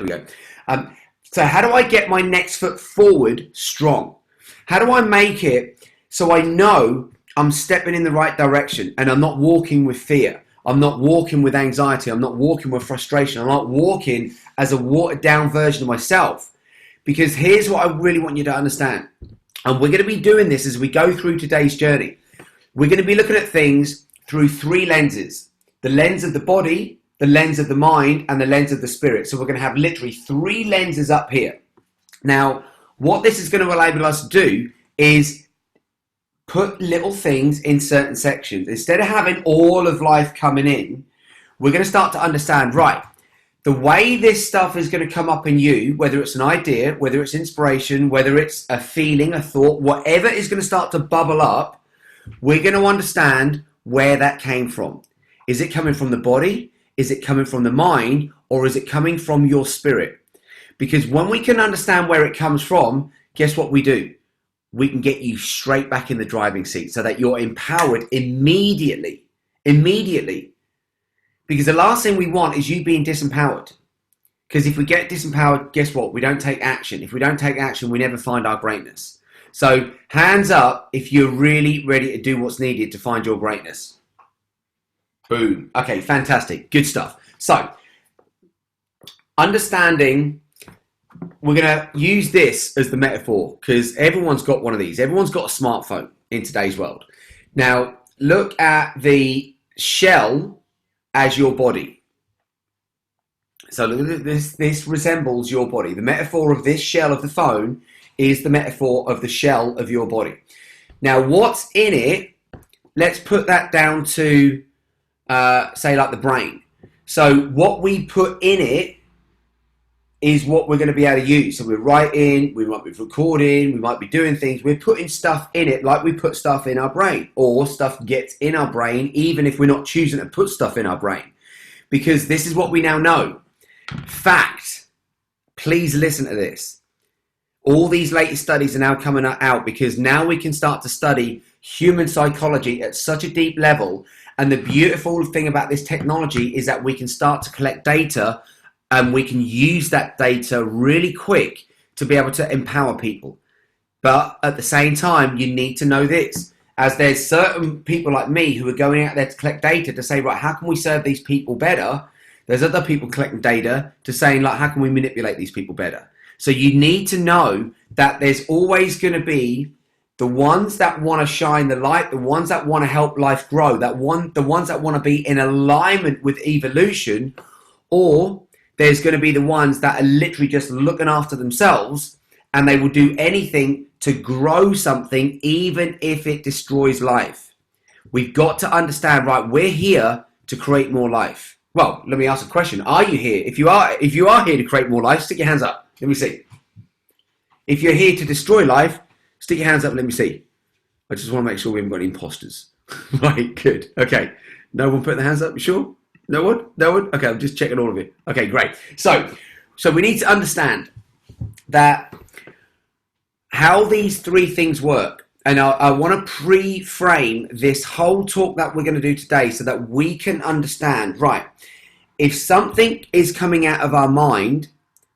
we go. So how do I get my next foot forward strong? How do I make it so I know I'm stepping in the right direction and I'm not walking with fear? I'm not walking with anxiety. I'm not walking with frustration. I'm not walking as a watered down version of myself. Because here's what I really want you to understand. And we're going to be doing this as we go through today's journey. We're going to be looking at things through three lenses. The lens of the body, the lens of the mind, and the lens of the spirit. So we're going to have literally three lenses up here. Now, what this is going to enable us to do is put little things in certain sections. Instead of having all of life coming in, we're going to start to understand, right, the way this stuff is going to come up in you, whether it's an idea, whether it's inspiration, whether it's a feeling, a thought, whatever is going to start to bubble up, we're going to understand where that came from. Is it coming from the body? Is it coming from the mind? Or is it coming from your spirit? Because when we can understand where it comes from, guess what we do? We can get you straight back in the driving seat so that you're empowered immediately. Immediately. Because the last thing we want is you being disempowered. Because if we get disempowered, guess what? We don't take action. If we don't take action, we never find our greatness. So hands up if you're really ready to do what's needed to find your greatness. Boom. Okay, fantastic. Good stuff. So, understanding, we're going to use this as the metaphor because everyone's got one of these. Everyone's got a smartphone in today's world. Now, look at the shell as your body. So look at this. This resembles your body. The metaphor of this shell of the phone is the metaphor of the shell of your body. Now, what's in it? Let's put that down to, say, like the brain. So what we put in it is what we're going to be able to use. So we're writing, we might be recording, we might be doing things. We're putting stuff in it like we put stuff in our brain, or stuff gets in our brain even if we're not choosing to put stuff in our brain. Because this is what we now know. Fact. Please listen to this. All these latest studies are now coming out because now we can start to study human psychology at such a deep level. And the beautiful thing about this technology is that we can start to collect data and we can use that data really quick to be able to empower people. But at the same time, you need to know this. As there's certain people like me who are going out there to collect data to say, right, how can we serve these people better? There's other people collecting data to saying, like, how can we manipulate these people better? So you need to know that there's always going to be the ones that want to shine the light, the ones that want to help life grow, the ones that want to be in alignment with evolution, or there's going to be the ones that are literally just looking after themselves and they will do anything to grow something even if it destroys life. We've got to understand, right, we're here to create more life. Well, let me ask a question. Are you here? If you are here to create more life, stick your hands up. Let me see. If you're here to destroy life, stick your hands up and let me see. I just want to make sure we haven't got any imposters. Right, good. Okay. No one put their hands up, you sure? No one? No one? Okay, I'm just checking all of it. Okay, great. So we need to understand that how these three things work. And I want to pre-frame this whole talk that we're going to do today so that we can understand, right, if something is coming out of our mind,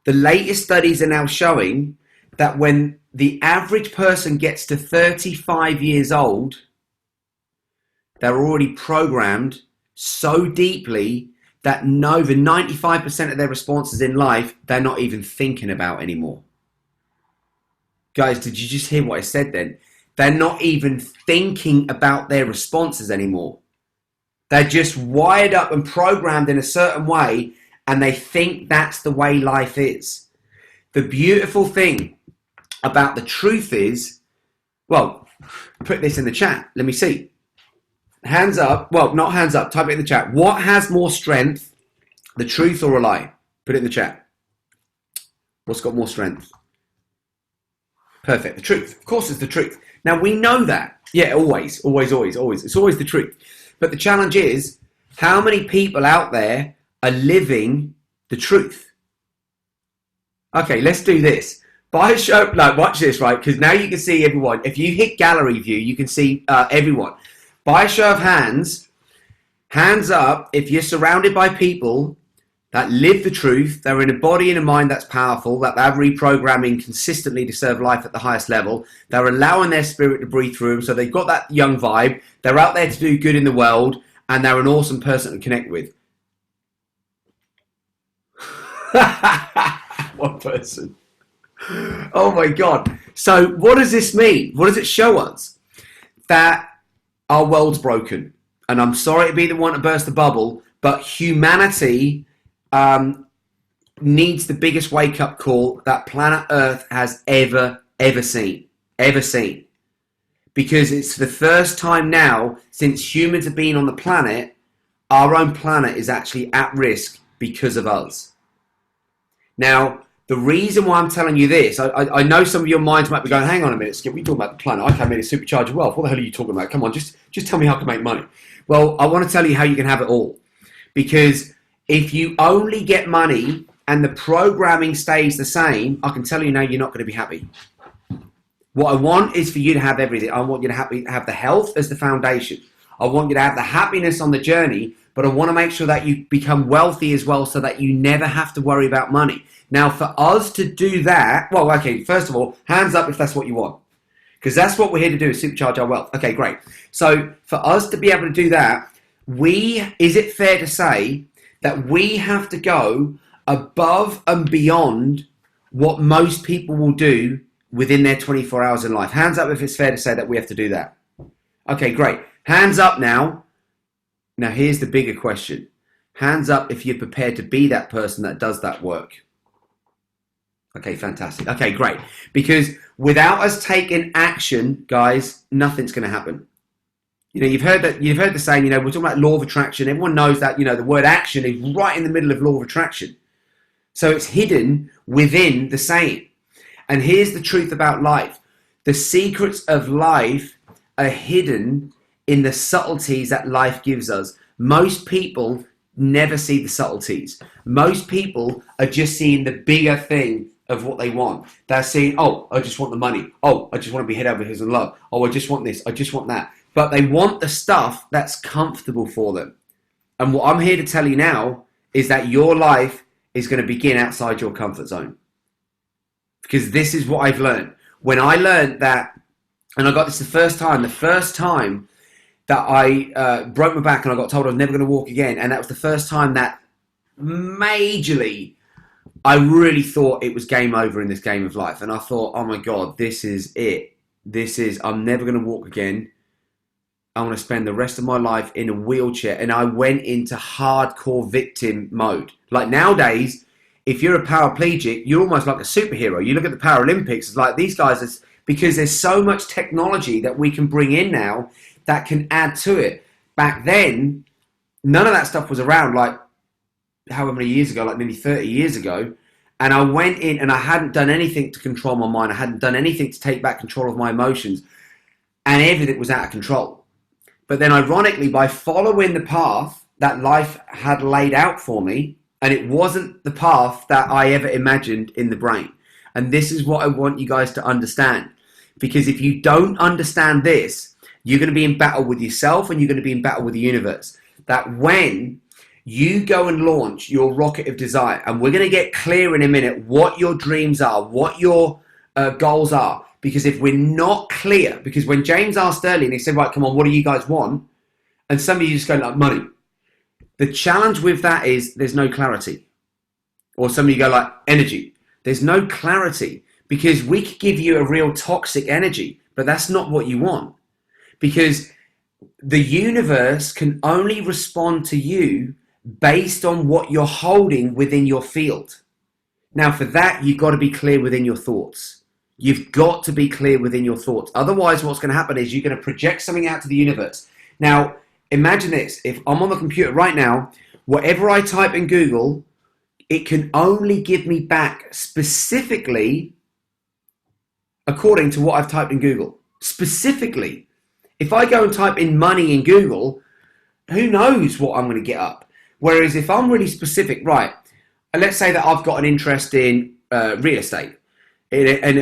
the latest studies are now showing that when the average person gets to 35 years old, they're already programmed so deeply that over 95% of their responses in life, they're not even thinking about anymore. Guys, did you just hear what I said then? They're not even thinking about their responses anymore. They're just wired up and programmed in a certain way, and they think that's the way life is. The beautiful thing about the truth is, well, put this in the chat. Let me see. Hands up. Well, not hands up. Type it in the chat. What has more strength, the truth or a lie? Put it in the chat. What's got more strength? Perfect. The truth. Of course, it's the truth. Now, we know that. Yeah, always. It's always the truth. But the challenge is, how many people out there are living the truth? Okay, let's do this. By a show, like, watch this, right? Because now you can see everyone. If you hit gallery view, you can see everyone. By a show of hands, hands up if you're surrounded by people that live the truth. They're in a body and a mind that's powerful, that they're reprogramming consistently to serve life at the highest level. They're allowing their spirit to breathe through them. So they've got that young vibe. They're out there to do good in the world, and they're an awesome person to connect with. One person. Oh my God. So what does this mean? What does it show us? That our world's broken. And I'm sorry to be the one to burst the bubble, but humanity needs the biggest wake-up call that planet Earth has ever seen. Ever seen. Because it's the first time now, since humans have been on the planet, our own planet is actually at risk because of us. Now, the reason why I'm telling you this, I know some of your minds might be going, hang on a minute, Skip, we talking about the planet. I can't make a supercharge of wealth. What the hell are you talking about? Come on, just tell me how I can make money. Well, I want to tell you how you can have it all. Because if you only get money and the programming stays the same, I can tell you now you're not going to be happy. What I want is for you to have everything. I want you to have the health as the foundation. I want you to have the happiness on the journey, but I want to make sure that you become wealthy as well so that you never have to worry about money. Now, for us to do that, well, okay, first of all, hands up if that's what you want. Because that's what we're here to do, is supercharge our wealth. Okay, great. So for us to be able to do that, is it fair to say that we have to go above and beyond what most people will do within their 24 hours in life? Hands up if it's fair to say that we have to do that. Okay, great. Hands up now. Now, here's the bigger question. Hands up if you're prepared to be that person that does that work. Okay, fantastic. Okay, great. Because without us taking action, guys, nothing's going to happen. You know, you've heard the saying, you know, we're talking about law of attraction. Everyone knows that, you know, the word action is right in the middle of law of attraction. So it's hidden within the saying. And here's the truth about life. The secrets of life are hidden in the subtleties that life gives us. Most people never see the subtleties. Most people are just seeing the bigger thing of what they want. They're saying, oh, I just want the money. Oh, I just want to be head over heels in love. Oh, I just want this. I just want that. But they want the stuff that's comfortable for them. And what I'm here to tell you now is that your life is going to begin outside your comfort zone. Because this is what I've learned. When I learned that, and I got this the first time that I broke my back and I got told I was never going to walk again. And that was the first time that majorly I really thought it was game over in this game of life. And I thought, oh my God, this is it. I'm never going to walk again. I want to spend the rest of my life in a wheelchair. And I went into hardcore victim mode. Like nowadays, if you're a paraplegic, you're almost like a superhero. You look at the Paralympics, it's like these guys, because there's so much technology that we can bring in now that can add to it. Back then, none of that stuff was around, like however many years ago, like maybe 30 years ago. And I went in and I hadn't done anything to control my mind. I hadn't done anything to take back control of my emotions. And everything was out of control. But then ironically, by following the path that life had laid out for me, and it wasn't the path that I ever imagined in the brain. And this is what I want you guys to understand. Because if you don't understand this, you're going to be in battle with yourself and you're going to be in battle with the universe. That when you go and launch your rocket of desire, and we're going to get clear in a minute what your dreams are, what your goals are. Because if we're not clear, because when James asked earlier and he said, right, come on, what do you guys want? And some of you just go like money. The challenge with that is there's no clarity. Or some of you go like energy. There's no clarity because we could give you a real toxic energy, but that's not what you want. Because the universe can only respond to you based on what you're holding within your field. Now for that, you've got to be clear within your thoughts. You've got to be clear within your thoughts. Otherwise, what's going to happen is you're going to project something out to the universe. Now, imagine this. If I'm on the computer right now, whatever I type in Google, it can only give me back specifically according to what I've typed in Google. Specifically. If I go and type in money in Google, who knows what I'm going to get up? Whereas if I'm really specific, right, let's say that I've got an interest in real estate. And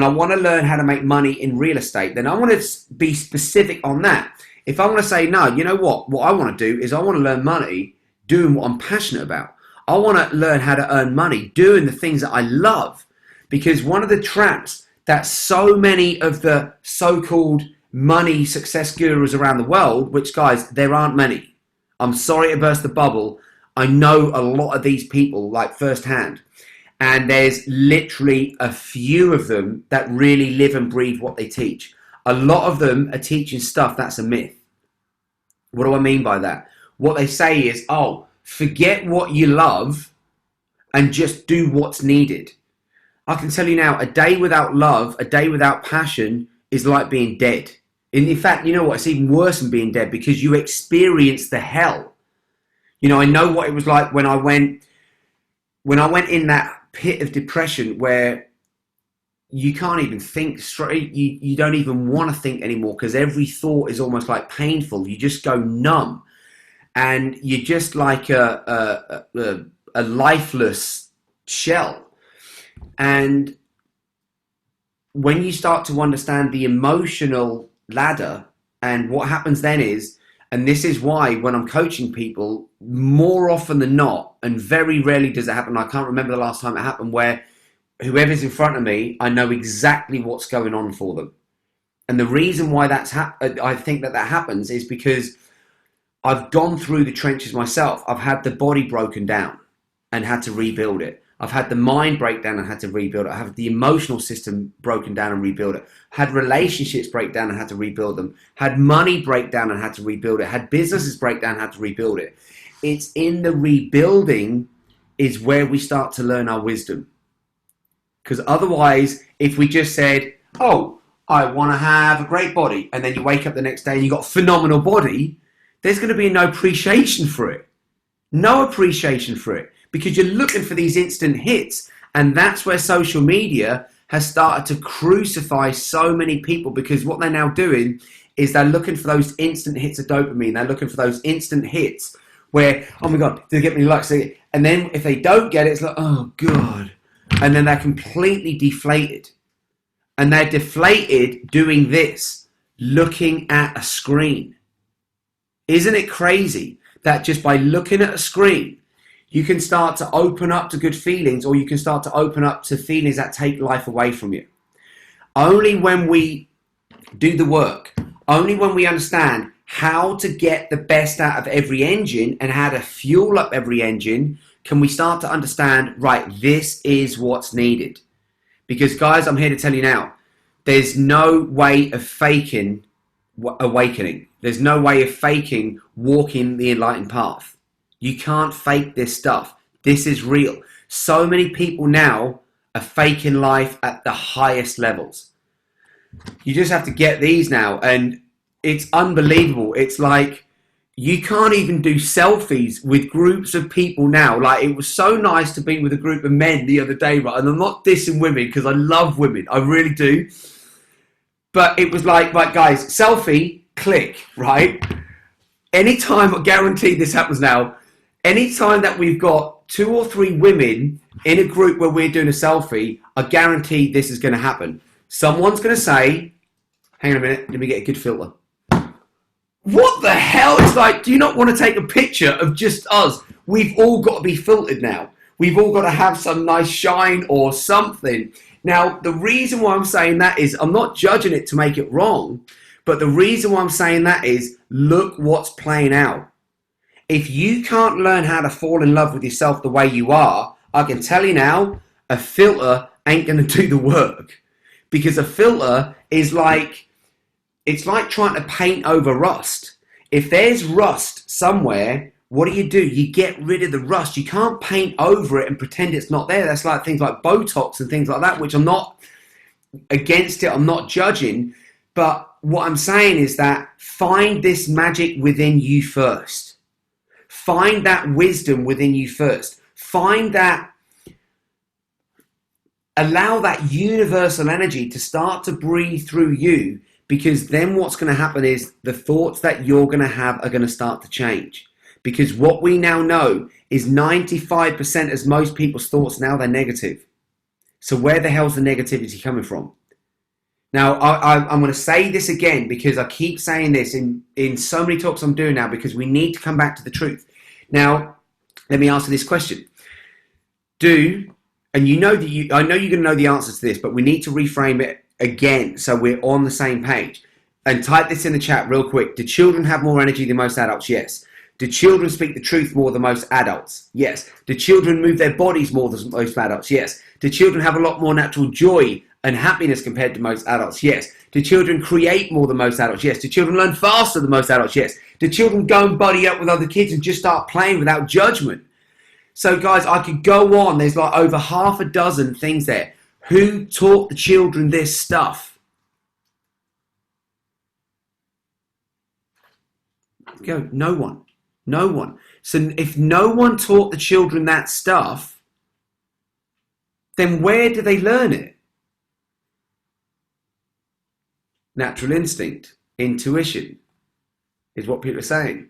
I want to learn how to make money in real estate, then I want to be specific on that. If I want to say, no, you know what I want to do is I want to learn money doing what I'm passionate about. I want to learn how to earn money doing the things that I love. Because one of the traps that so many of the so-called money success gurus around the world, which, guys, there aren't many. I'm sorry to burst the bubble. I know a lot of these people, like, firsthand. And there's literally a few of them that really live and breathe what they teach. A lot of them are teaching stuff that's a myth. What do I mean by that? What they say is, oh, forget what you love and just do what's needed. I can tell you now, a day without love, a day without passion is like being dead. And in fact, you know what? It's even worse than being dead because you experience the hell. You know, I know what it was like when I went in that pit of depression where you can't even think straight. You don't even want to think anymore because every thought is almost like painful. You just go numb. And you're just like a lifeless shell. And when you start to understand the emotional ladder, and what happens then is, and this is why when I'm coaching people, more often than not, and very rarely does it happen, I can't remember the last time it happened, where whoever's in front of me, I know exactly what's going on for them. And the reason why I think that happens is because I've gone through the trenches myself. I've had the body broken down and had to rebuild it. I've had the mind break down and had to rebuild it. I have the emotional system broken down and rebuild it. Had relationships break down and had to rebuild them. Had money break down and had to rebuild it. Had businesses break down and had to rebuild it. It's in the rebuilding is where we start to learn our wisdom. Because otherwise, if we just said, oh, I want to have a great body, and then you wake up the next day and you've got a phenomenal body, there's going to be no appreciation for it. No appreciation for it. Because you're looking for these instant hits. And that's where social media has started to crucify so many people, because what they're now doing is they're looking for those instant hits of dopamine. They're looking for those instant hits where, oh my God, did they get me likes? And then if they don't get it, it's like, oh God. And then they're completely deflated. And they're deflated doing this, looking at a screen. Isn't it crazy that just by looking at a screen, you can start to open up to good feelings, or you can start to open up to feelings that take life away from you? Only when we do the work, only when we understand how to get the best out of every engine and how to fuel up every engine, can we start to understand, right, this is what's needed. Because guys, I'm here to tell you now, there's no way of faking awakening. There's no way of faking walking the enlightened path. You can't fake this stuff. This is real. So many people now are faking life at the highest levels. You just have to get these now, and it's unbelievable. It's like you can't even do selfies with groups of people now. Like, it was so nice to be with a group of men the other day, right? And I'm not dissing women because I love women. I really do. But it was like, right, guys, selfie, click, right? Anytime, I guarantee this happens now, anytime that we've got 2 or 3 women in a group where we're doing a selfie, I guarantee this is going to happen. Someone's going to say, hang on a minute, let me get a good filter. What the hell? It's like, do you not want to take a picture of just us? We've all got to be filtered now. We've all got to have some nice shine or something. Now, the reason why I'm saying that is, I'm not judging it to make it wrong, but the reason why I'm saying that is, look what's playing out. If you can't learn how to fall in love with yourself the way you are, I can tell you now, a filter ain't going to do the work. Because a filter is like, it's like trying to paint over rust. If there's rust somewhere, what do? You get rid of the rust. You can't paint over it and pretend it's not there. That's like things like Botox and things like that, which I'm not against it. I'm not judging. But what I'm saying is that find this magic within you first. Find that wisdom within you first. Find that, allow that universal energy to start to breathe through you, because then what's going to happen is the thoughts that you're going to have are going to start to change. Because what we now know is 95% as most people's thoughts now, they're negative. So where the hell's the negativity coming from? Now, I'm going to say this again, because I keep saying this in so many talks I'm doing now, because we need to come back to the truth. Now, Let me ask you this question. And you know that I know you're going to know the answer to this, but we need to reframe it again so we're on the same page. And type this in the chat real quick. Do children have more energy than most adults? Yes. Do children speak the truth more than most adults? Yes. Do children move their bodies more than most adults? Yes. Do children have a lot more natural joy and happiness compared to most adults? Yes. Do children create more than most adults? Yes. Do children learn faster than most adults? Yes. Do children go and buddy up with other kids and just start playing without judgment? So guys, I could go on. There's like over half a dozen things there. Who taught the children this stuff? Go, no one. No one. So if no one taught the children that stuff, then where do they learn it? Natural instinct, intuition, is what people are saying.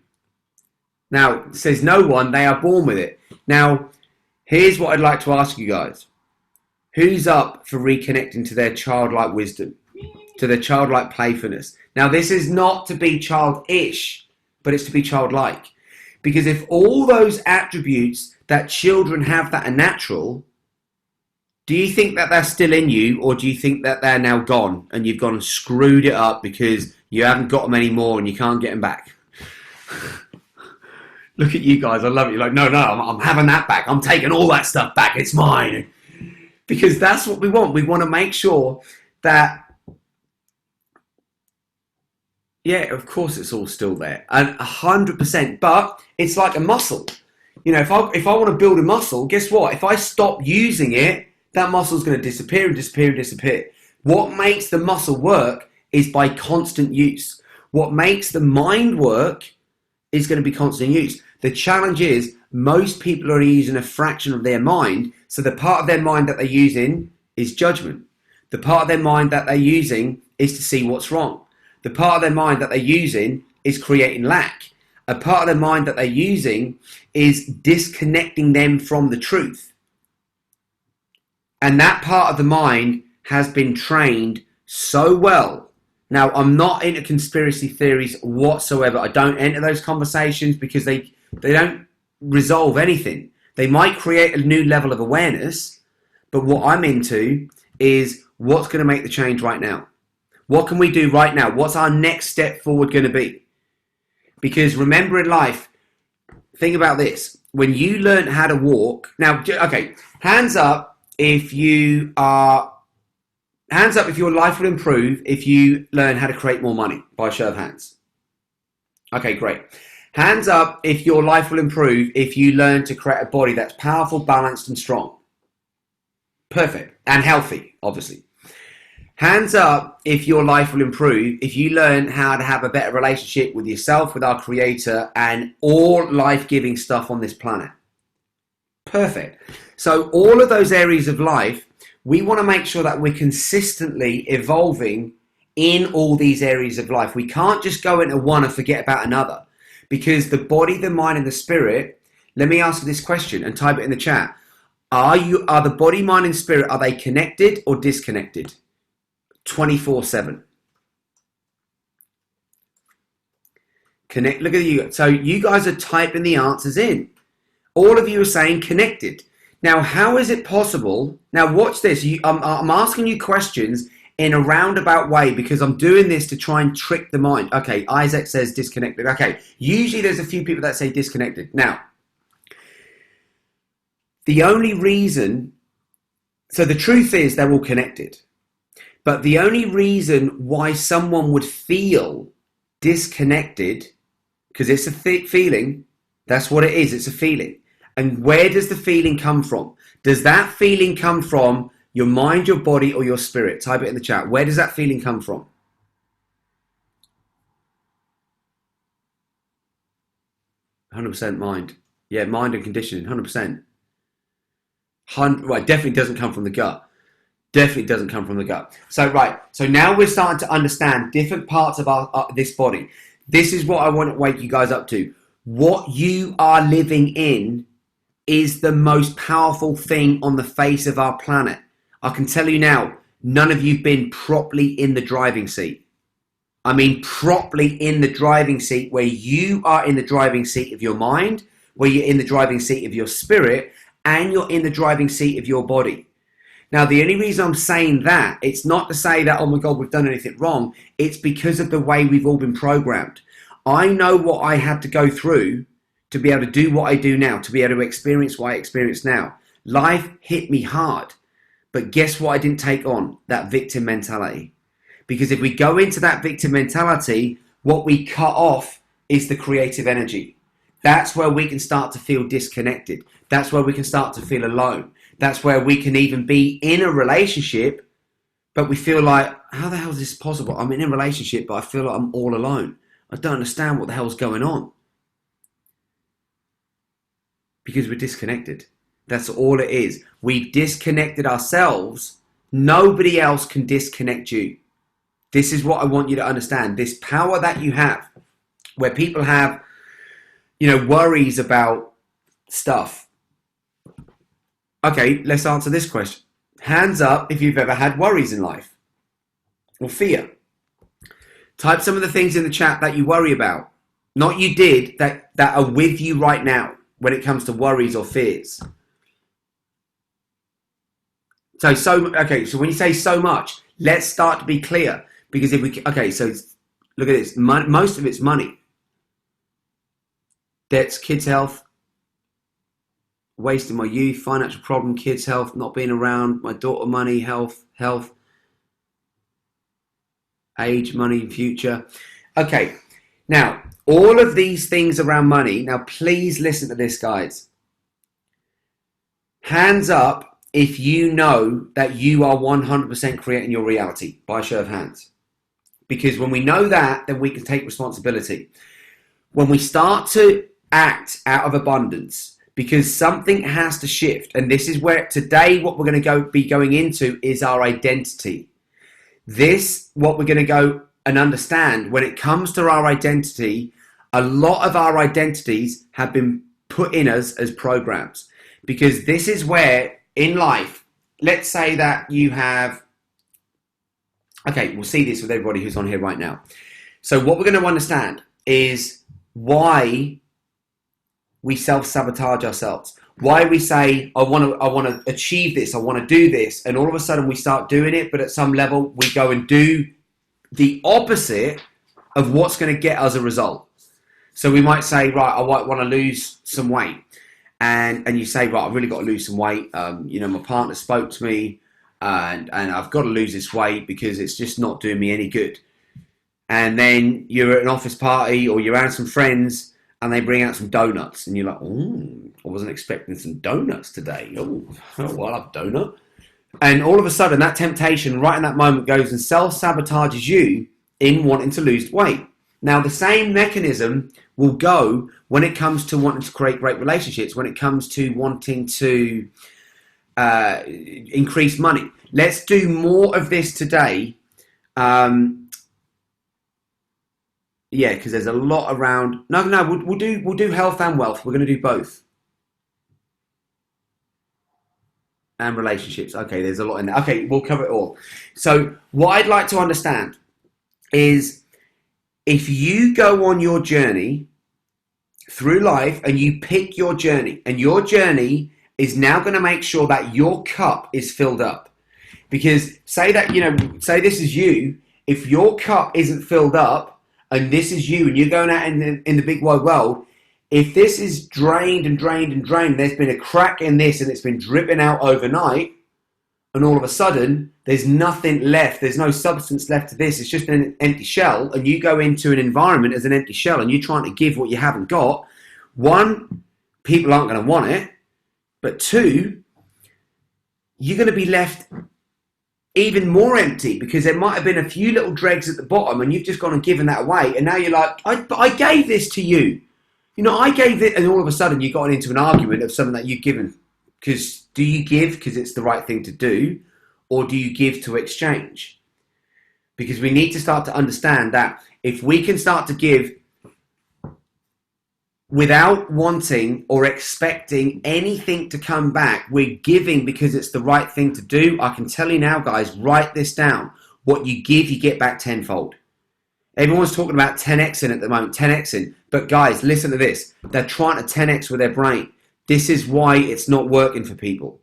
Now, it says no one, they are born with it. Now, here's what I'd like to ask you guys. Who's up for reconnecting to their childlike wisdom, to their childlike playfulness? Now, this is not to be childish, but it's to be childlike. Because if all those attributes that children have that are natural, do you think that they're still in you, or do you think that they're now gone and you've gone and screwed it up because you haven't got them anymore and you can't get them back? Look at you guys, I love it. You're like, no, I'm having that back. I'm taking all that stuff back. It's mine. Because that's what we want. We want to make sure that, yeah, of course it's all still there. And 100%. But it's like a muscle. You know, if I want to build a muscle, guess what? If I stop using it, that muscle's going to disappear and disappear and disappear. What makes the muscle work is by constant use. What makes the mind work is going to be constant use. The challenge is most people are using a fraction of their mind. So the part of their mind that they're using is judgment. The part of their mind that they're using is to see what's wrong. The part of their mind that they're using is creating lack. A part of their mind that they're using is disconnecting them from the truth. And that part of the mind has been trained so well. Now, I'm not into conspiracy theories whatsoever. I don't enter those conversations because they don't resolve anything. They might create a new level of awareness, but what I'm into is what's going to make the change right now. What can we do right now? What's our next step forward going to be? Because remember in life, think about this. When you learn how to walk, now, okay, hands up if your life will improve if you learn how to create more money, by a show of hands. Okay, great. Hands up if your life will improve if you learn to create a body that's powerful, balanced, and strong. Perfect. And healthy, obviously. Hands up if your life will improve if you learn how to have a better relationship with yourself, with our Creator, and all life-giving stuff on this planet. Perfect. So all of those areas of life, we want to make sure that we're consistently evolving in all these areas of life. We can't just go into one and forget about another. Because the body, the mind, and the spirit, let me ask you this question and type it in the chat. Are the body, mind, and spirit, are they connected or disconnected? 24/7. Connect. Look at you. So you guys are typing the answers in. All of you are saying connected. Now, how is it possible? Now, watch this. I'm asking you questions in a roundabout way because I'm doing this to try and trick the mind. Okay, Isaac says disconnected. Okay, usually there's a few people that say disconnected. Now, the only reason, so the truth is they're all connected. But the only reason why someone would feel disconnected, because it's a feeling, that's what it is, it's a feeling. And where does the feeling come from? Does that feeling come from your mind, your body, or your spirit? Type it in the chat. Where does that feeling come from? %, mind. Yeah, mind and conditioning, 100%. Well, it definitely doesn't come from the gut. Definitely doesn't come from the gut. So, right. So now we're starting to understand different parts of this body. This is what I want to wake you guys up to. What you are living in is the most powerful thing on the face of our planet. I can tell you now, none of you've been properly in the driving seat. I mean, properly in the driving seat, where you are in the driving seat of your mind, where you're in the driving seat of your spirit and you're in the driving seat of your body. Now, the only reason I'm saying that, it's not to say that, oh my God, we've done anything wrong. It's because of the way we've all been programmed. I know what I had to go through to be able to do what I do now, to be able to experience what I experience now. Life hit me hard. But guess what I didn't take on? That victim mentality. Because if we go into that victim mentality, what we cut off is the creative energy. That's where we can start to feel disconnected. That's where we can start to feel alone. That's where we can even be in a relationship, but we feel like, how the hell is this possible? I'm in a relationship, but I feel like I'm all alone. I don't understand what the hell's going on. Because we're disconnected. That's all it is. We've disconnected ourselves. Nobody else can disconnect you. This is what I want you to understand. This power that you have, where people have, worries about stuff. Okay, let's answer this question. Hands up if you've ever had worries in life or fear. Type some of the things in the chat that you worry about. Not you did, that are with you right now when it comes to worries or fears. So when you say so much, let's start to be clear. Because so look at this. Most of it's money. Debts, kids' health, wasting my youth, financial problem, kids' health, not being around, my daughter, money, health, age, money, future. Okay, now, all of these things around money, now please listen to this, guys. Hands up if you know that you are 100% creating your reality, by a show of hands. Because when we know that, then we can take responsibility. When we start to act out of abundance, because something has to shift. And this is where today what we're going to be going into is our identity. What we're going to go and understand when it comes to our identity, a lot of our identities have been put in us as programs. Because this is where in life, let's say that you have, we'll see this with everybody who's on here right now. So what we're going to understand is why we self-sabotage ourselves. Why we say, I want to achieve this, I want to do this, and all of a sudden we start doing it, but at some level we go and do the opposite of what's going to get us a result. So we might say, right, I want to lose some weight. And you say, right, I've really got to lose some weight. My partner spoke to me and I've got to lose this weight because it's just not doing me any good. And then you're at an office party or you're around some friends and they bring out some donuts, and you're like, I wasn't expecting some donuts today. Well, I'll have a donut. And all of a sudden, that temptation right in that moment goes and self-sabotages you in wanting to lose weight. Now, the same mechanism will go when it comes to wanting to create great relationships, when it comes to wanting to increase money. Let's do more of this today. Because there's a lot around. No, we'll do health and wealth. We're going to do both. And relationships. Okay, there's a lot in there. Okay, we'll cover it all. So what I'd like to understand is if you go on your journey through life and you pick your journey, and your journey is now going to make sure that your cup is filled up. Because say this is you, if your cup isn't filled up, and this is you, and you're going out in the big wide world, if this is drained and drained and drained, there's been a crack in this and it's been dripping out overnight, and all of a sudden, there's nothing left, there's no substance left to this, it's just an empty shell, and you go into an environment as an empty shell and you're trying to give what you haven't got, one, people aren't going to want it, but two, you're going to be left even more empty because there might have been a few little dregs at the bottom and you've just gone and given that away, and now you're like, but I gave this to you. I gave it, and all of a sudden you got into an argument of something that you've given. Because do you give because it's the right thing to do, or do you give to exchange? Because we need to start to understand that if we can start to give without wanting or expecting anything to come back, we're giving because it's the right thing to do. I can tell you now, guys, write this down. What you give, you get back tenfold. Everyone's talking about 10xing at the moment, 10xing. But guys, listen to this. They're trying to 10x with their brain. This is why it's not working for people.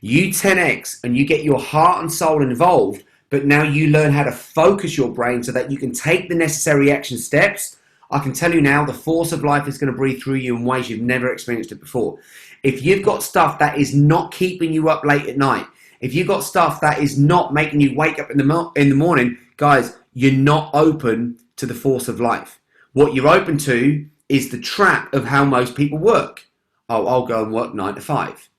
You 10x and you get your heart and soul involved, but now you learn how to focus your brain so that you can take the necessary action steps. I can tell you now, the force of life is going to breathe through you in ways you've never experienced it before. If you've got stuff that is not keeping you up late at night, if you've got stuff that is not making you wake up in the morning, guys, you're not open to the force of life. What you're open to is the trap of how most people work. Oh, I'll go and work 9 to 5.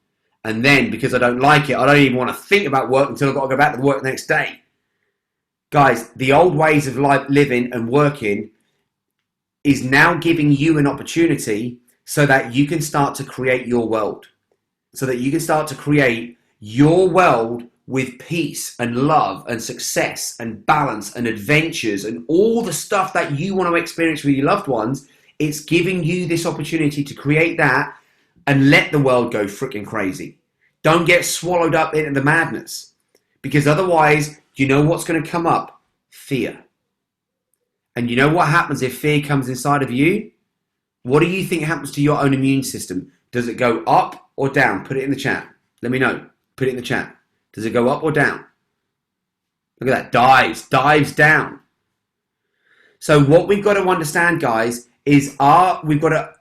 And then, because I don't like it, I don't even want to think about work until I've got to go back to work the next day. Guys, the old ways of life, living and working is now giving you an opportunity so that you can start to create your world. So that you can start to create your world with peace and love and success and balance and adventures and all the stuff that you want to experience with your loved ones. It's giving you this opportunity to create that and let the world go freaking crazy. Don't get swallowed up into the madness, because otherwise, you know what's going to come up? Fear. And you know what happens if fear comes inside of you? What do you think happens to your own immune system? Does it go up or down? Put it in the chat. Let me know. Put it in the chat. Does it go up or down? Look at that. Dives down. So what we've got to understand, guys, is we've got to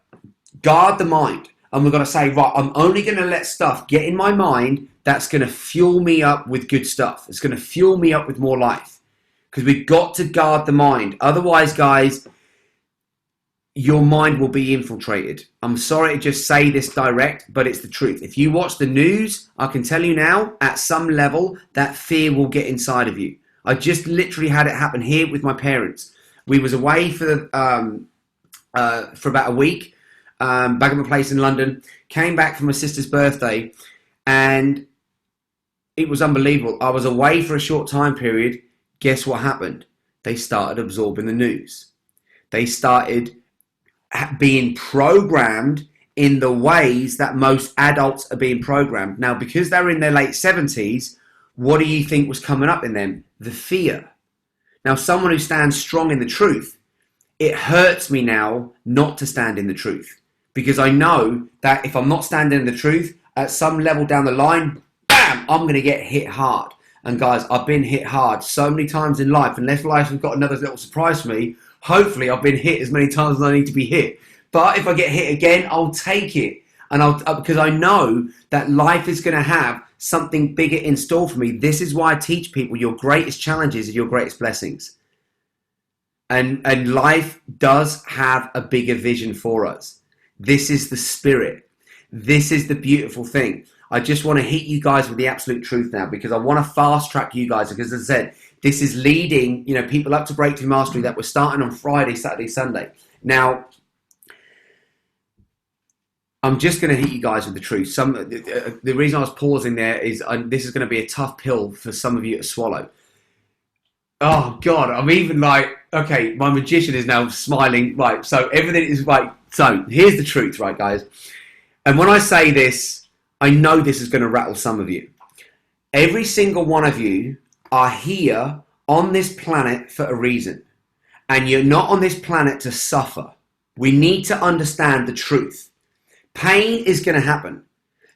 guard the mind. And we've got to say, right, I'm only going to let stuff get in my mind that's going to fuel me up with good stuff. It's going to fuel me up with more life. Because we've got to guard the mind. Otherwise, guys, your mind will be infiltrated. I'm sorry to just say this direct, but it's the truth. If you watch the news, I can tell you now, at some level, that fear will get inside of you. I just literally had it happen here with my parents. We was away for about a week. Back at my place in London, came back from my sister's birthday, and it was unbelievable. I was away for a short time period. Guess what happened? They started absorbing the news. They started being programmed in the ways that most adults are being programmed. Now, because they're in their late 70s, what do you think was coming up in them? The fear. Now, someone who stands strong in the truth, it hurts me now not to stand in the truth. Because I know that if I'm not standing in the truth, at some level down the line, bam, I'm going to get hit hard. And guys, I've been hit hard so many times in life. Unless life has got another little surprise for me, hopefully I've been hit as many times as I need to be hit. But if I get hit again, I'll take it. And because I know that life is going to have something bigger in store for me. This is why I teach people your greatest challenges are your greatest blessings. And life does have a bigger vision for us. This is the spirit. This is the beautiful thing. I just want to hit you guys with the absolute truth now, because I want to fast track you guys, because as I said, this is leading, people up to Breakthrough Mastery that we're starting on Friday, Saturday, Sunday. Now, I'm just going to hit you guys with the truth. The reason I was pausing there is this is going to be a tough pill for some of you to swallow. Oh God, I'm even like, okay, my magician is now smiling. Right, so everything is right. So here's the truth, right, guys? And when I say this, I know this is going to rattle some of you. Every single one of you are here on this planet for a reason. And you're not on this planet to suffer. We need to understand the truth. Pain is going to happen.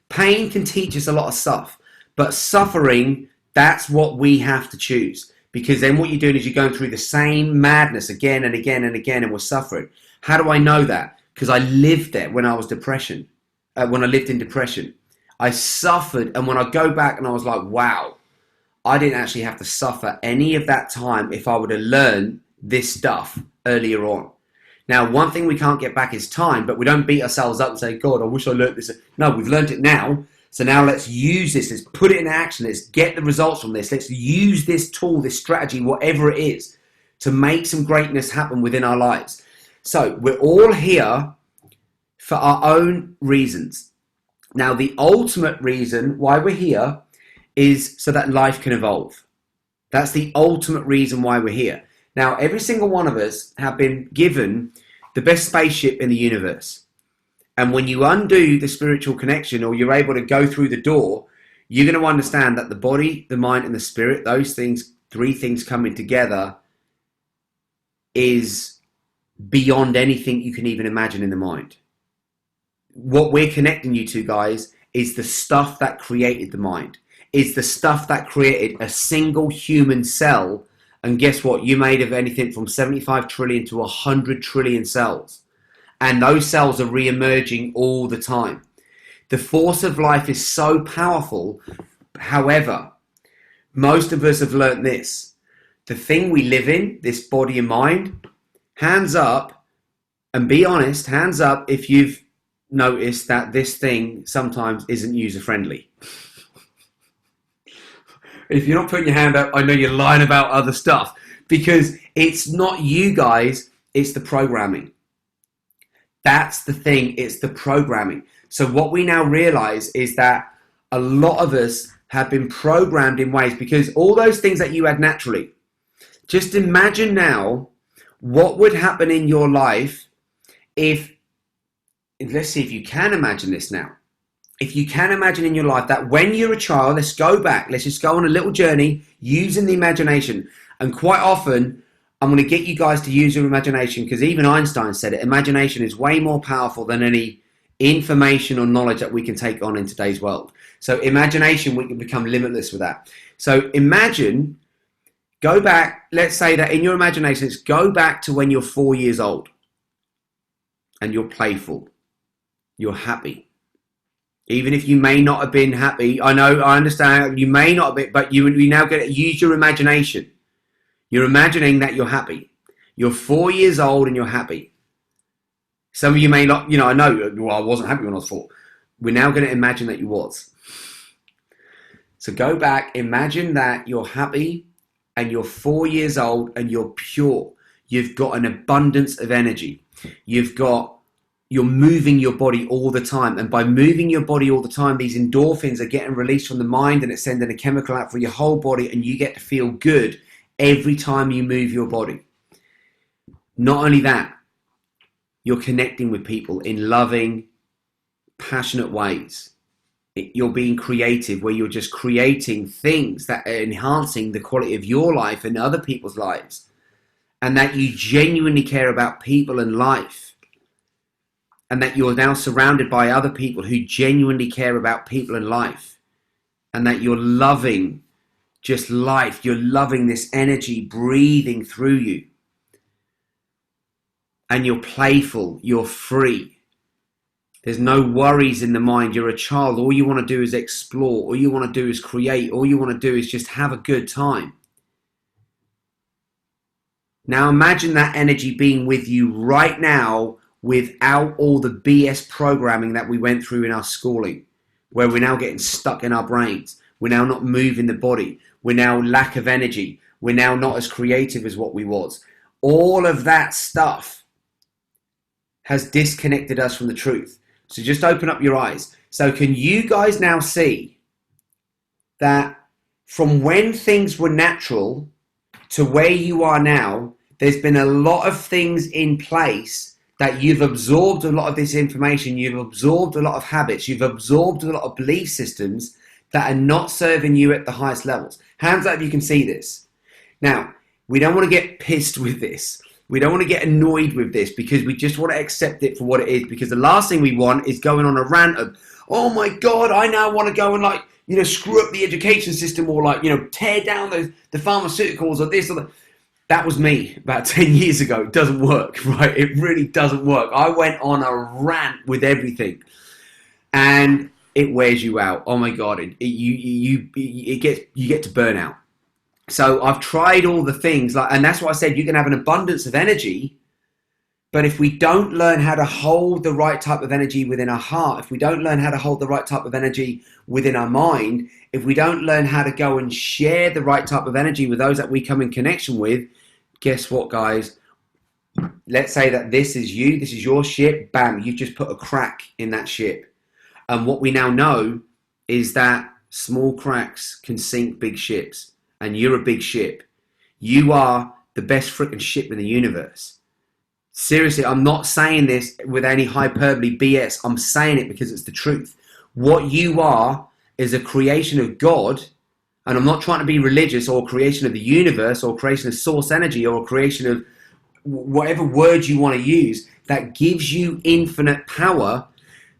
Pain can teach us a lot of stuff. But suffering, that's what we have to choose. Because then what you're doing is you're going through the same madness again and again and again, and we're suffering. How do I know that? Because I lived there when I was when I lived in depression. I suffered, and when I go back and I was like, wow, I didn't actually have to suffer any of that time if I would have learned this stuff earlier on. Now, one thing we can't get back is time, but we don't beat ourselves up and say, God, I wish I learned this. No, we've learned it now. So now let's use this. Let's put it in action. Let's get the results from this. Let's use this tool, this strategy, whatever it is, to make some greatness happen within our lives. So we're all here for our own reasons. Now, the ultimate reason why we're here is so that life can evolve. That's the ultimate reason why we're here. Now, every single one of us have been given the best spaceship in the universe. And when you undo the spiritual connection, or you're able to go through the door, you're going to understand that the body, the mind, and the spirit, those things, three things coming together, is beyond anything you can even imagine in the mind. What we're connecting you to, guys, is the stuff that created the mind. Is the stuff that created a single human cell. And guess what? You made of anything from 75 trillion to 100 trillion cells. And those cells are re-emerging all the time. The force of life is so powerful. However, most of us have learnt this. The thing we live in, this body and mind, hands up, and be honest, hands up if you've noticed that this thing sometimes isn't user-friendly. If you're not putting your hand up, I know you're lying about other stuff, because it's not you guys, it's the programming. That's the thing, it's the programming. So what we now realize is that a lot of us have been programmed in ways, because all those things that you had naturally, just imagine now what would happen in your life if, let's see if you can imagine this now. If you can imagine in your life that when you're a child, let's go back, let's just go on a little journey using the imagination. And quite often, I'm going to get you guys to use your imagination, because even Einstein said it, imagination is way more powerful than any information or knowledge that we can take on in today's world. So imagination, we can become limitless with that. So imagine, go back, let's say that in your imagination, it's go back to when you're 4 years old and you're playful, you're happy. Even if you may not have been happy, I know, I understand, you may not have been, but you now get to use your imagination. You're imagining that you're happy. You're 4 years old and you're happy. Some of you may not, I know, well, I wasn't happy when I was 4. We're now going to imagine that you was. So go back, imagine that you're happy and you're 4 years old and you're pure. You've got an abundance of energy. You're moving your body all the time. And by moving your body all the time, these endorphins are getting released from the mind and it's sending a chemical out for your whole body, and you get to feel good every time you move your body. Not only that, you're connecting with people in loving, passionate ways. You're being creative, where you're just creating things that are enhancing the quality of your life and other people's lives. And that you genuinely care about people and life. And that you're now surrounded by other people who genuinely care about people and life. And that you're loving just life. You're loving this energy breathing through you. And you're playful. You're free. There's no worries in the mind. You're a child. All you want to do is explore. All you want to do is create. All you want to do is just have a good time. Now imagine that energy being with you right now, without all the BS programming that we went through in our schooling, where we're now getting stuck in our brains. We're now not moving the body. We're now lack of energy. We're now not as creative as what we was. All of that stuff has disconnected us from the truth. So just open up your eyes. So can you guys now see that from when things were natural to where you are now, there's been a lot of things in place that you've absorbed a lot of this information, you've absorbed a lot of habits, you've absorbed a lot of belief systems that are not serving you at the highest levels. Hands up if you can see this. Now, we don't want to get pissed with this. We don't want to get annoyed with this, because we just want to accept it for what it is, because the last thing we want is going on a rant of, oh my God, I now want to go and screw up the education system, or tear down the pharmaceuticals, or this or that. That was me about 10 years ago. It doesn't work, right? It really doesn't work. I went on a rant with everything, and it wears you out. Oh my God, you get to burnout. So I've tried all the things, and that's why I said you can have an abundance of energy, but if we don't learn how to hold the right type of energy within our heart, if we don't learn how to hold the right type of energy within our mind, if we don't learn how to go and share the right type of energy with those that we come in connection with, guess what, guys? Let's say that this is you, this is your ship, bam, you've just put a crack in that ship. And what we now know is that small cracks can sink big ships, and you're a big ship. You are the best freaking ship in the universe. Seriously, I'm not saying this with any hyperbole BS. I'm saying it because it's the truth. What you are is a creation of God, and I'm not trying to be religious, or a creation of the universe, or a creation of source energy, or a creation of whatever word you want to use, that gives you infinite power.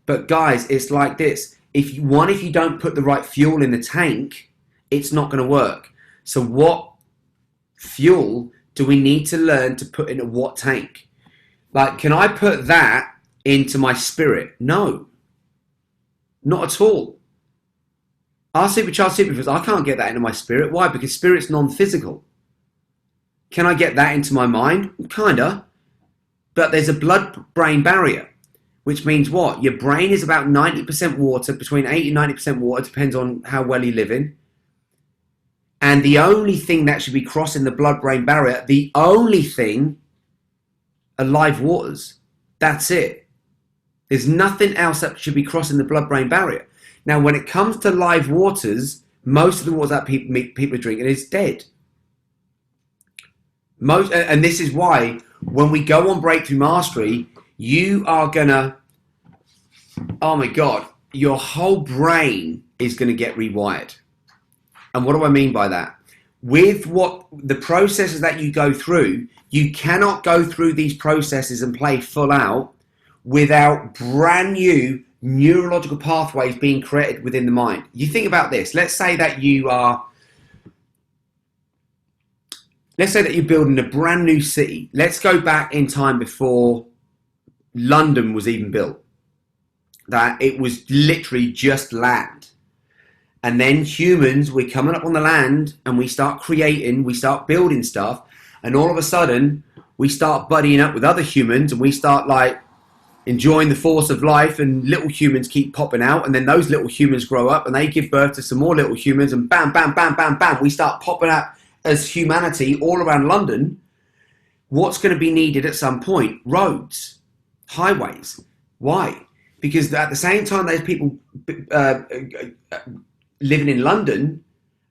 But guys, it's like this. If you don't put the right fuel in the tank, it's not going to work. So what fuel do we need to learn to put into what tank? Like, can I put that into my spirit? No, not at all. Our supercharged superfoods, I can't get that into my spirit. Why? Because spirit's non-physical. Can I get that into my mind? Kinda. But there's a blood-brain barrier, which means what? Your brain is about 90% water, between 80 and 90% water, depends on how well you live in. And the only thing that should be crossing the blood-brain barrier, the only thing, are live waters. That's it. There's nothing else that should be crossing the blood-brain barrier. Now, when it comes to live waters, most of the water that people are drinking is dead. And this is why when we go on Breakthrough Mastery, you are gonna, oh my God, your whole brain is gonna get rewired. And what do I mean by that? With what the processes that you go through, you cannot go through these processes and play full out without brand new neurological pathways being created within the mind. You think about this. Let's say that you're building a brand new city. Let's go back in time before London was even built. That it was literally just land. And then humans, we're coming up on the land and we start creating, we start building stuff. And all of a sudden, we start buddying up with other humans and we start like enjoying the force of life, and little humans keep popping out, and then those little humans grow up and they give birth to some more little humans, and bam, bam, bam, bam, bam, we start popping out as humanity all around London. What's going to be needed at some point? Roads, highways. Why? Because at the same time there's people living in London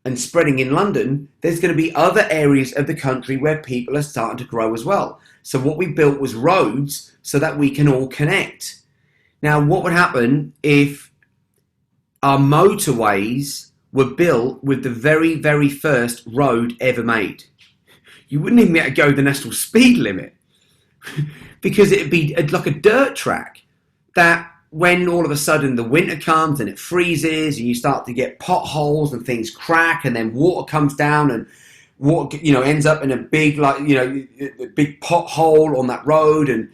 and spreading in London, there's going to be other areas of the country where people are starting to grow as well. So what we built was roads so that we can all connect. Now, what would happen if our motorways were built with the very, very first road ever made? You wouldn't even be able to go the national speed limit because it'd be like a dirt track that when all of a sudden the winter comes and it freezes and you start to get potholes and things crack and then water comes down and water, ends up in a big, a big pothole on that road. And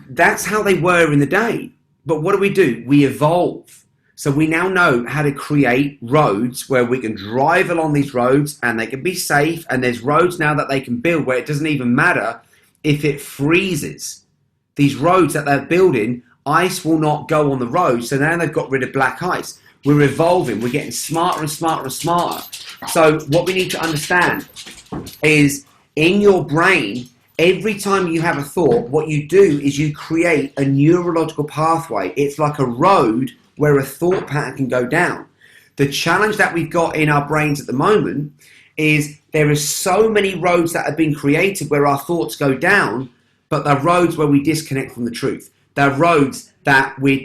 that's how they were in the day. But what do? We evolve. So we now know how to create roads where we can drive along these roads and they can be safe. And there's roads now that they can build where it doesn't even matter if it freezes. These roads that they're building, ice will not go on the road. So now they've got rid of black ice. We're evolving. We're getting smarter and smarter and smarter. So what we need to understand is in your brain, every time you have a thought, what you do is you create a neurological pathway. It's like a road where a thought pattern can go down. The challenge that we've got in our brains at the moment is there are so many roads that have been created where our thoughts go down, but they're roads where we disconnect from the truth. They're roads that where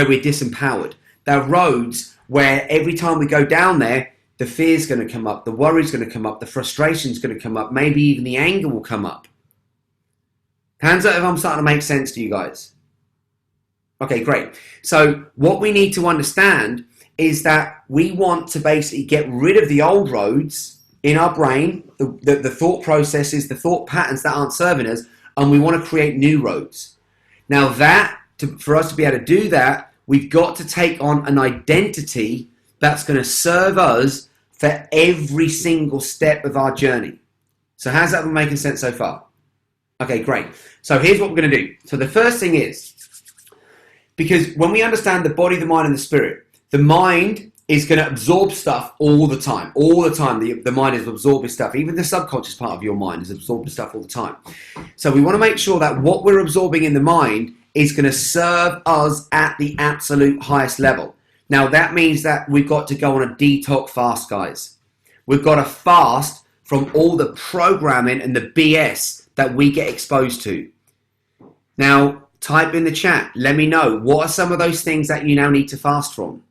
we're disempowered. They're roads where every time we go down there, the fear's going to come up, the worry's going to come up, the frustration's going to come up, maybe even the anger will come up. Hands up if I'm starting to make sense to you guys. Okay, great. So what we need to understand is that we want to basically get rid of the old roads in our brain, the thought processes, the thought patterns that aren't serving us, and we want to create new roads. Now for us to be able to do that, we've got to take on an identity that's going to serve us for every single step of our journey. So how's that been making sense so far? Okay, great. So here's what we're going to do. So the first thing is, because when we understand the body, the mind, and the spirit, the mind is going to absorb stuff all the time. All the time, the mind is absorbing stuff. Even the subconscious part of your mind is absorbing stuff all the time. So we want to make sure that what we're absorbing in the mind is going to serve us at the absolute highest level. Now, that means that we've got to go on a detox fast, guys. We've got to fast from all the programming and the BS that we get exposed to. Now, type in the chat. Let me know. What are some of those things that you now need to fast from?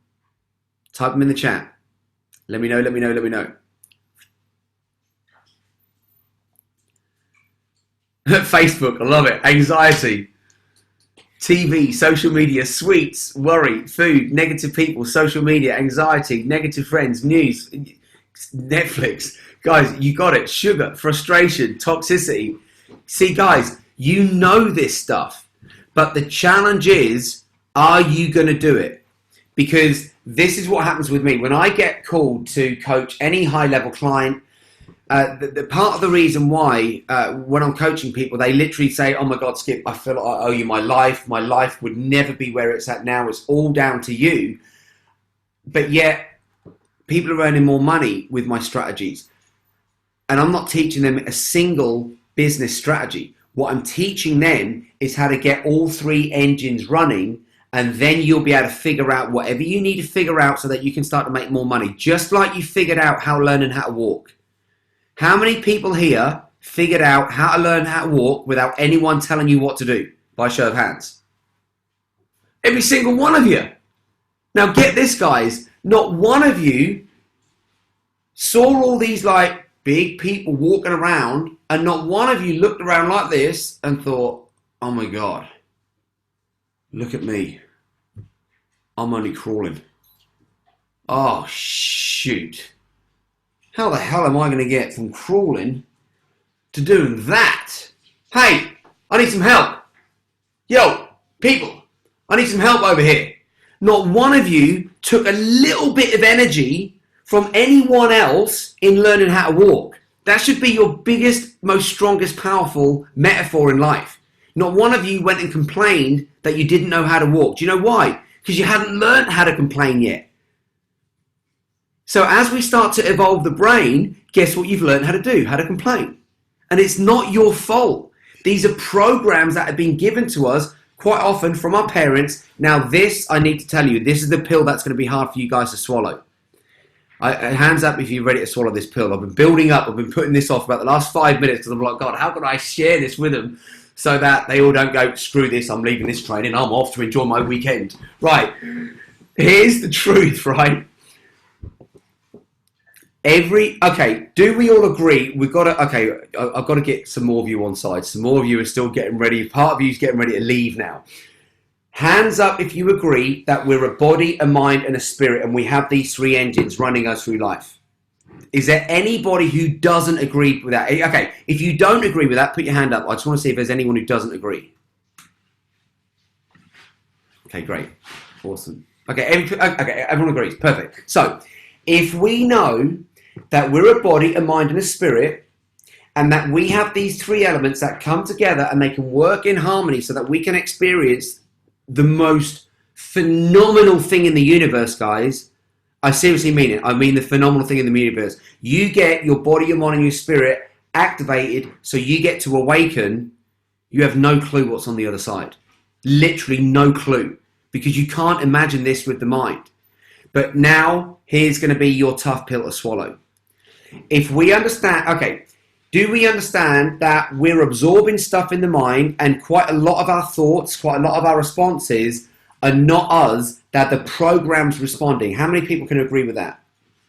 Type them in the chat. Let me know. Facebook, I love it. Anxiety. TV, social media, sweets, worry, food, negative people, social media, anxiety, negative friends, news, Netflix. Guys, you got it. Sugar, frustration, toxicity. See, guys, you know this stuff. But the challenge is, are you going to do it? Because this is what happens with me. When I get called to coach any high-level client, the part of the reason why when I'm coaching people, they literally say, oh my God, Skip, I feel like I owe you my life. My life would never be where it's at now. It's all down to you. But yet, people are earning more money with my strategies. And I'm not teaching them a single business strategy. What I'm teaching them is how to get all three engines running, and then you'll be able to figure out whatever you need to figure out so that you can start to make more money. Just like you figured out how learning how to walk. How many people here figured out how to learn how to walk without anyone telling you what to do? By show of hands. Every single one of you. Now get this, guys. Not one of you saw all these like big people walking around, and not one of you looked around like this and thought, oh my God, look at me. I'm only crawling. Oh, shoot. How the hell am I going to get from crawling to doing that? Hey, I need some help. Yo, people, I need some help over here. Not one of you took a little bit of energy from anyone else in learning how to walk. That should be your biggest, most strongest, powerful metaphor in life. Not one of you went and complained that you didn't know how to walk. Do you know why? Because you hadn't learned how to complain yet. So as we start to evolve the brain, guess what you've learned how to do? How to complain. And it's not your fault. These are programs that have been given to us quite often from our parents. Now this, I need to tell you, this is the pill that's going to be hard for you guys to swallow. Hands up if you're ready to swallow this pill. I've been building up, I've been putting this off about the last 5 minutes because I'm like, God, how can I share this with them so that they all don't go, screw this, I'm leaving this training, I'm off to enjoy my weekend. Right, here's the truth, right? Okay, do we all agree? We've got to, okay, I've got to get some more of you on side. Some more of you are still getting ready. Part of you is getting ready to leave now. Hands up if you agree that we're a body, a mind, and a spirit, and we have these three engines running us through life. Is there anybody who doesn't agree with that? Okay, if you don't agree with that, put your hand up. I just want to see if there's anyone who doesn't agree. Okay, great. Awesome. Okay, everyone agrees. Perfect. So, if we know that we're a body, a mind, and a spirit, and that we have these three elements that come together and they can work in harmony so that we can experience the most phenomenal thing in the universe, guys. I seriously mean it. I mean the phenomenal thing in the universe. You get your body, your mind, and your spirit activated so you get to awaken. You have no clue what's on the other side. Literally no clue. Because you can't imagine this with the mind. But now, here's going to be your tough pill to swallow. If we understand, okay, do we understand that we're absorbing stuff in the mind and quite a lot of our thoughts, quite a lot of our responses are not us, that the program's responding? How many people can agree with that?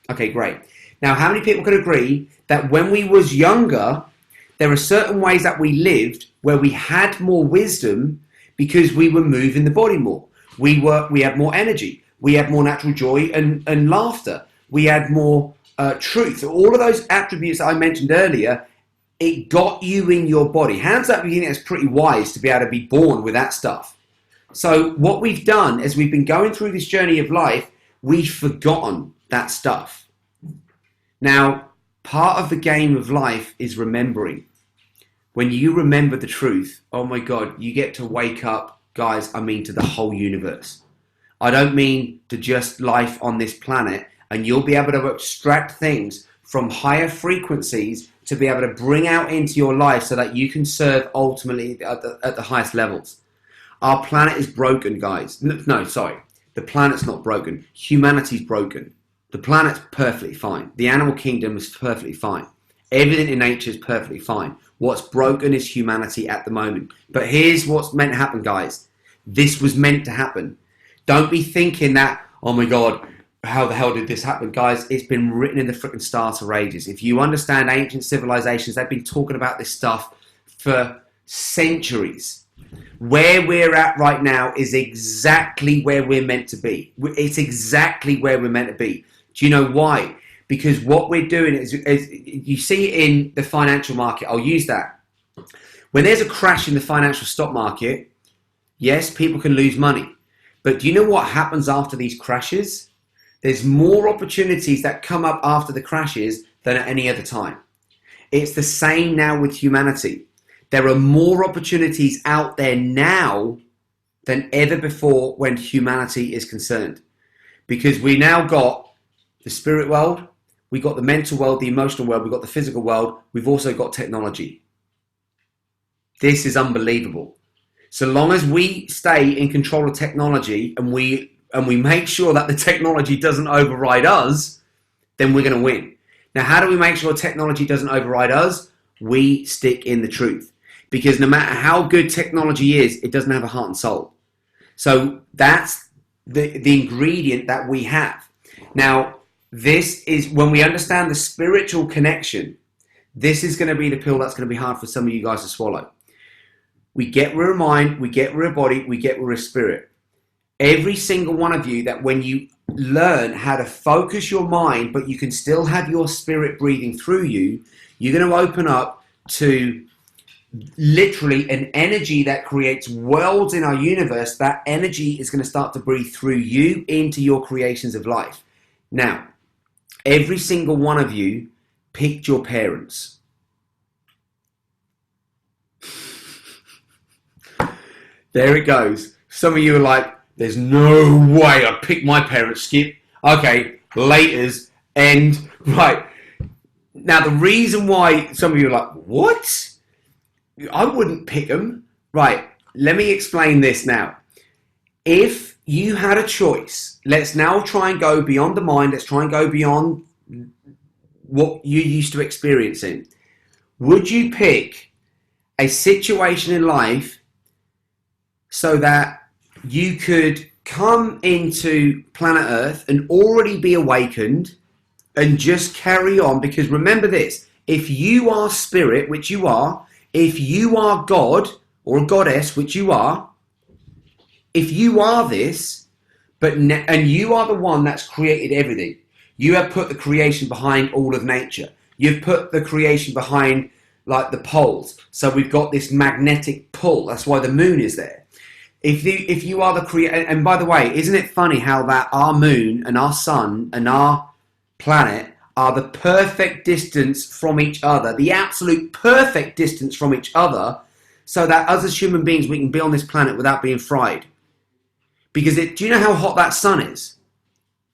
Okay, great. Now, how many people can agree that when we was younger, there are certain ways that we lived where we had more wisdom because we were moving the body more. We had more energy. We had more natural joy and laughter. We had more truth. All of those attributes that I mentioned earlier, it got you in your body. Hands up if you think that's pretty wise to be able to be born with that stuff. So what we've done as we've been going through this journey of life, we've forgotten that stuff. Now, part of the game of life is remembering. When you remember the truth, oh my God, you get to wake up, guys, I mean to the whole universe. I don't mean to just life on this planet, and you'll be able to extract things from higher frequencies to be able to bring out into your life so that you can serve ultimately at the highest levels. Our planet is broken, guys. No, sorry. The planet's not broken. Humanity's broken. The planet's perfectly fine. The animal kingdom is perfectly fine. Everything in nature is perfectly fine. What's broken is humanity at the moment. But here's what's meant to happen, guys. This was meant to happen. Don't be thinking that, oh my God, how the hell did this happen? Guys, it's been written in the freaking stars for ages. If you understand ancient civilizations, they've been talking about this stuff for centuries. Where we're at right now is exactly where we're meant to be. It's exactly where we're meant to be. Do you know why? Because what we're doing is you see it in the financial market. I'll use that. When there's a crash in the financial stock market, yes, people can lose money. But do you know what happens after these crashes? There's more opportunities that come up after the crashes than at any other time. It's the same now with humanity. There are more opportunities out there now than ever before when humanity is concerned. Because we now got the spirit world, we got the mental world, the emotional world, we've got the physical world, we've also got technology. This is unbelievable. So long as we stay in control of technology and we make sure that the technology doesn't override us, then we're going to win. Now, how do we make sure technology doesn't override us? We stick in the truth. Because no matter how good technology is, it doesn't have a heart and soul. So that's the ingredient that we have. Now, this is when we understand the spiritual connection, this is going to be the pill that's going to be hard for some of you guys to swallow. We get rid of mind, we get rid of body, we get rid of spirit. Every single one of you, that when you learn how to focus your mind, but you can still have your spirit breathing through you, you're going to open up to literally an energy that creates worlds in our universe. That energy is going to start to breathe through you into your creations of life. Now, every single one of you picked your parents. There it goes. Some of you are like, there's no way I'd pick my parents, Skip. Okay, laters, end. Right. Now, the reason why some of you are like, what? I wouldn't pick them. Right, let me explain this now. If you had a choice, let's now try and go beyond the mind. Let's try and go beyond what you used to experiencing. Would you pick a situation in life so that you could come into planet Earth and already be awakened and just carry on? Because remember this, if you are spirit, which you are, if you are God or a goddess, which you are, if you are this, and you are the one that's created everything, you have put the creation behind all of nature. You've put the creation behind like the poles. So we've got this magnetic pull. That's why the moon is there. If you are the creator, and by the way, isn't it funny how that our moon and our sun and our planet are the perfect distance from each other, the absolute perfect distance from each other, so that us as human beings, we can be on this planet without being fried. Because do you know how hot that sun is?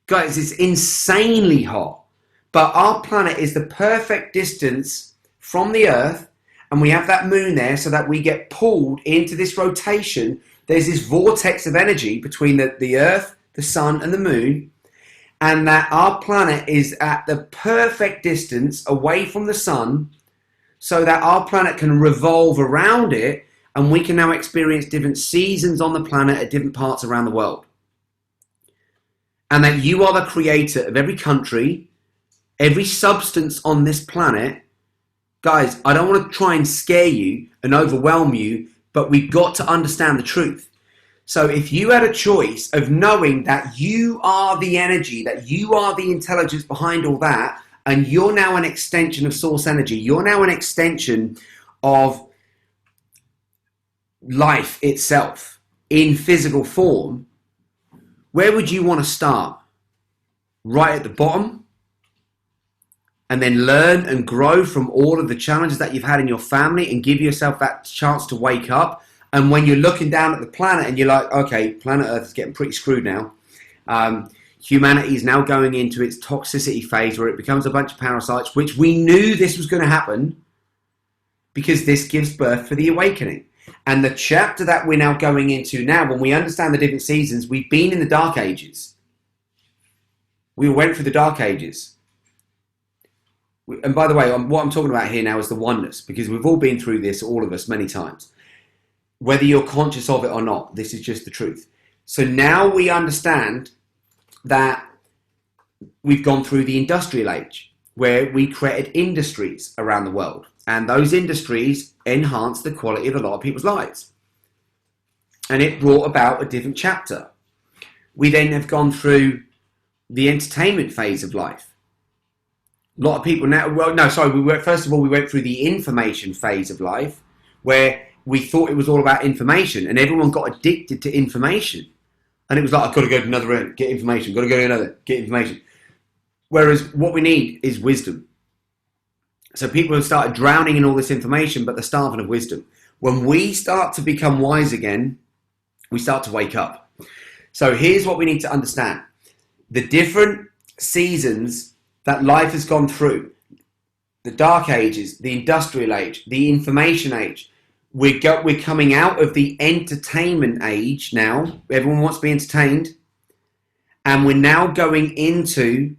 Guys, it's insanely hot. But our planet is the perfect distance from the Earth, and we have that moon there so that we get pulled into this rotation. There's this vortex of energy between the Earth, the sun, and the moon, and that our planet is at the perfect distance away from the sun so that our planet can revolve around it, and we can now experience different seasons on the planet at different parts around the world. And that you are the creator of every country, every substance on this planet. Guys, I don't want to try and scare you and overwhelm you, but we've got to understand the truth. So if you had a choice of knowing that you are the energy, that you are the intelligence behind all that, and you're now an extension of source energy, you're now an extension of life itself in physical form, where would you want to start? Right at the bottom? And then learn and grow from all of the challenges that you've had in your family and give yourself that chance to wake up. And when you're looking down at the planet and you're like, okay, planet Earth is getting pretty screwed now. Humanity is now going into its toxicity phase where it becomes a bunch of parasites, which we knew this was going to happen because this gives birth for the awakening. And the chapter that we're now going into now, when we understand the different seasons, we've been in the Dark Ages. We went through the Dark Ages. And by the way, what I'm talking about here now is the oneness, because we've all been through this, all of us, many times. Whether you're conscious of it or not, this is just the truth. So now we understand that we've gone through the industrial age, where we created industries around the world. And those industries enhanced the quality of a lot of people's lives. And it brought about a different chapter. We then have gone through the entertainment phase of life. A lot of people now, first of all, we went through the information phase of life, where we thought it was all about information, and everyone got addicted to information. And it was like, I've got to go to another end, get information, got to go to another, get information. Whereas what we need is wisdom. So people have started drowning in all this information, but they're starving of wisdom. When we start to become wise again, we start to wake up. So here's what we need to understand. The different seasons that life has gone through, the dark ages, the industrial age, the information age, we're coming out of the entertainment age now. Everyone wants to be entertained. And we're now going into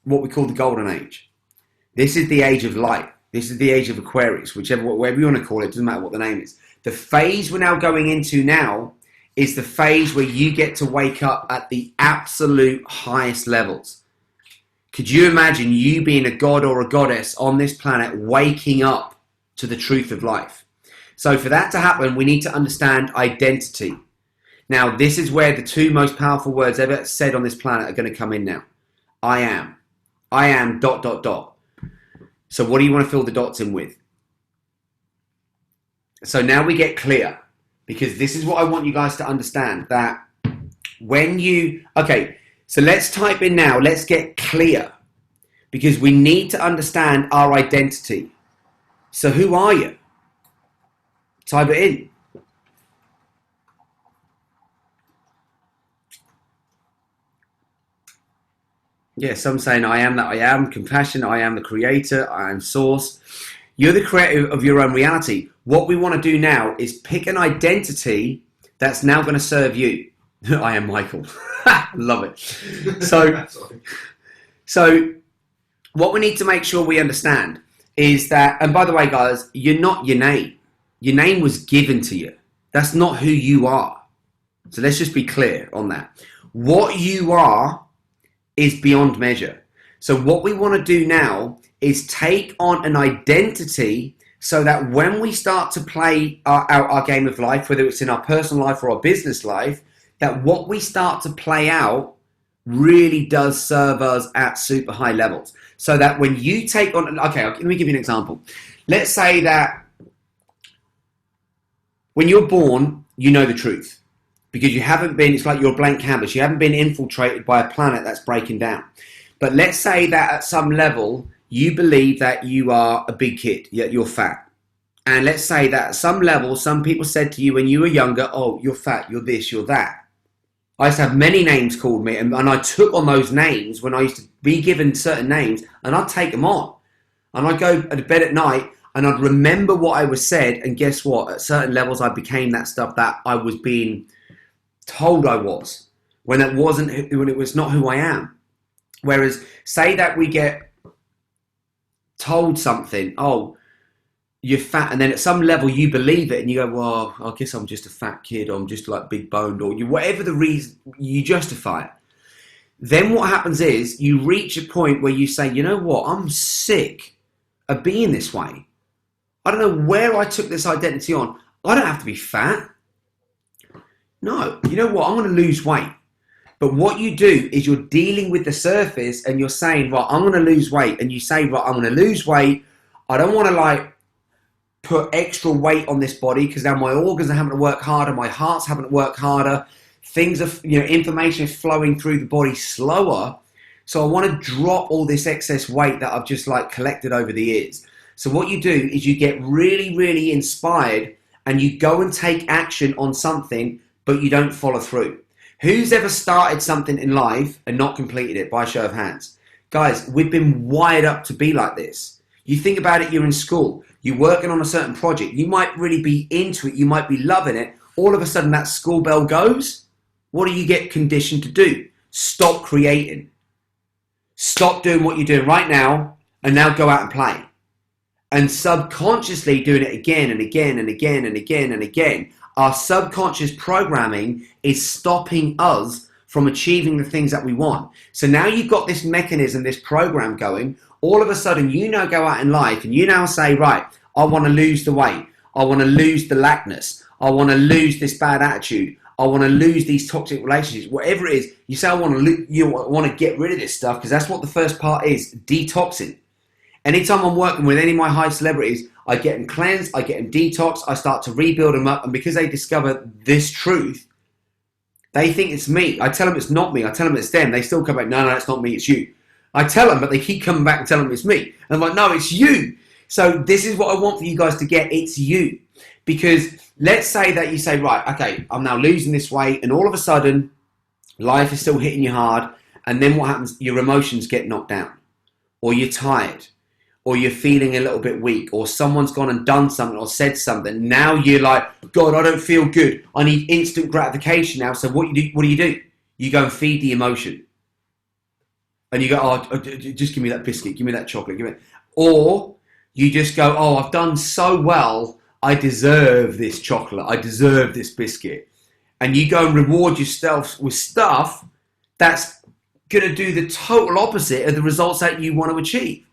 what we call the golden age. This is the age of light. This is the age of Aquarius, whatever you want to call it, doesn't matter what the name is. The phase we're now going into now is the phase where you get to wake up at the absolute highest levels. Could you imagine you being a god or a goddess on this planet, waking up to the truth of life? So for that to happen, we need to understand identity. Now, this is where the two most powerful words ever said on this planet are going to come in now. I am. I am ... So what do you want to fill the dots in with? So now we get clear, because this is what I want you guys to understand, that when you... Okay, so let's type in now, let's get clear, because we need to understand our identity. So who are you? Type it in. Yeah, some saying I am that I am, compassion, I am the creator, I am source. You're the creator of your own reality. What we want to do now is pick an identity that's now going to serve you. I am Michael. Love it. So what we need to make sure we understand is that, and by the way, guys, you're not your name. Your name was given to you. That's not who you are. So let's just be clear on that. What you are is beyond measure. So what we want to do now is take on an identity so that when we start to play out our game of life, whether it's in our personal life or our business life, that what we start to play out really does serve us at super high levels. So that when you take on, okay, let me give you an example. Let's say that when you're born, you know the truth. Because you haven't been, it's like you're a blank canvas, you haven't been infiltrated by a planet that's breaking down. But let's say that at some level, you believe that you are a big kid, yet you're fat. And let's say that at some level, some people said to you when you were younger, oh, you're fat, you're this, you're that. I used to have many names called me, and I took on those names when I used to be given certain names, and I'd take them on. And I'd go to bed at night, and I'd remember what I was said, and guess what? At certain levels, I became that stuff that I was being told I was, when it was not who I am. Whereas say that we get told something, oh, you're fat, and then at some level you believe it and you go, well, I guess I'm just a fat kid, or I'm just like big boned, or whatever the reason, you justify it. Then what happens is you reach a point where you say, you know what, I'm sick of being this way. I don't know where I took this identity on. I don't have to be fat. No, you know what? I'm going to lose weight. But what you do is you're dealing with the surface and you're saying, right, I'm going to lose weight. And you say, right, I'm going to lose weight. I don't want to like put extra weight on this body because now my organs are having to work harder. My heart's having to work harder. Things are, information is flowing through the body slower. So I want to drop all this excess weight that I've just like collected over the years. So what you do is you get really, really inspired and you go and take action on something, but you don't follow through. Who's ever started something in life and not completed it? By a show of hands. Guys, we've been wired up to be like this. You think about it, you're in school, you're working on a certain project, you might really be into it, you might be loving it, all of a sudden that school bell goes, what do you get conditioned to do? Stop creating. Stop doing what you're doing right now and now go out and play. And subconsciously doing it again and again and again and again and again. Our subconscious programming is stopping us from achieving the things that we want. So now you've got this mechanism, this program going. All of a sudden, you now go out in life and you now say, right, I want to lose the weight. I want to lose the lackness. I want to lose this bad attitude. I want to lose these toxic relationships. Whatever it is, you say I want to get rid of this stuff, because that's what the first part is, detoxing. Anytime I'm working with any of my high celebrities, I get them cleansed, I get them detoxed, I start to rebuild them up, and because they discover this truth, they think it's me. I tell them it's not me. I tell them it's them. They still come back, no, it's not me, it's you. I tell them, but they keep coming back and telling them it's me. And I'm like, no, it's you. So this is what I want for you guys to get. It's you. Because let's say that you say, right, okay, I'm now losing this weight, and all of a sudden, life is still hitting you hard, and then what happens? Your emotions get knocked down, or you're tired, or you're feeling a little bit weak, or someone's gone and done something or said something. Now you're like, God, I don't feel good. I need instant gratification now. So what do? You go and feed the emotion. And you go, oh, just give me that biscuit, give me that chocolate, give me. Or you just go, oh, I've done so well, I deserve this chocolate, I deserve this biscuit. And you go and reward yourself with stuff that's going to do the total opposite of the results that you want to achieve.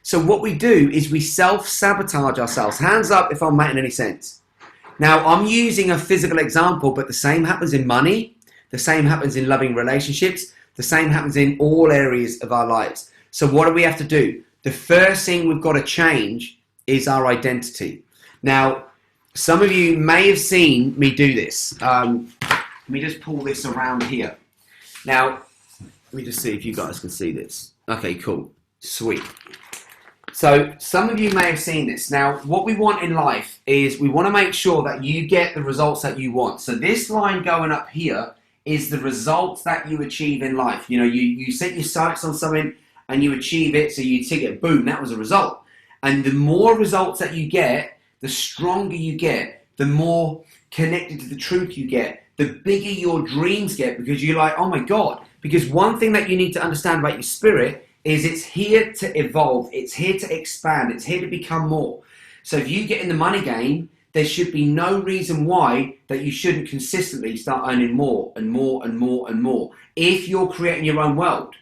So what we do is we self-sabotage ourselves. Hands up if I'm making any sense. Now, I'm using a physical example, but the same happens in money, the same happens in loving relationships, the same happens in all areas of our lives. So what do we have to do? The first thing we've got to change is our identity. Now, some of you may have seen me do this. Let me just pull this around here. Now, let me just see if you guys can see this. Okay, cool. Sweet. So some of you may have seen this. Now, what we want in life is we want to make sure that you get the results that you want. So this line going up here is the results that you achieve in life. You know, you set your sights on something and you achieve it, so you tick it, boom, that was a result. And the more results that you get, the stronger you get, the more connected to the truth you get, the bigger your dreams get, because you're like, oh my God. Because one thing that you need to understand about your spirit is it's here to evolve, it's here to expand, it's here to become more. So if you get in the money game, there should be no reason why that you shouldn't consistently start earning more and more and more and more if you're creating your own world.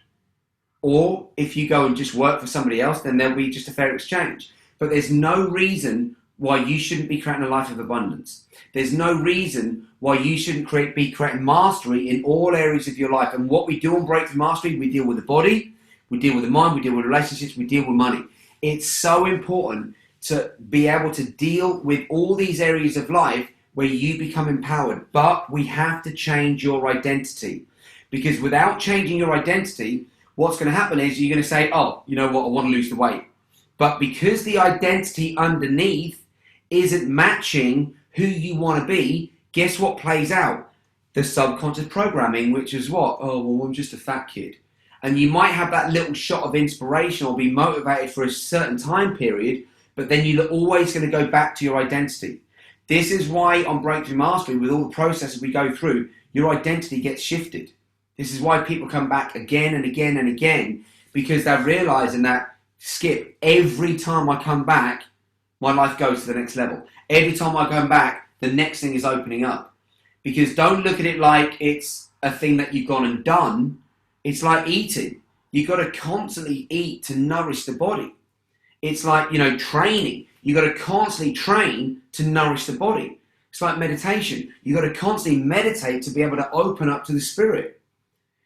Or if you go and just work for somebody else, then there'll be just a fair exchange. But there's no reason why you shouldn't be creating a life of abundance. There's no reason why you shouldn't be creating mastery in all areas of your life. And what we do on Breakthrough Mastery, we deal with the body, we deal with the mind, we deal with relationships, we deal with money. It's so important to be able to deal with all these areas of life where you become empowered. But we have to change your identity. Because without changing your identity, what's going to happen is you're going to say, oh, you know what, I want to lose the weight. But because the identity underneath isn't matching who you want to be, guess what plays out? The subconscious programming, which is what? Oh, well, I'm just a fat kid. And you might have that little shot of inspiration or be motivated for a certain time period, but then you're always going to go back to your identity. This is why on Breakthrough Mastery, with all the processes we go through, your identity gets shifted. This is why people come back again and again and again, because they're realizing that, Skip, every time I come back, my life goes to the next level. Every time I come back, the next thing is opening up. Because don't look at it like it's a thing that you've gone and done. It's like eating. You've got to constantly eat to nourish the body. It's like, training. You've got to constantly train to nourish the body. It's like meditation. You've got to constantly meditate to be able to open up to the spirit.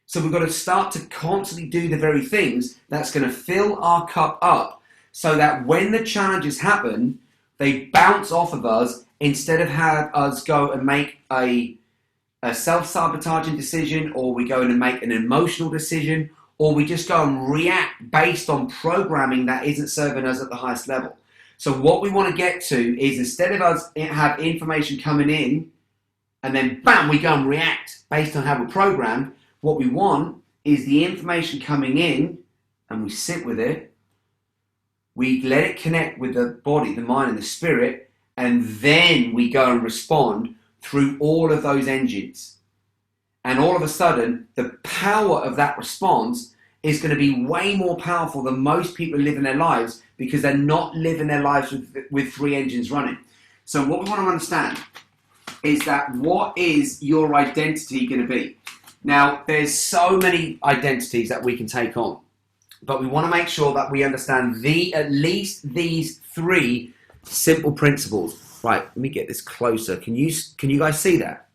So we've got to start to constantly do the very things that's going to fill our cup up so that when the challenges happen, they bounce off of us instead of have us go and make a self-sabotaging decision, or we go in and make an emotional decision, or we just go and react based on programming that isn't serving us at the highest level. So what we want to get to is, instead of us have information coming in and then bam, we go and react based on how we're programmed, what we want is the information coming in and we sit with it, we let it connect with the body, the mind and the spirit, and then we go and respond through all of those engines. And all of a sudden, the power of that response is going to be way more powerful than most people live in their lives, because they're not living their lives with three engines running. So what we want to understand is that, what is your identity going to be? Now, there's so many identities that we can take on, but we want to make sure that we understand at least these three Simple principles. Right, let me get this closer. Can you guys see that?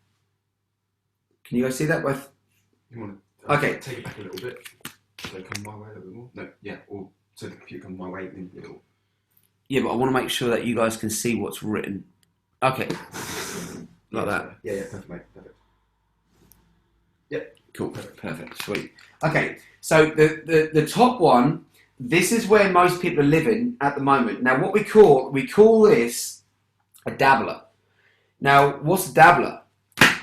Can you guys see that? You want to okay. Take it back a little bit. So come my way a little bit more. No, yeah, or so the computer comes my way in the middle. Yeah, but I want to make sure that you guys can see what's written. Okay. Like that. Yeah, perfect, mate. Perfect. Yep. Cool. Perfect. Sweet. Okay, so the top one, this is where most people are living at the moment. Now, what we call this a dabbler. Now, what's a dabbler?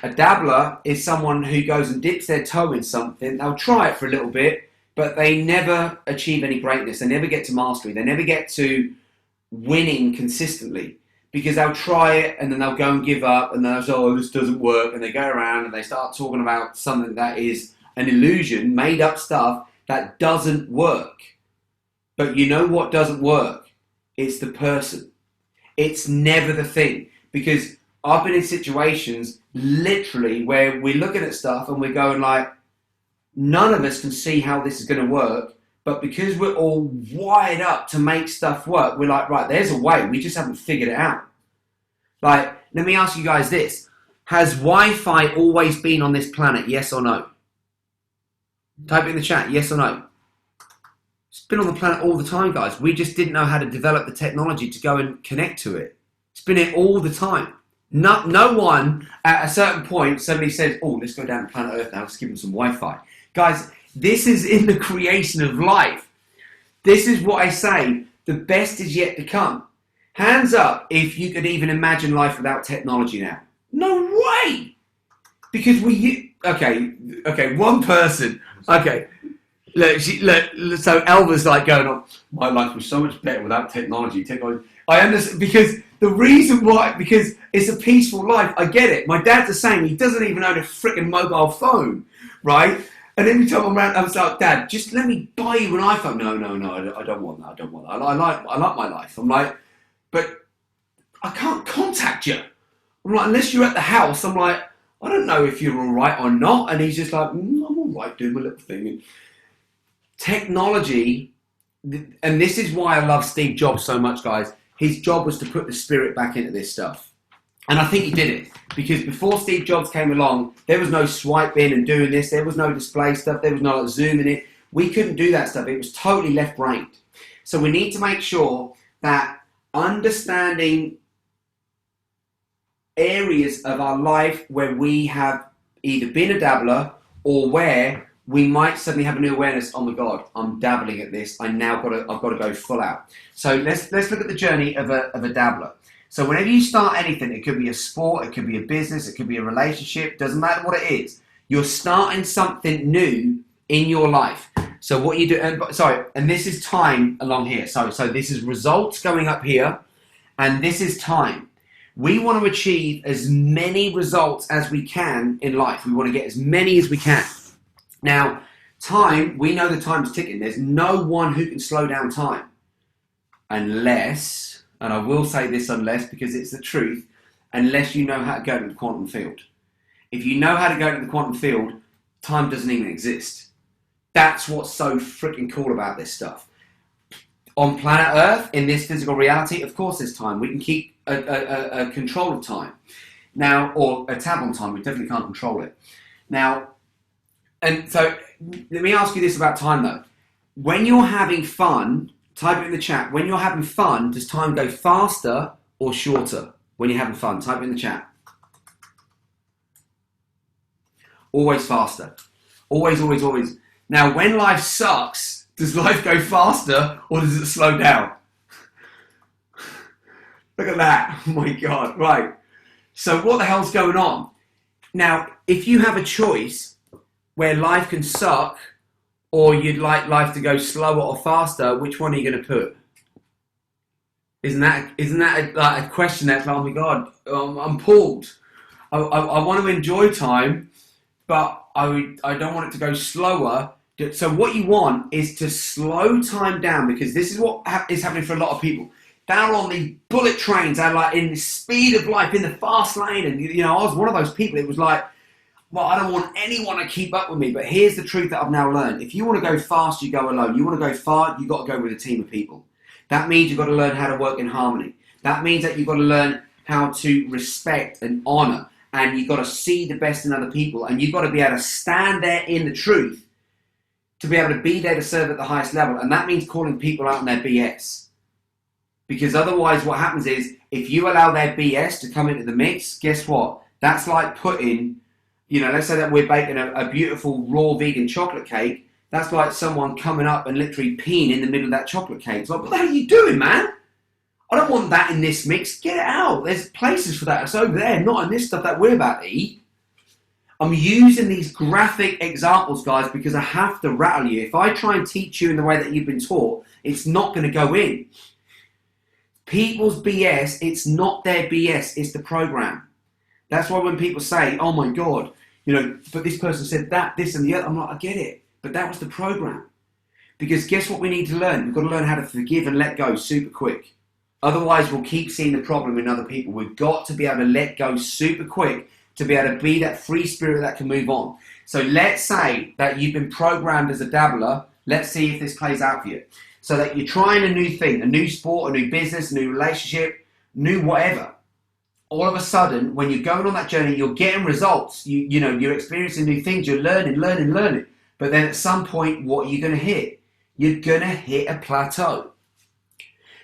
A dabbler is someone who goes and dips their toe in something. They'll try it for a little bit, but they never achieve any greatness. They never get to mastery. They never get to winning consistently, because they'll try it and then they'll go and give up and they'll say, oh, this doesn't work. And they go around and they start talking about something that is an illusion, made up stuff that doesn't work. But you know what doesn't work? It's the person. It's never the thing. Because I've been in situations literally where we're looking at stuff and we're going like, none of us can see how this is going to work. But because we're all wired up to make stuff work, we're like, right, there's a way. We just haven't figured it out. Like, let me ask you guys this. Has Wi-Fi always been on this planet, yes or no? Type it in the chat, yes or no. It's been on the planet all the time, guys. We just didn't know how to develop the technology to go and connect to it. It's been here all the time. No one at a certain point suddenly says, oh, let's go down to planet Earth now, let's give them some Wi-Fi. Guys, this is in the creation of life. This is what I say, the best is yet to come. Hands up if you could even imagine life without technology now. No way! Because okay, one person, okay. Look, so Elva's like going on, my life was so much better without technology. I understand, because the reason why, because it's a peaceful life, I get it. My dad's the same, he doesn't even own a freaking mobile phone, right? And every time I'm around, I was like, Dad, just let me buy you an iPhone. No, I don't want that. I don't want that. I like my life. I'm like, but I can't contact you. I'm like, unless you're at the house. I'm like, I don't know if you're all right or not. And he's just like, I'm all right, doing my little thing. And technology, and this is why I love Steve Jobs so much, guys. His job was to put the spirit back into this stuff. And I think he did it, because before Steve Jobs came along, there was no swiping and doing this. There was no display stuff. There was no zooming it. We couldn't do that stuff. It was totally left-brained. So we need to make sure that understanding areas of our life where we have either been a dabbler or where we might suddenly have a new awareness. Oh my God, I'm dabbling at this. I've got to go full out. So let's look at the journey of a dabbler. So whenever you start anything, it could be a sport, it could be a business, it could be a relationship, doesn't matter what it is. You're starting something new in your life. So what you do, and this is time along here. So this is results going up here, and this is time. We want to achieve as many results as we can in life. We want to get as many as we can. Now, time, we know the time's ticking. There's no one who can slow down time. Unless, and I will say this unless, because it's the truth, unless you know how to go to the quantum field. If you know how to go to the quantum field, time doesn't even exist. That's what's so freaking cool about this stuff. On planet Earth, in this physical reality, of course there's time. We can keep a control of time. Now, or a tab on time, we definitely can't control it. Now, and so, let me ask you this about time though. When you're having fun, type it in the chat. When you're having fun, does time go faster or shorter? When you're having fun, type it in the chat. Always faster. Always, always, always. Now, when life sucks, does life go faster or does it slow down? Look at that. Oh my God. Right. So what the hell's going on? Now, if you have a choice where life can suck or you'd like life to go slower or faster, which one are you going to put? Isn't that a question that's like, oh my God, I'm pulled. I want to enjoy time, but I don't want it to go slower. So what you want is to slow time down, because this is what is happening for a lot of people. They're on the bullet trains, they're like in the speed of life, in the fast lane. And you know, I was one of those people. It was like, well, I don't want anyone to keep up with me. But here's the truth that I've now learned. If you want to go fast, you go alone. You want to go far, you've got to go with a team of people. That means you've got to learn how to work in harmony. That means that you've got to learn how to respect and honor, and you've got to see the best in other people, and you've got to be able to stand there in the truth to be able to be there to serve at the highest level. And that means calling people out on their BS. Because otherwise what happens is, if you allow their BS to come into the mix, guess what? That's like putting, let's say that we're baking a beautiful raw vegan chocolate cake. That's like someone coming up and literally peeing in the middle of that chocolate cake. It's like, what the hell are you doing, man? I don't want that in this mix. Get it out. There's places for that. It's over there, not in this stuff that we're about to eat. I'm using these graphic examples, guys, because I have to rattle you. If I try and teach you in the way that you've been taught, it's not going to go in. People's BS, it's not their BS, it's the program. That's why when people say, oh my God, but this person said that, this and the other, I'm like, I get it. But that was the program. Because guess what we need to learn? We've got to learn how to forgive and let go super quick. Otherwise, we'll keep seeing the problem in other people. We've got to be able to let go super quick to be able to be that free spirit that can move on. So let's say that you've been programmed as a dabbler. Let's see if this plays out for you. So that you're trying a new thing, a new sport, a new business, a new relationship, new whatever. All of a sudden, when you're going on that journey, you're getting results. You're experiencing new things. You're learning. But then at some point, what are you going to hit? You're going to hit a plateau.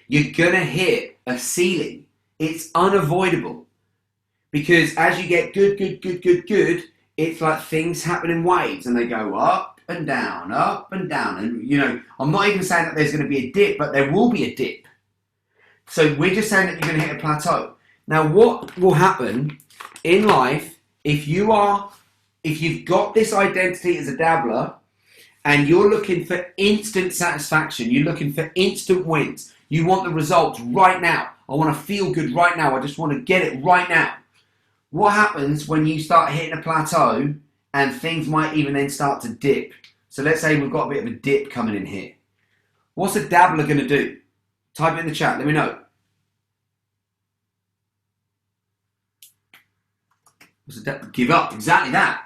You're going to hit a ceiling. It's unavoidable. Because as you get good, it's like things happen in waves and they go up and down. And, I'm not even saying that there's going to be a dip, but there will be a dip. So we're just saying that you're going to hit a plateau. Now, what will happen in life if you've got this identity as a dabbler and you're looking for instant satisfaction, you're looking for instant wins, you want the results right now. I want to feel good right now. I just want to get it right now. What happens when you start hitting a plateau and things might even then start to dip? So let's say we've got a bit of a dip coming in here. What's a dabbler going to do? Type it in the chat. Let me know. Give up. Exactly that.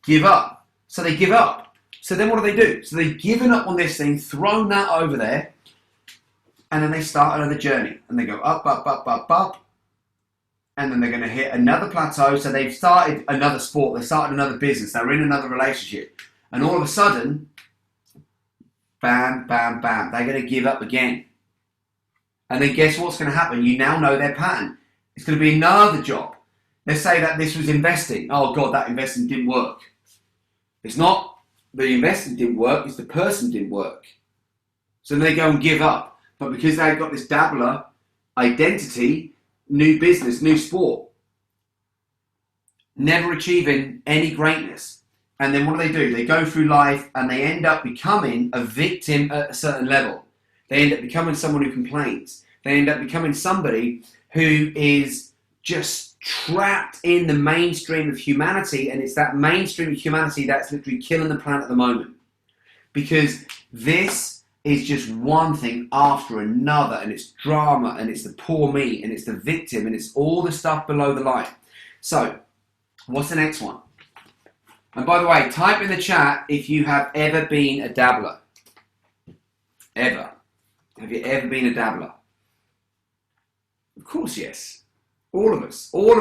Give up. So they give up. So then what do? So they've given up on this thing, thrown that over there, and then they start another journey. And they go up. And then they're going to hit another plateau. So they've started another sport. They started another business. They're in another relationship. And all of a sudden, bam. They're going to give up again. And then guess what's going to happen? You now know their pattern. It's going to be another job. Let's say that this was investing. Oh God, that investing didn't work. It's not the investing didn't work, it's the person didn't work. So then they go and give up. But because they've got this dabbler identity, new business, new sport, never achieving any greatness. And then what do? They go through life and they end up becoming a victim at a certain level. They end up becoming someone who complains. They end up becoming somebody who is just trapped in the mainstream of humanity, and it's that mainstream of humanity that's literally killing the planet at the moment. Because this is just one thing after another, and it's drama, and it's the poor me, and it's the victim, and it's all the stuff below the line. So, what's the next one? And by the way, type in the chat if you have ever been a dabbler. Ever. Have you ever been a dabbler? Of course, yes. All of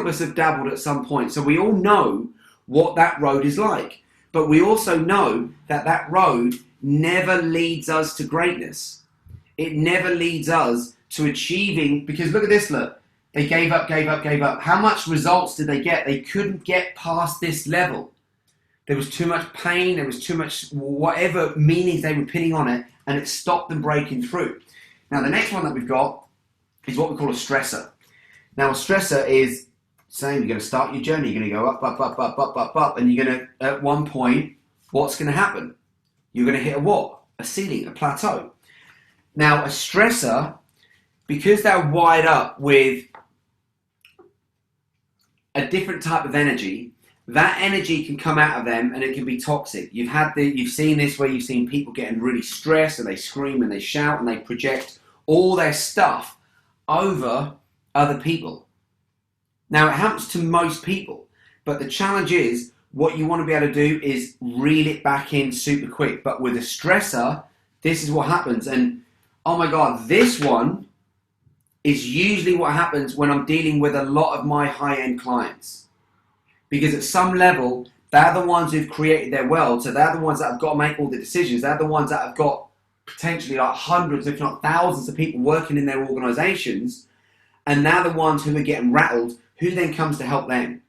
us have dabbled at some point. So we all know what that road is like. But we also know that that road never leads us to greatness. It never leads us to achieving, because look at this, look. They gave up. How much results did they get? They couldn't get past this level. There was too much pain, there was too much whatever meanings they were pinning on it, and it stopped them breaking through. Now the next one that we've got is what we call a stressor. Now, a stressor is saying you're going to start your journey, you're going to go up, and you're going to, at one point, what's going to happen? You're going to hit a what? A ceiling, a plateau. Now, a stressor, because they're wired up with a different type of energy, that energy can come out of them and it can be toxic. You've seen this where you've seen people getting really stressed and they scream and they shout and they project all their stuff over other people. Now, it happens to most people, but the challenge is what you want to be able to do is reel it back in super quick. But with a stressor, this is what happens. And oh my God, this one is usually what happens when I'm dealing with a lot of my high-end clients. Because at some level, they're the ones who've created their world, so they're the ones that have got to make all the decisions. They're the ones that have got potentially like hundreds, if not thousands of people working in their organizations, and they're the ones who are getting rattled. Who then comes to help them?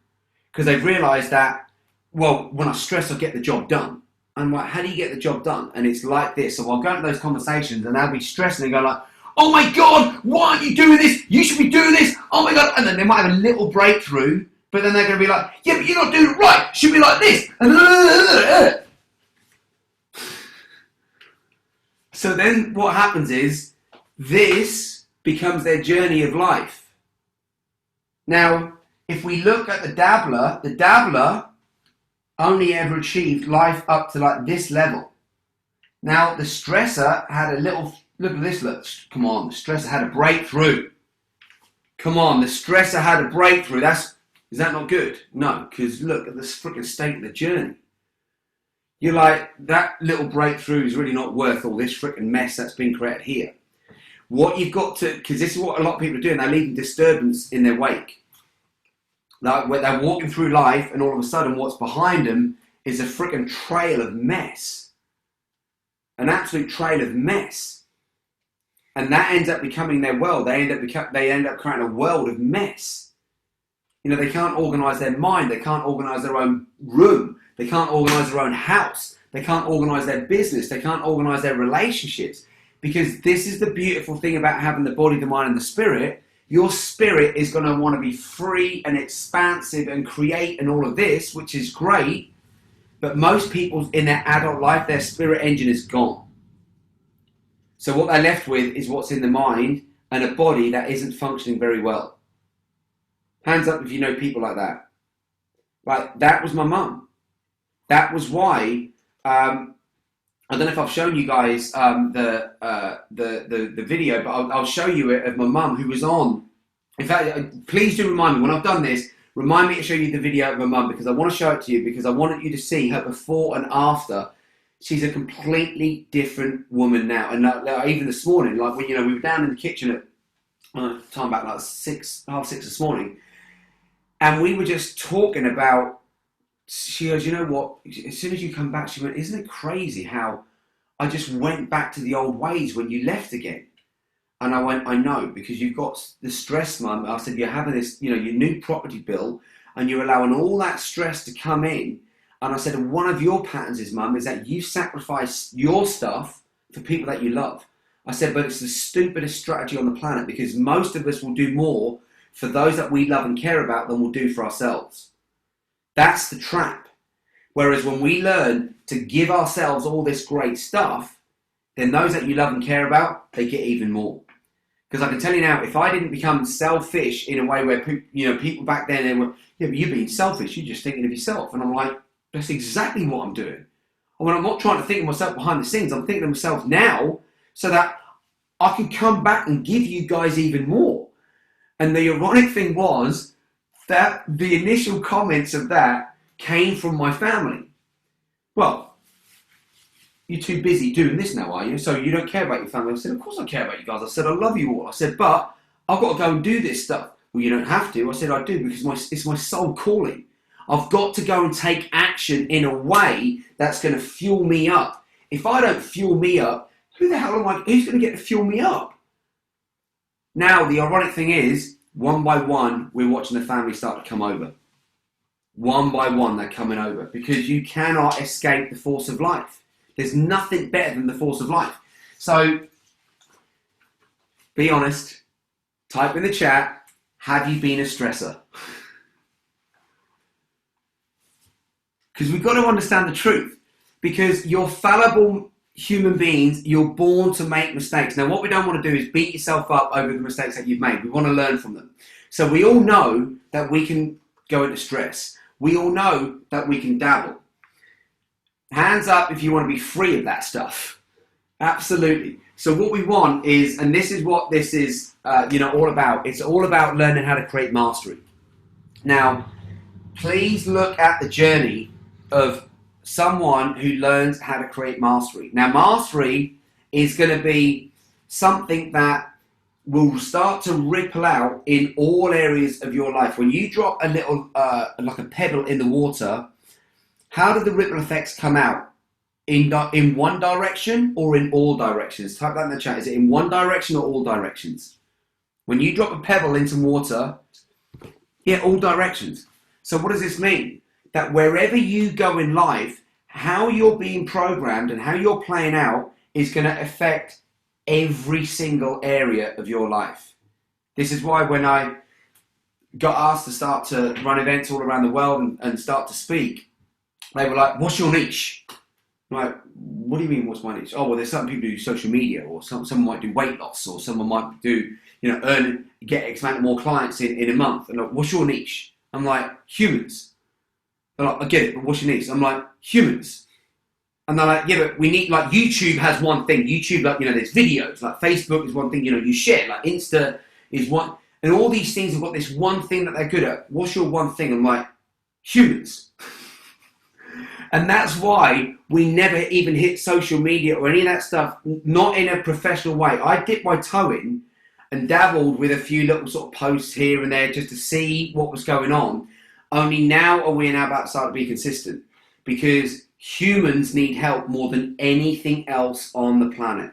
Because they've realized that, well, when I stress, I get the job done. I'm like, how do you get the job done? And it's like this. So I'll go into those conversations and they'll be stressing and go like, oh my God, why aren't you doing this? You should be doing this. Oh my God. And then they might have a little breakthrough, but then they're going to be like, yeah, but you're not doing it right. It should be like this. So then what happens is this becomes their journey of life. Now, if we look at the dabbler only ever achieved life up to like this level. Now, the stressor had a little, look at this, look, come on, the stressor had a breakthrough. Come on, the stressor had a breakthrough. Is that not good? No, because look at this freaking state of the journey. You're like, that little breakthrough is really not worth all this freaking mess that's been created here. What you've got to, because this is what a lot of people are doing, they're leaving disturbance in their wake. Like where they're walking through life and all of a sudden what's behind them is a freaking trail of mess. An absolute trail of mess. And that ends up becoming their world. They end up creating a world of mess. You know, they can't organise their mind. They can't organise their own room. They can't organise their own house. They can't organise their business. They can't organise their relationships. Because this is the beautiful thing about having the body, the mind and the spirit. Your spirit is going to want to be free and expansive and create and all of this, which is great. But most people in their adult life, their spirit engine is gone. So what they're left with is what's in the mind and a body that isn't functioning very well. Hands up if you know people like that. Like, that was my mum. That was why, I don't know if I've shown you guys the video, but I'll show you it of my mum who was on. In fact, please do remind me, when I've done this, remind me to show you the video of my mum, because I want to show it to you, because I wanted you to see her before and after. She's a completely different woman now. And even this morning, like when, we were down in the kitchen at time back like 6:30 this morning, and we were just talking about. She goes, you know what? As soon as you come back, she went, isn't it crazy how I just went back to the old ways when you left again? And I went, I know, because you've got the stress, Mum. I said, you're having this, your new property bill, and you're allowing all that stress to come in. And I said, one of your patterns is, Mum, is that you sacrifice your stuff for people that you love. I said, but it's the stupidest strategy on the planet, because most of us will do more for those that we love and care about than we'll do for ourselves. That's the trap. Whereas when we learn to give ourselves all this great stuff, then those that you love and care about, they get even more. Because I can tell you now, if I didn't become selfish in a way where people back then, they were, yeah, but you're being selfish, you're just thinking of yourself. And I'm like, that's exactly what I'm doing. And when I'm not trying to think of myself behind the scenes, I'm thinking of myself now so that I can come back and give you guys even more. And the ironic thing was, that the initial comments of that came from my family. Well, you're too busy doing this now, are you? So you don't care about your family? I said, of course I care about you guys. I said, I love you all. I said, but I've got to go and do this stuff. Well, you don't have to. I said, I do, because it's my soul calling. I've got to go and take action in a way that's going to fuel me up. If I don't fuel me up, who's going to get to fuel me up? Now, the ironic thing is, one by one, we're watching the family start to come over. One by one, they're coming over. Because you cannot escape the force of life. There's nothing better than the force of life. So, be honest. Type in the chat, have you been a stressor? Because we've got to understand the truth. Because you're fallible human beings, you're born to make mistakes. Now, what we don't want to do is beat yourself up over the mistakes that you've made. We want to learn from them. So we all know that we can go into stress. We all know that we can dabble. Hands up if you want to be free of that stuff. Absolutely. So what we want is, and this is what this is, all about. It's all about learning how to create mastery. Now, please look at the journey of someone who learns how to create mastery. Now, mastery is going to be something that will start to ripple out in all areas of your life. When you drop a little, like a pebble in the water, how do the ripple effects come out? In one direction or in all directions? Type that in the chat. Is it in one direction or all directions? When you drop a pebble into water, yeah, all directions. So what does this mean? That wherever you go in life, how you're being programmed and how you're playing out is going to affect every single area of your life. This is why when I got asked to start to run events all around the world and start to speak, they were like, what's your niche? I'm like, what do you mean, what's my niche? Oh, well, there's some people who do social media, or someone might do weight loss, or someone might do, get X amount of more clients in a month. And like, what's your niche? I'm like, humans. They're like, I get it, but what's your niche? I'm like, humans. And they're like, yeah, but we need, like, YouTube has one thing. YouTube, like, there's videos. Like, Facebook is one thing, you share. Like, Insta is one. And all these things have got this one thing that they're good at. What's your one thing? I'm like, humans. And that's why we never even hit social media or any of that stuff, not in a professional way. I dipped my toe in and dabbled with a few little sort of posts here and there just to see what was going on. Only now are we now about to start to be consistent, because humans need help more than anything else on the planet.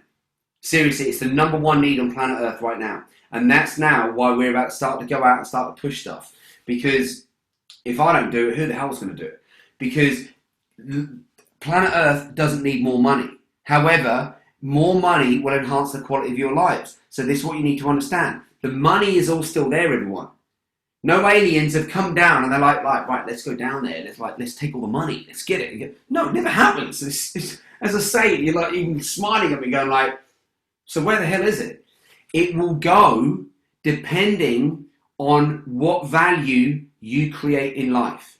Seriously, it's the number one need on planet Earth right now. And that's now why we're about to start to go out and start to push stuff. Because if I don't do it, who the hell's going to do it? Because planet Earth doesn't need more money. However, more money will enhance the quality of your lives. So this is what you need to understand. The money is all still there, everyone. No aliens have come down and they're like, right, let's go down there. Let's take all the money. Let's get it. No, it never happens. It's, as I say, you're like even smiling at me going like, so where the hell is it? It will go depending on what value you create in life.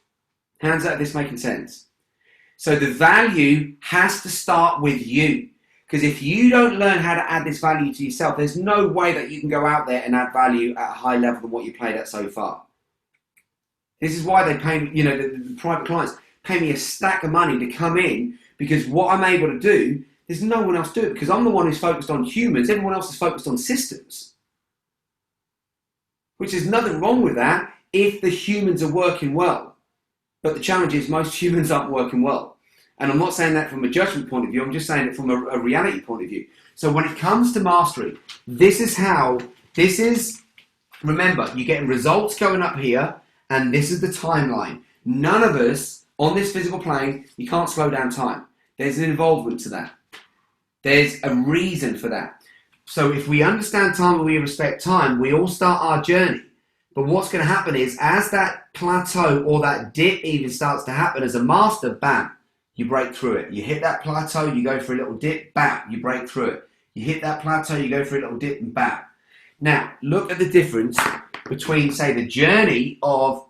Hands out, this making sense? So the value has to start with you. Because if you don't learn how to add this value to yourself, there's no way that you can go out there and add value at a high level than what you played at so far. This is why they pay, the private clients pay me a stack of money to come in, because what I'm able to do, there's no one else do it, because I'm the one who's focused on humans. Everyone else is focused on systems. Which is nothing wrong with that if the humans are working well. But the challenge is most humans aren't working well. And I'm not saying that from a judgment point of view, I'm just saying it from a reality point of view. So when it comes to mastery, remember, you're getting results going up here, and this is the timeline. None of us on this physical plane, you can't slow down time. There's an involvement to that. There's a reason for that. So if we understand time and we respect time, we all start our journey. But what's going to happen is, as that plateau or that dip even starts to happen as a master, bam, you break through it. You hit that plateau, you go for a little dip, bam, you break through it. You hit that plateau, you go for a little dip, and bam. Now, look at the difference between, say, the journey of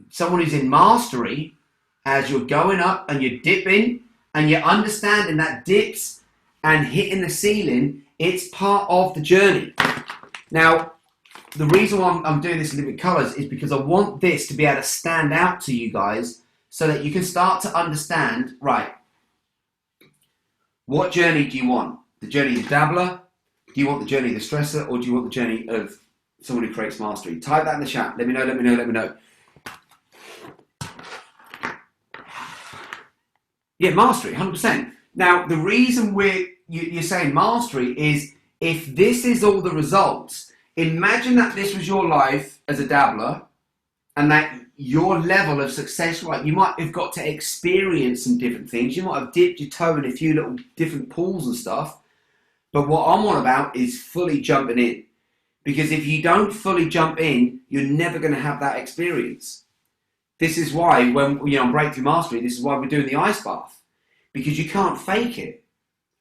someone who's in mastery, as you're going up and you're dipping, and you're understanding that dips and hitting the ceiling, it's part of the journey. Now, the reason why I'm doing this in different colours is because I want this to be able to stand out to you guys, so that you can start to understand, right, what journey do you want? The journey of the dabbler? Do you want the journey of the stressor? Or do you want the journey of someone who creates mastery? Type that in the chat. Let me know. Yeah, mastery, 100%. Now, the reason you're saying mastery is, if this is all the results, imagine that this was your life as a dabbler, and that your level of success, like, you might have got to experience some different things. You might have dipped your toe in a few little different pools and stuff. But what I'm on about is fully jumping in. Because if you don't fully jump in, you're never going to have that experience. This is why when, on Breakthrough Mastery, this is why we're doing the ice bath. Because you can't fake it.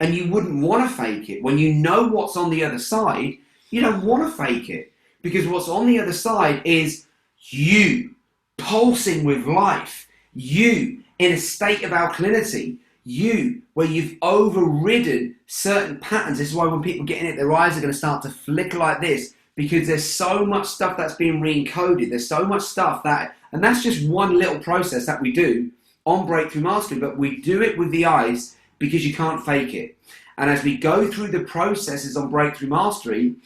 And you wouldn't want to fake it. When you know what's on the other side, you don't want to fake it. Because what's on the other side is you pulsing with life, you in a state of alkalinity, you where you've overridden certain patterns. This is why when people get in it, their eyes are going to start to flicker like this, because there's so much stuff that's being re-encoded. There's so much stuff and that's just one little process that we do on Breakthrough Mastery, but we do it with the eyes because you can't fake it. And as we go through the processes on Breakthrough Mastery,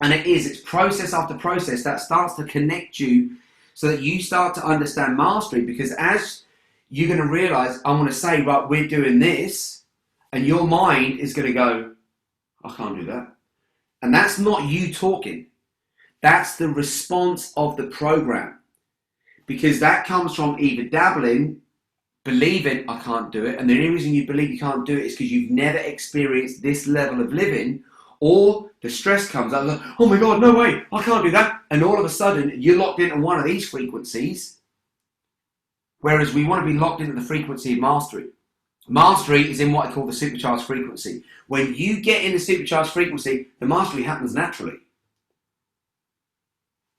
And it's process after process that starts to connect you so that you start to understand mastery, because as you're going to realize, I'm going to say, right, we're doing this, and your mind is going to go, I can't do that. And that's not you talking. That's the response of the program. Because that comes from either dabbling, believing I can't do it, and the only reason you believe you can't do it is because you've never experienced this level of living, or the stress comes up, like, oh my God, no way, I can't do that. And all of a sudden, you're locked into one of these frequencies, whereas we want to be locked into the frequency of mastery. Mastery is in what I call the supercharged frequency. When you get in the supercharged frequency, the mastery happens naturally.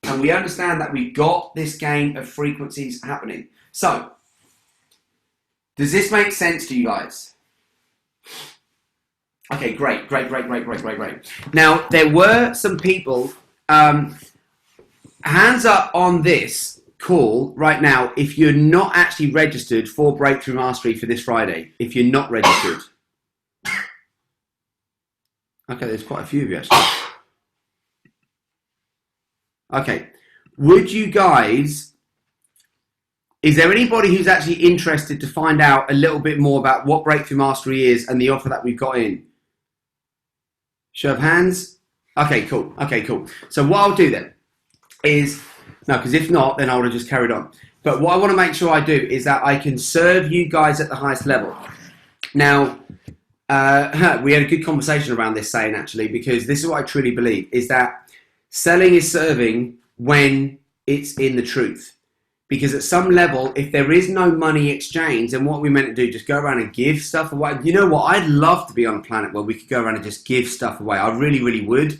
And we understand that we've got this game of frequencies happening. So, does this make sense to you guys? Okay, great. Now, there were some people, hands up on this call right now if you're not actually registered for Breakthrough Mastery for this Friday. If you're not registered. Okay, there's quite a few of you actually. Okay, would you guys, is there anybody who's actually interested to find out a little bit more about what Breakthrough Mastery is and the offer that we've got in? Show of hands? Okay, cool. So what I'll do then is, no, because if not, then I would have just carried on. But what I want to make sure I do is that I can serve you guys at the highest level. Now, we had a good conversation around this saying actually, because this is what I truly believe, is that selling is serving when it's in the truth. Because at some level, if there is no money exchange, then what we meant to do, just go around and give stuff away. You know what? I'd love to be on a planet where we could go around and just give stuff away. I really, really would.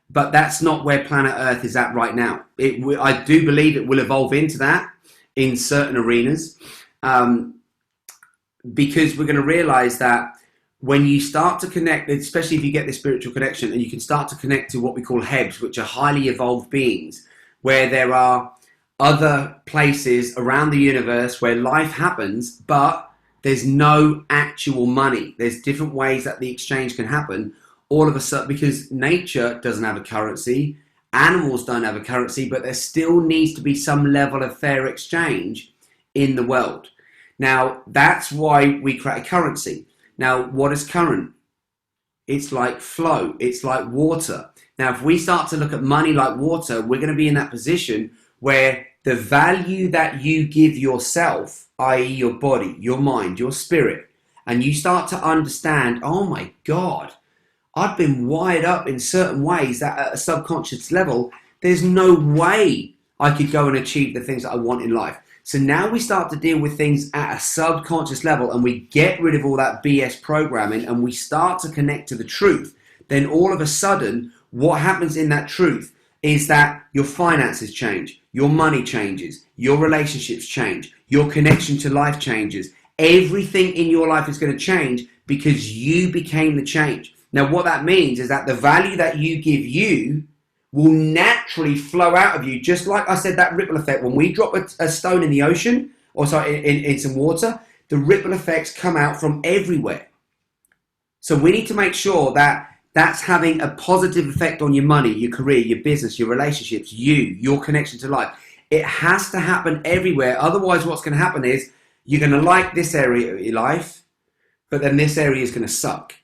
But that's not where planet Earth is at right now. I do believe it will evolve into that in certain arenas. Because we're going to realize that when you start to connect, especially if you get this spiritual connection, and you can start to connect to what we call Hebs, which are highly evolved beings, where there are other places around the universe where life happens, but there's no actual money. There's different ways that the exchange can happen all of a sudden, because nature doesn't have a currency, animals don't have a currency, but there still needs to be some level of fair exchange in the world. Now, that's why we create a currency. Now, what is current? It's like flow. It's like water. Now, if we start to look at money like water, we're going to be in that position where the value that you give yourself, i.e. your body, your mind, your spirit, and you start to understand, oh my God, I've been wired up in certain ways that at a subconscious level, there's no way I could go and achieve the things that I want in life. So now we start to deal with things at a subconscious level, and we get rid of all that BS programming and we start to connect to the truth. Then all of a sudden, what happens in that truth is that your finances change, your money changes, your relationships change, your connection to life changes. Everything in your life is going to change because you became the change. Now, what that means is that the value that you give you will naturally flow out of you. Just like I said, that ripple effect, when we drop a stone in the ocean, or sorry, in some water, the ripple effects come out from everywhere. So we need to make sure that that's having a positive effect on your money, your career, your business, your relationships, your connection to life. It has to happen everywhere. Otherwise, what's going to happen is you're going to like this area of your life, but then this area is going to suck.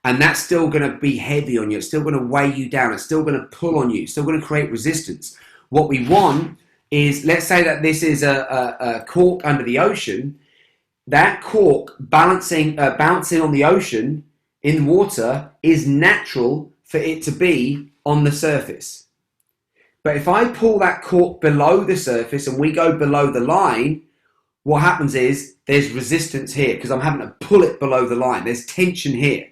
And that's still going to be heavy on you. It's still going to weigh you down. It's still going to pull on you. It's still going to create resistance. What we want is, let's say that this is a cork under the ocean. That cork bouncing on the ocean in water is natural for it to be on the surface. But if I pull that cork below the surface and we go below the line, what happens is there's resistance here because I'm having to pull it below the line. There's tension here.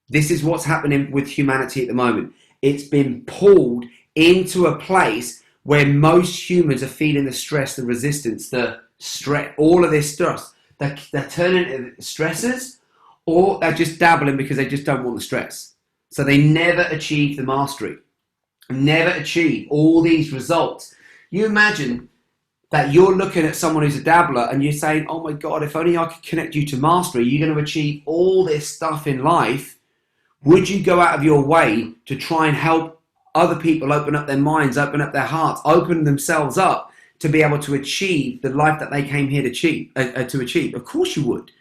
This is what's happening with humanity at the moment. It's been pulled into a place where most humans are feeling the stress, the resistance, the stress, all of this stress. They're turning into stressors, or they're just dabbling because they just don't want the stress. So they never achieve the mastery, never achieve all these results. You imagine that you're looking at someone who's a dabbler and you're saying, oh my God, if only I could connect you to mastery, you're going to achieve all this stuff in life. Would you go out of your way to try and help other people open up their minds, open up their hearts, open themselves up to be able to achieve the life that they came here to achieve. Of course you would.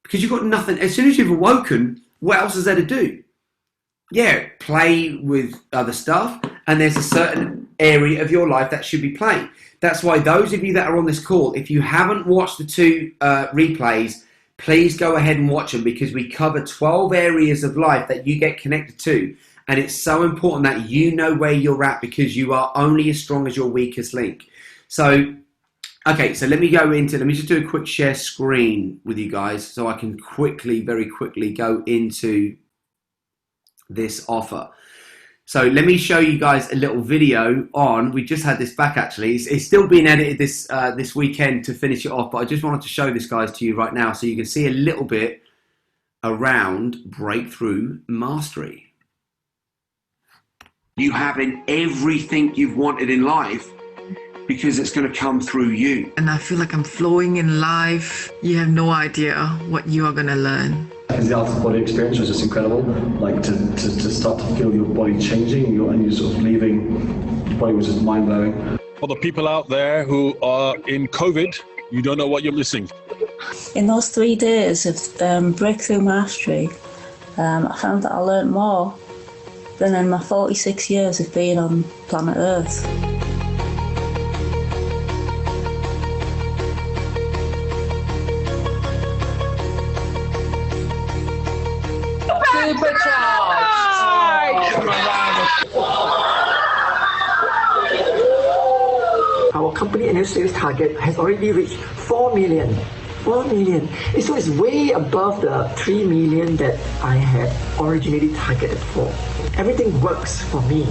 Because you've got nothing. As soon as you've awoken, what else is there to do? Yeah, play with other stuff, and there's a certain area of your life that should be playing. That's why those of you that are on this call, if you haven't watched the 2 replays, please go ahead and watch them, because we cover 12 areas of life that you get connected to. And it's so important that you know where you're at, because you are only as strong as your weakest link. So, okay, so let me just do a quick share screen with you guys so I can very quickly go into this offer. So let me show you guys a little video on, we just had this back actually, it's still being edited this weekend to finish it off, but I just wanted to show this guys to you right now so you can see a little bit around breakthrough mastery. You having everything you've wanted in life because it's going to come through you. And I feel like I'm flowing in life. You have no idea what you are going to learn. The out-of-body experience was just incredible. Like to start to feel your body changing and you sort of leaving, your body was just mind-blowing. For the people out there who are in COVID, you don't know what you're missing. In those 3 days of breakthrough mastery, I found that I learned more than in my 46 years of being on planet Earth. Our company annual sales target has already reached 4 million. 4 million. So it's way above the 3 million that I had originally targeted for. Everything works for me.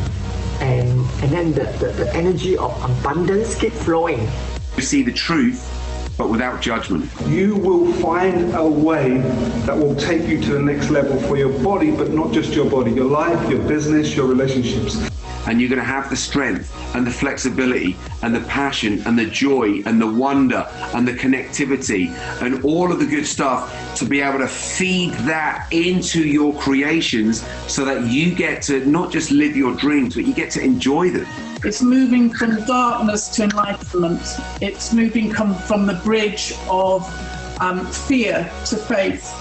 And then the energy of abundance keep flowing. You see the truth, but without judgment. You will find a way that will take you to the next level for your body, but not just your body, your life, your business, your relationships. And you're going to have the strength and the flexibility and the passion and the joy and the wonder and the connectivity and all of the good stuff to be able to feed that into your creations so that you get to not just live your dreams, but you get to enjoy them. It's moving from darkness to enlightenment. It's moving from the bridge of fear to faith.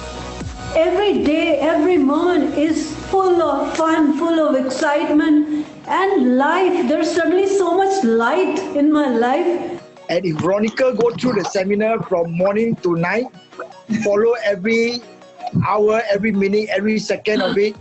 Every day, every moment is full of fun, full of excitement and life. There's suddenly so much light in my life. And if Veronica go through the seminar from morning to night, follow every hour, every minute, every second of it,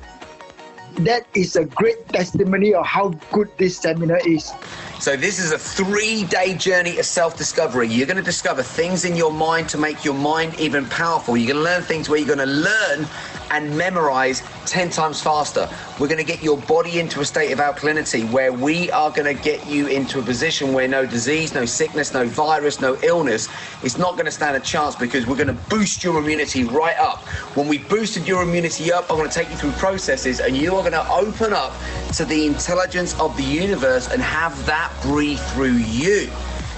that is a great testimony of how good this seminar is. So this is a 3-day journey of self-discovery. You're going to discover things in your mind to make your mind even powerful. You're going to learn things where you're going to learn and memorize 10 times faster. We're going to get your body into a state of alkalinity where we are going to get you into a position where no disease, no sickness, no virus, no illness is not going to stand a chance, because we're going to boost your immunity right up. When we boosted your immunity up, I'm going to take you through processes and you are going to open up to the intelligence of the universe and have that breathe through you.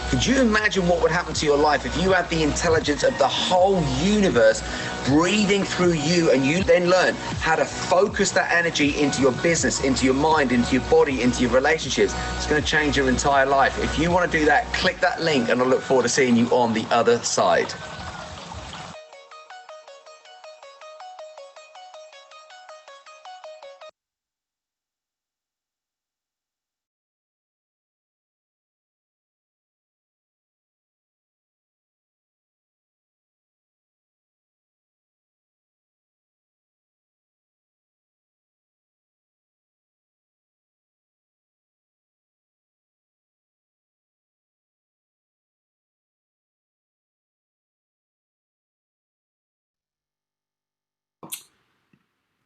Could you imagine what would happen to your life if you had the intelligence of the whole universe breathing through you, and you then learn how to focus that energy into your business, into your mind, into your body, into your relationships? It's going to change your entire life. If you want to do that, click that link and I look forward to seeing you on the other side.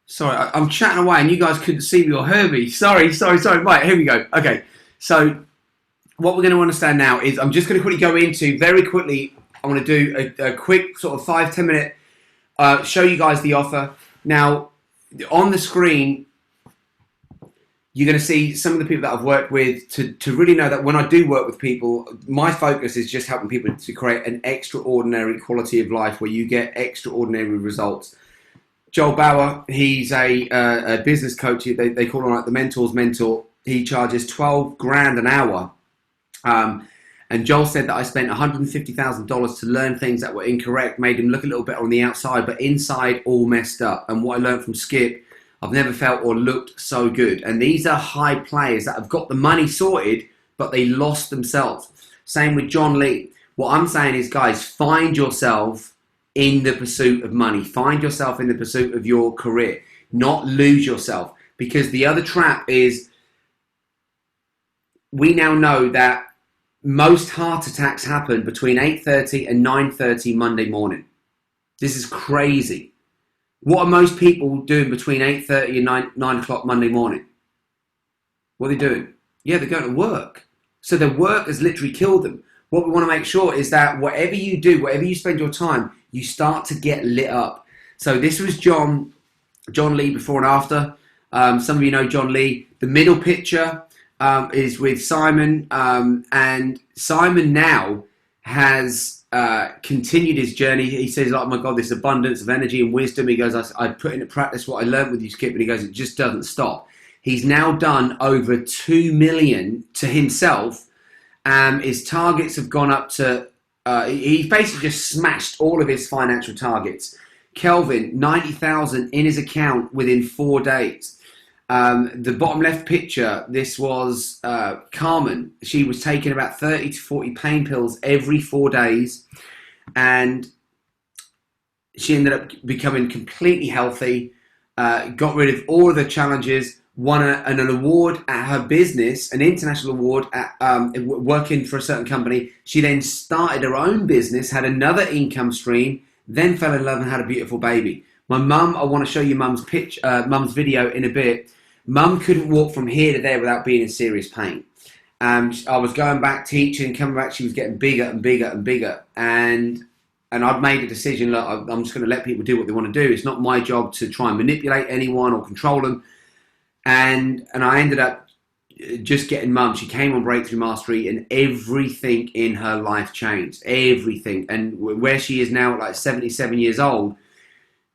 Sorry, I'm chatting away and you guys couldn't see me or hear me. Sorry. Right, here we go. Okay, so what we're going to understand now is I'm just going to quickly go into, very quickly, I want to do a quick sort of 5-10 minute, show you guys the offer. Now, on the screen, you're going to see some of the people that I've worked with to really know that when I do work with people, my focus is just helping people to create an extraordinary quality of life where you get extraordinary results. Joel Bauer, he's a business coach. They call him like the mentor's mentor. he charges 12 grand an hour. And Joel said that I spent $150,000 to learn things that were incorrect, made him look a little bit on the outside, but inside all messed up. And what I learned from Skip, I've never felt or looked so good. And these are high players that have got the money sorted, but they lost themselves. Same with John Lee. What I'm saying is, guys, find yourself in the pursuit of money. Find yourself in the pursuit of your career. Not lose yourself. Because the other trap is, we now know that most heart attacks happen between 8:30 and 9:30 Monday morning. This is crazy. What are most people doing between 8:30 and 9 o'clock Monday morning? What are they doing? Yeah, they're going to work. So their work has literally killed them. What we want to make sure is that whatever you do, whatever you spend your time, you start to get lit up. So this was John Lee before and after. Some of you know John Lee. The middle picture is with Simon, and Simon now has continued his journey. He says, like, oh my God, this abundance of energy and wisdom. He goes, I put into practice what I learned with you, Skip, and he goes, it just doesn't stop. He's now done over 2 million to himself. His targets have gone up to, he basically just smashed all of his financial targets. Kelvin, 90,000 in his account within 4 days. The bottom left picture, this was Carmen. She was taking about 30 to 40 pain pills every 4 days, and she ended up becoming completely healthy, got rid of all of the challenges, won an award at her business, an international award at working for a certain company. She then started her own business, had another income stream, then fell in love and had a beautiful baby. My mum, I want to show you mum's video in a bit. Mum couldn't walk from here to there without being in serious pain. I was going back teaching, coming back, she was getting bigger and bigger and bigger. And I'd made a decision, look, I'm just going to let people do what they want to do. It's not my job to try and manipulate anyone or control them. And I ended up just getting mum. She came on Breakthrough Mastery and everything in her life changed. Everything. And where she is now at like 77 years old,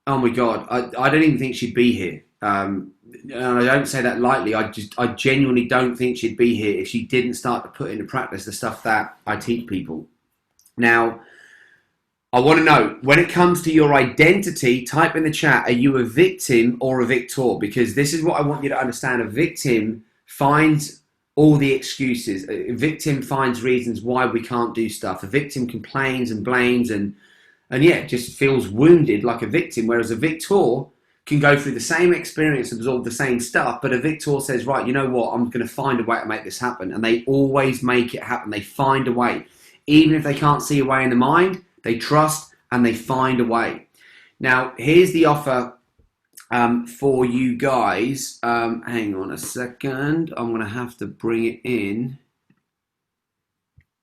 oh my God, I don't even think she'd be here. And I don't say that lightly. I genuinely don't think she'd be here if she didn't start to put into practice the stuff that I teach people. Now, I want to know, when it comes to your identity, type in the chat, are you a victim or a victor? Because this is what I want you to understand. A victim finds all the excuses. A victim finds reasons why we can't do stuff. A victim complains and blames and yeah, just feels wounded like a victim, whereas a victor can go through the same experience, absorb the same stuff, but a victor says, right, you know what, I'm going to find a way to make this happen. And they always make it happen. They find a way. Even if they can't see a way in the mind, they trust and they find a way. Now, here's the offer for you guys. Hang on a second. I'm going to have to bring it in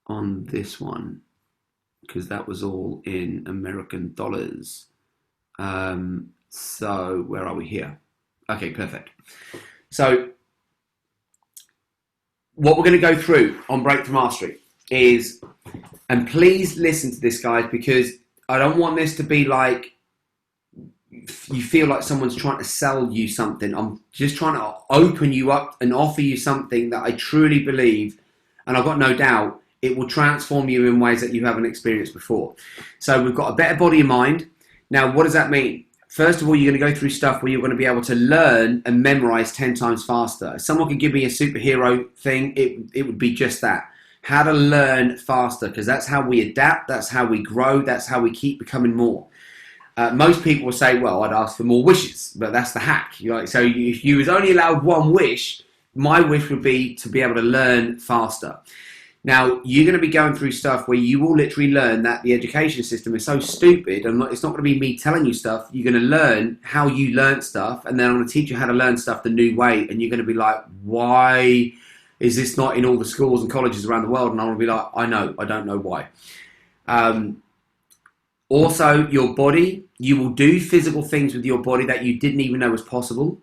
on this one because that was all in American dollars. So where are we here? Okay, perfect. So what we're going to go through on Breakthrough Mastery is, and please listen to this, guys, because I don't want this to be like you feel like someone's trying to sell you something. I'm just trying to open you up and offer you something that I truly believe, and I've got no doubt, it will transform you in ways that you haven't experienced before. So we've got a better body and mind. Now, what does that mean? First of all, you're going to go through stuff where you're going to be able to learn and memorize 10 times faster. If someone could give me a superhero thing, it would be just that. How to learn faster, because that's how we adapt, that's how we grow, that's how we keep becoming more. Most people will say, well, I'd ask for more wishes, but that's the hack. So if you was only allowed one wish, my wish would be to be able to learn faster. Now, you're going to be going through stuff where you will literally learn that the education system is so stupid, and it's not going to be me telling you stuff. You're going to learn how you learn stuff, and then I'm going to teach you how to learn stuff the new way, and you're going to be like, why is this not in all the schools and colleges around the world? And I'm going to be like, I know, I don't know why. Also, your body, you will do physical things with your body that you didn't even know was possible.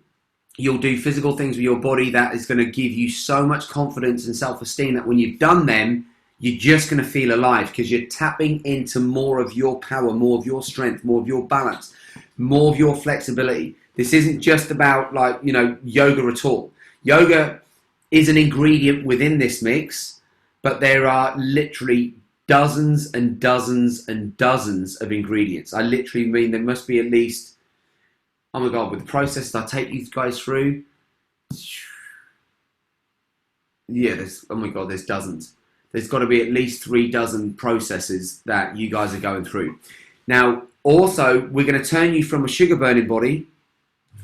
You'll do physical things with your body that is going to give you so much confidence and self-esteem that when you've done them, you're just going to feel alive because you're tapping into more of your power, more of your strength, more of your balance, more of your flexibility. This isn't just about yoga at all. Yoga is an ingredient within this mix, but there are literally dozens and dozens and dozens of ingredients. I literally mean there must be at least, oh my God, with the process that I take you guys through, yeah, oh my God, there's dozens. There's got to be at least 3 dozen processes that you guys are going through. Now, also, we're going to turn you from a sugar burning body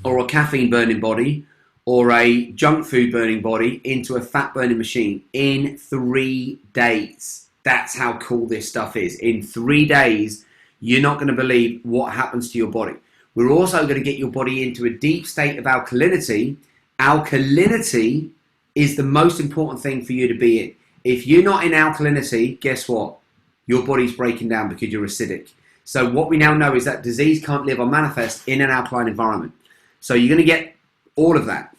or a caffeine burning body or a junk food burning body into a fat burning machine in 3 days. That's how cool this stuff is. In 3 days, you're not going to believe what happens to your body. We're also going to get your body into a deep state of alkalinity. Alkalinity is the most important thing for you to be in. If you're not in alkalinity, guess what? Your body's breaking down because you're acidic. So what we now know is that disease can't live or manifest in an alkaline environment. So you're going to get all of that.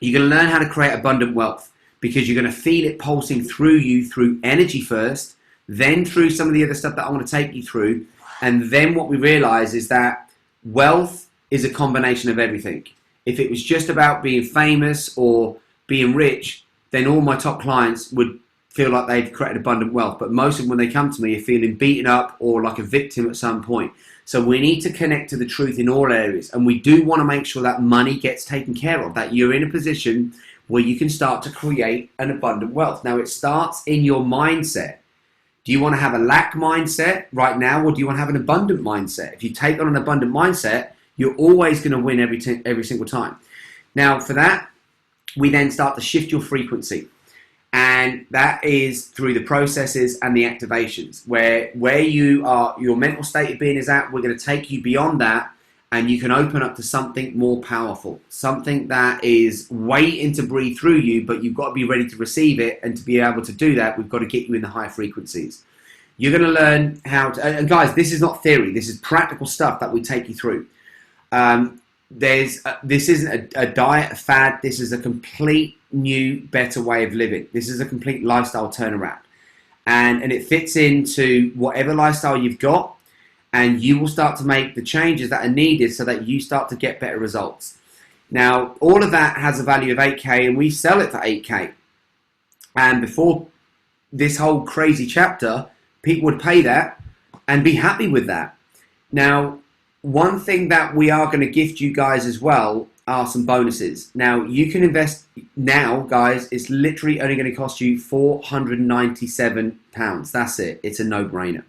You're going to learn how to create abundant wealth because you're going to feel it pulsing through you through energy first, then through some of the other stuff that I want to take you through. And then what we realize is that wealth is a combination of everything. If it was just about being famous or being rich, then all my top clients would feel like they've created abundant wealth. But most of them, when they come to me, are feeling beaten up or like a victim at some point. So we need to connect to the truth in all areas. And we do want to make sure that money gets taken care of, that you're in a position where you can start to create an abundant wealth. Now, it starts in your mindset. Do you want to have a lack mindset right now, or do you want to have an abundant mindset? If you take on an abundant mindset, you're always going to win every single time. Now, for that, we then start to shift your frequency. And that is through the processes and the activations. Where you are, your mental state of being is at, we're going to take you beyond that, and you can open up to something more powerful. Something that is waiting to breathe through you, but you've got to be ready to receive it. And to be able to do that, we've got to get you in the high frequencies. You're going to learn how to, and guys, this is not theory. This is practical stuff that we take you through. This isn't a diet, a fad. This is a complete new, better way of living. This is a complete lifestyle turnaround. And it fits into whatever lifestyle you've got, and you will start to make the changes that are needed so that you start to get better results. Now, all of that has a value of 8K, and we sell it for 8K. And before this whole crazy chapter, people would pay that and be happy with that. Now, one thing that we are going to gift you guys as well are some bonuses. Now, you can invest now, guys. It's literally only going to cost you £497. That's it. It's a no-brainer.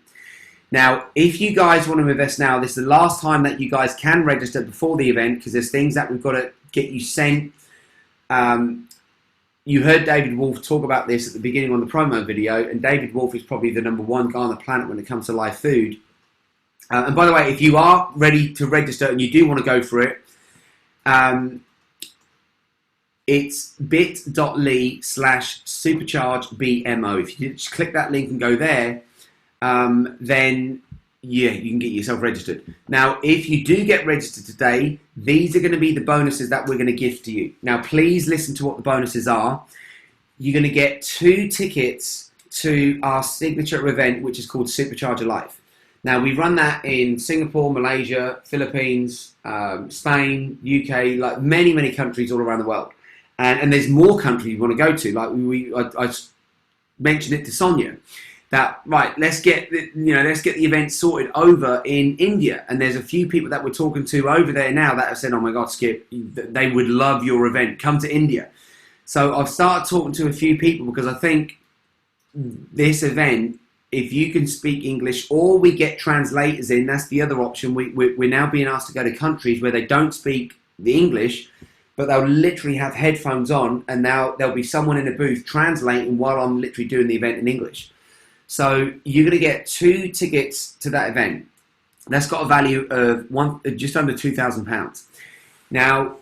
Now, if you guys want to invest now, this is the last time that you guys can register before the event, because there's things that we've got to get you sent. You heard David Wolf talk about this at the beginning on the promo video, and David Wolf is probably the #1 guy on the planet when it comes to live food. And by the way, if you are ready to register and you do want to go for it, it's bit.ly/superchargebmo. If you just click that link and go there, then yeah, you can get yourself registered. Now, if you do get registered today, these are going to be the bonuses that we're going to gift to you. Now, please listen to what the bonuses are. You're going to get 2 tickets to our signature event, which is called Supercharge Life. Now, we run that in Singapore, Malaysia, Philippines, Spain, UK, like many, many countries all around the world. And there's more countries you want to go to. Like I mentioned it to Sonia, that right, let's get the event sorted over in India. And there's a few people that we're talking to over there now that have said, "Oh my God, Skip, they would love your event. Come to India." So I've started talking to a few people because I think this event, if you can speak English, or we get translators in, that's the other option. We're now being asked to go to countries where they don't speak the English, but they'll literally have headphones on, and now there'll be someone in a booth translating while I'm literally doing the event in English. So you're going to get 2 tickets to that event. That's got a value of just under £2,000. Now,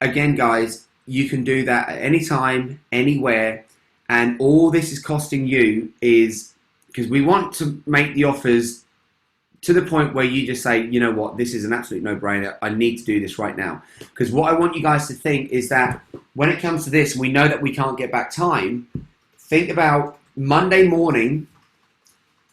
again, guys, you can do that at any time, anywhere, and all this is costing you is, because we want to make the offers to the point where you just say, you know what, this is an absolute no-brainer. I need to do this right now. Because what I want you guys to think is that when it comes to this, we know that we can't get back time. Think about Monday morning,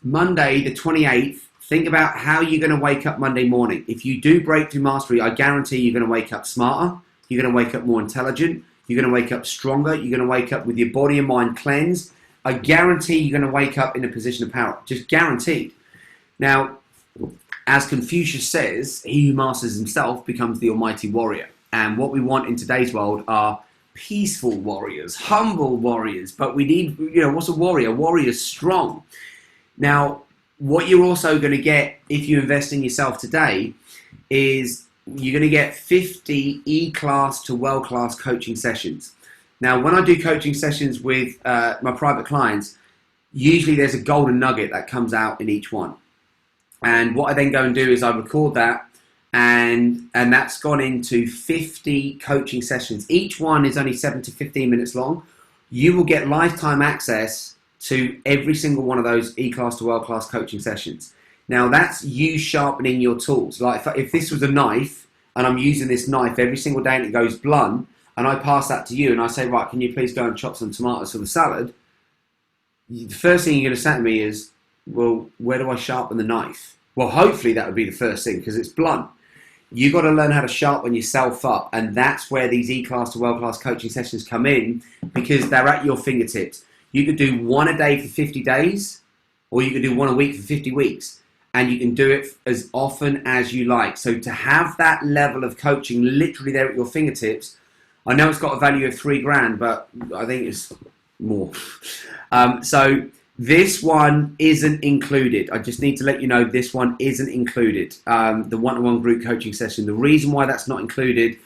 Monday the 28th. Think about how you're going to wake up Monday morning. If you do Breakthrough Mastery, I guarantee you're going to wake up smarter. You're going to wake up more intelligent. You're going to wake up stronger. You're going to wake up with your body and mind cleansed. I guarantee you're going to wake up in a position of power. Just guaranteed. Now, as Confucius says, he who masters himself becomes the almighty warrior. And what we want in today's world are peaceful warriors, humble warriors. But we need, what's a warrior? A warrior is strong. Now, what you're also going to get if you invest in yourself today is you're going to get 50 E-class to world-class coaching sessions. Now, when I do coaching sessions with my private clients, usually there's a golden nugget that comes out in each one. And what I then go and do is I record that, and that's gone into 50 coaching sessions. Each one is only 7 to 15 minutes long. You will get lifetime access to every single one of those E-class to world-class coaching sessions. Now, that's you sharpening your tools. Like if this was a knife, and I'm using this knife every single day and it goes blunt, and I pass that to you and I say, right, can you please go and chop some tomatoes for the salad? The first thing you're going to say to me is, well, where do I sharpen the knife? Well, hopefully that would be the first thing because it's blunt. You've got to learn how to sharpen yourself up, and that's where these E-class to world-class coaching sessions come in, because they're at your fingertips. You could do one a day for 50 days, or you could do one a week for 50 weeks, and you can do it as often as you like. So to have that level of coaching literally there at your fingertips, I know it's got a value of $3,000, but I think it's more. So this one isn't included. I just need to let you know this one isn't included. The one-to-one group coaching session. The reason why that's not included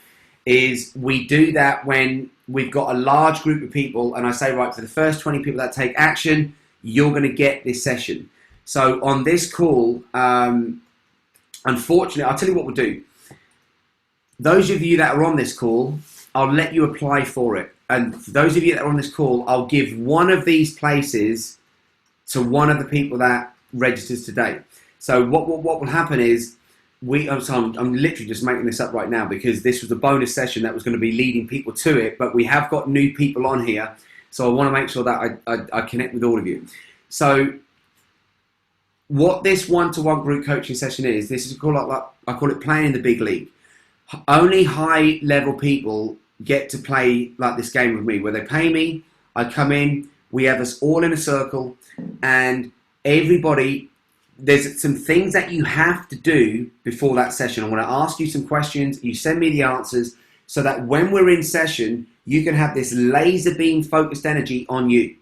is we do that when we've got a large group of people and I say, right, for the first 20 people that take action, you're going to get this session. So on this call, unfortunately, I'll tell you what we'll do. Those of you that are on this call, I'll let you apply for it. And for those of you that are on this call, I'll give one of these places to one of the people that registers today. So what will happen is, I'm literally just making this up right now because this was a bonus session that was going to be leading people to it, but we have got new people on here, so I want to make sure that I connect with all of you. So what this one-to-one group coaching session is, this is called, I call it playing in the big league. Only high-level people get to play like this game with me, where they pay me, I come in, we have us all in a circle, and everybody, there's some things that you have to do before that session. I'm going to ask you some questions, you send me the answers, so that when we're in session, you can have this laser beam focused energy on you.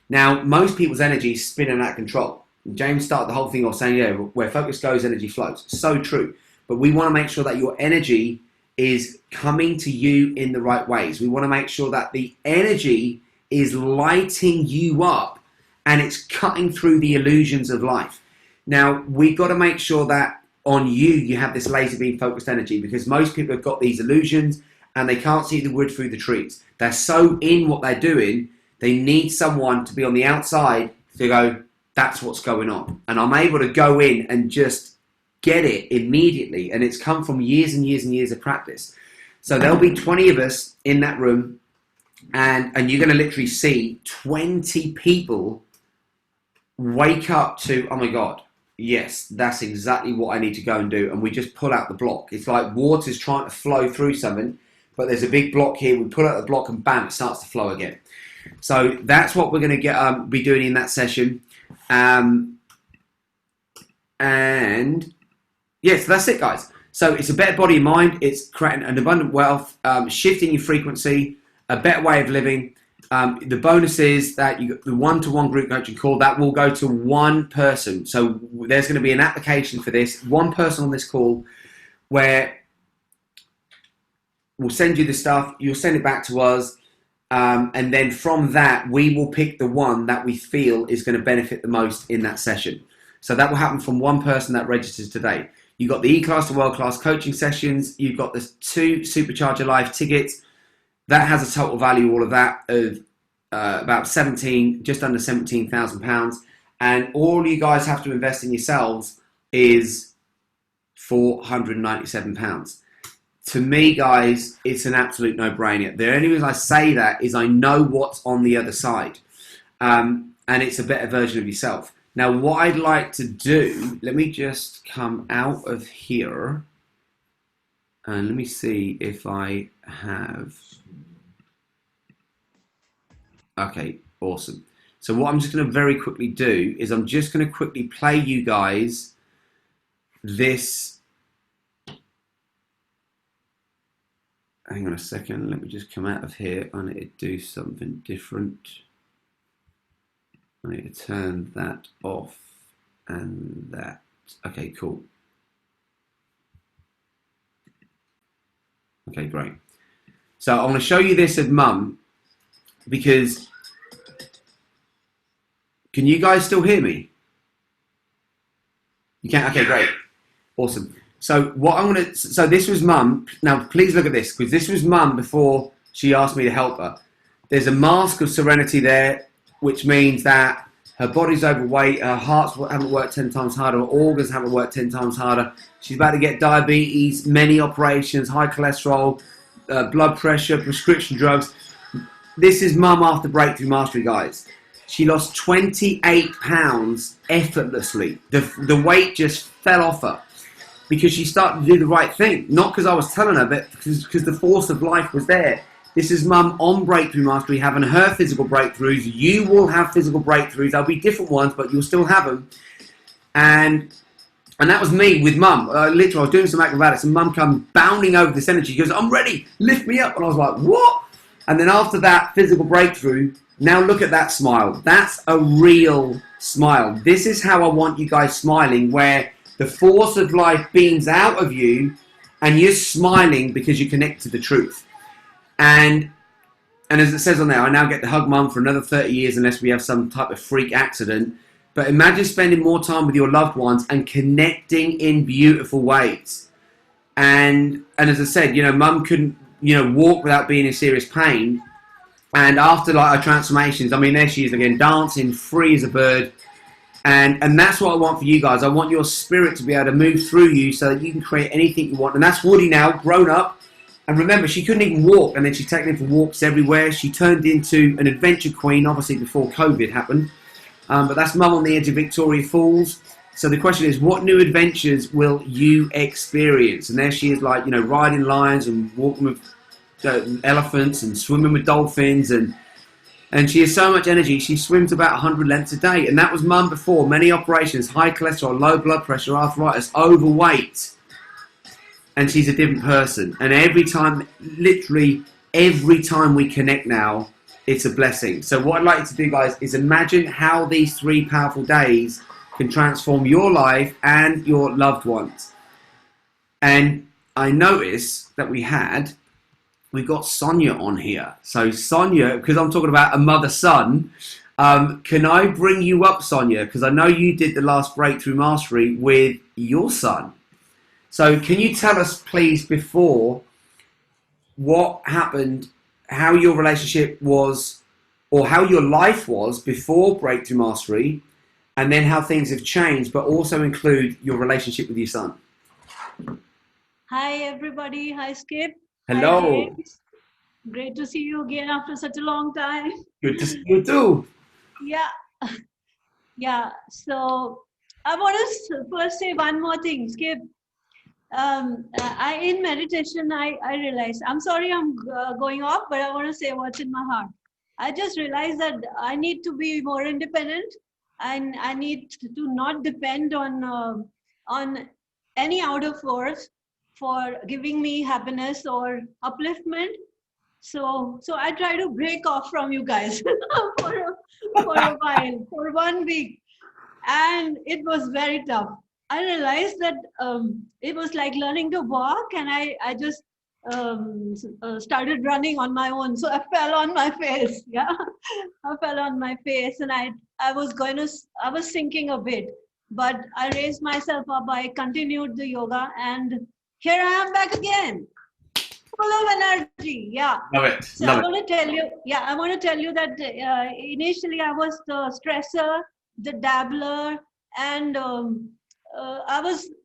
Now, most people's energy is spinning out of control. James started the whole thing off saying, yeah, where focus goes, energy flows. So true. But we want to make sure that your energy is coming to you in the right ways. We want to make sure that the energy is lighting you up and it's cutting through the illusions of life. Now, we've got to make sure that on you have this laser beam focused energy, because most people have got these illusions and they can't see the wood through the trees. They're so in what they're doing, they need someone to be on the outside to go, that's what's going on. And I'm able to go in and just get it immediately. And it's come from years and years and years of practice. So there'll be 20 of us in that room, and you're going to literally see 20 people wake up to, oh my God, yes, that's exactly what I need to go and do. And we just pull out the block. It's like water's trying to flow through something, but there's a big block here. We pull out the block and bam, it starts to flow again. So that's what we're going to be doing in that session. And yes, that's it, guys. So it's a better body and mind. It's creating an abundant wealth, shifting your frequency, a better way of living. The bonus is that you got the one-to-one group coaching call that will go to one person. So there's going to be an application for this, one person on this call, where we'll send you the stuff, you'll send it back to us, and then from that we will pick the one that we feel is going to benefit the most in that session. So that will happen from one person that registers today. You've got the E-Class to World Class coaching sessions, you've got the 2 Supercharger Live tickets. That has a total value, all of that, of about just under £17,000. And all you guys have to invest in yourselves is £497. To me, guys, it's an absolute no-brainer. The only reason I say that is I know what's on the other side. And it's a better version of yourself. Now, what I'd like to do, let me just come out of here. And let me see if I have Okay, awesome. So what I'm just going to very quickly do is I'm just going to quickly play you guys this. Hang on a second. Let me just come out of here. I need to do something different. I need to turn that off and that. Okay, cool. Okay, great. So I'm going to show you this of Mum because can you guys still hear me? You can? Okay, great. Awesome. So what I'm going to, so this was Mum. Now, please look at this because this was Mum before she asked me to help her. There's a mask of serenity there, which means that her body's overweight, her hearts haven't worked 10 times harder, her organs haven't worked 10 times harder. She's about to get diabetes, many operations, high cholesterol, blood pressure, prescription drugs. This is Mum after Breakthrough Mastery, guys. She lost 28 pounds effortlessly. The weight just fell off her because she started to do the right thing. Not because I was telling her, but because the force of life was there. This is Mum on Breakthrough Mastery having her physical breakthroughs. You will have physical breakthroughs. There'll be different ones, but you'll still have them. And that was me with Mum. Literally, I was doing some acrobatics and Mum come bounding over this energy. She goes, I'm ready, lift me up. And I was like, what? And then after that physical breakthrough, now look at that smile. That's a real smile. This is how I want you guys smiling, where the force of life beams out of you and you're smiling because you connect to the truth. And as it says on there, I now get to hug Mum for another 30 years unless we have some type of freak accident. But imagine spending more time with your loved ones and connecting in beautiful ways. And as I said, Mum couldn't, walk without being in serious pain. And after like her transformations, I mean, there she is again, dancing, free as a bird. And that's what I want for you guys. I want your spirit to be able to move through you so that you can create anything you want. And that's Woody now, grown up. And remember, she couldn't even walk, and then she's taken him for walks everywhere. She turned into an adventure queen, obviously before COVID happened. But that's Mum on the edge of Victoria Falls. So the question is, what new adventures will you experience? And there she is, like, riding lions and walking with elephants and swimming with dolphins. And she has so much energy. She swims about 100 lengths a day. And that was Mum before. Many operations, high cholesterol, low blood pressure, arthritis, overweight. And she's a different person. And every time, literally every time we connect now, it's a blessing. So what I'd like you to do, guys, is imagine how these 3 powerful days can transform your life and your loved ones. And I noticed that we've got Sonia on here. So Sonia, because I'm talking about a mother-son, can I bring you up, Sonia? Because I know you did the last Breakthrough Mastery with your son. So can you tell us, please, before what happened, how your relationship was, or how your life was before Breakthrough Mastery, and then how things have changed, but also include your relationship with your son? Hi, everybody. Hi, Skip. Hello. Hi, James. Great to see you again after such a long time. Good to see you too. Yeah. Yeah. So I want to first say one more thing, Skip. In meditation, I realized, I'm sorry I'm going off, but I want to say what's in my heart. I just realized that I need to be more independent, and I need to not depend on any outer force for giving me happiness or upliftment. So I try to break off from you guys for a while, for 1 week, and it was very tough. I realized that it was like learning to walk, and I just started running on my own. So I fell on my face. Yeah, I fell on my face, and I was sinking a bit, but I raised myself up. I continued the yoga, and here I am back again, full of energy. Yeah. Love it. So I want to tell you that initially I was the stressor, the dabbler, and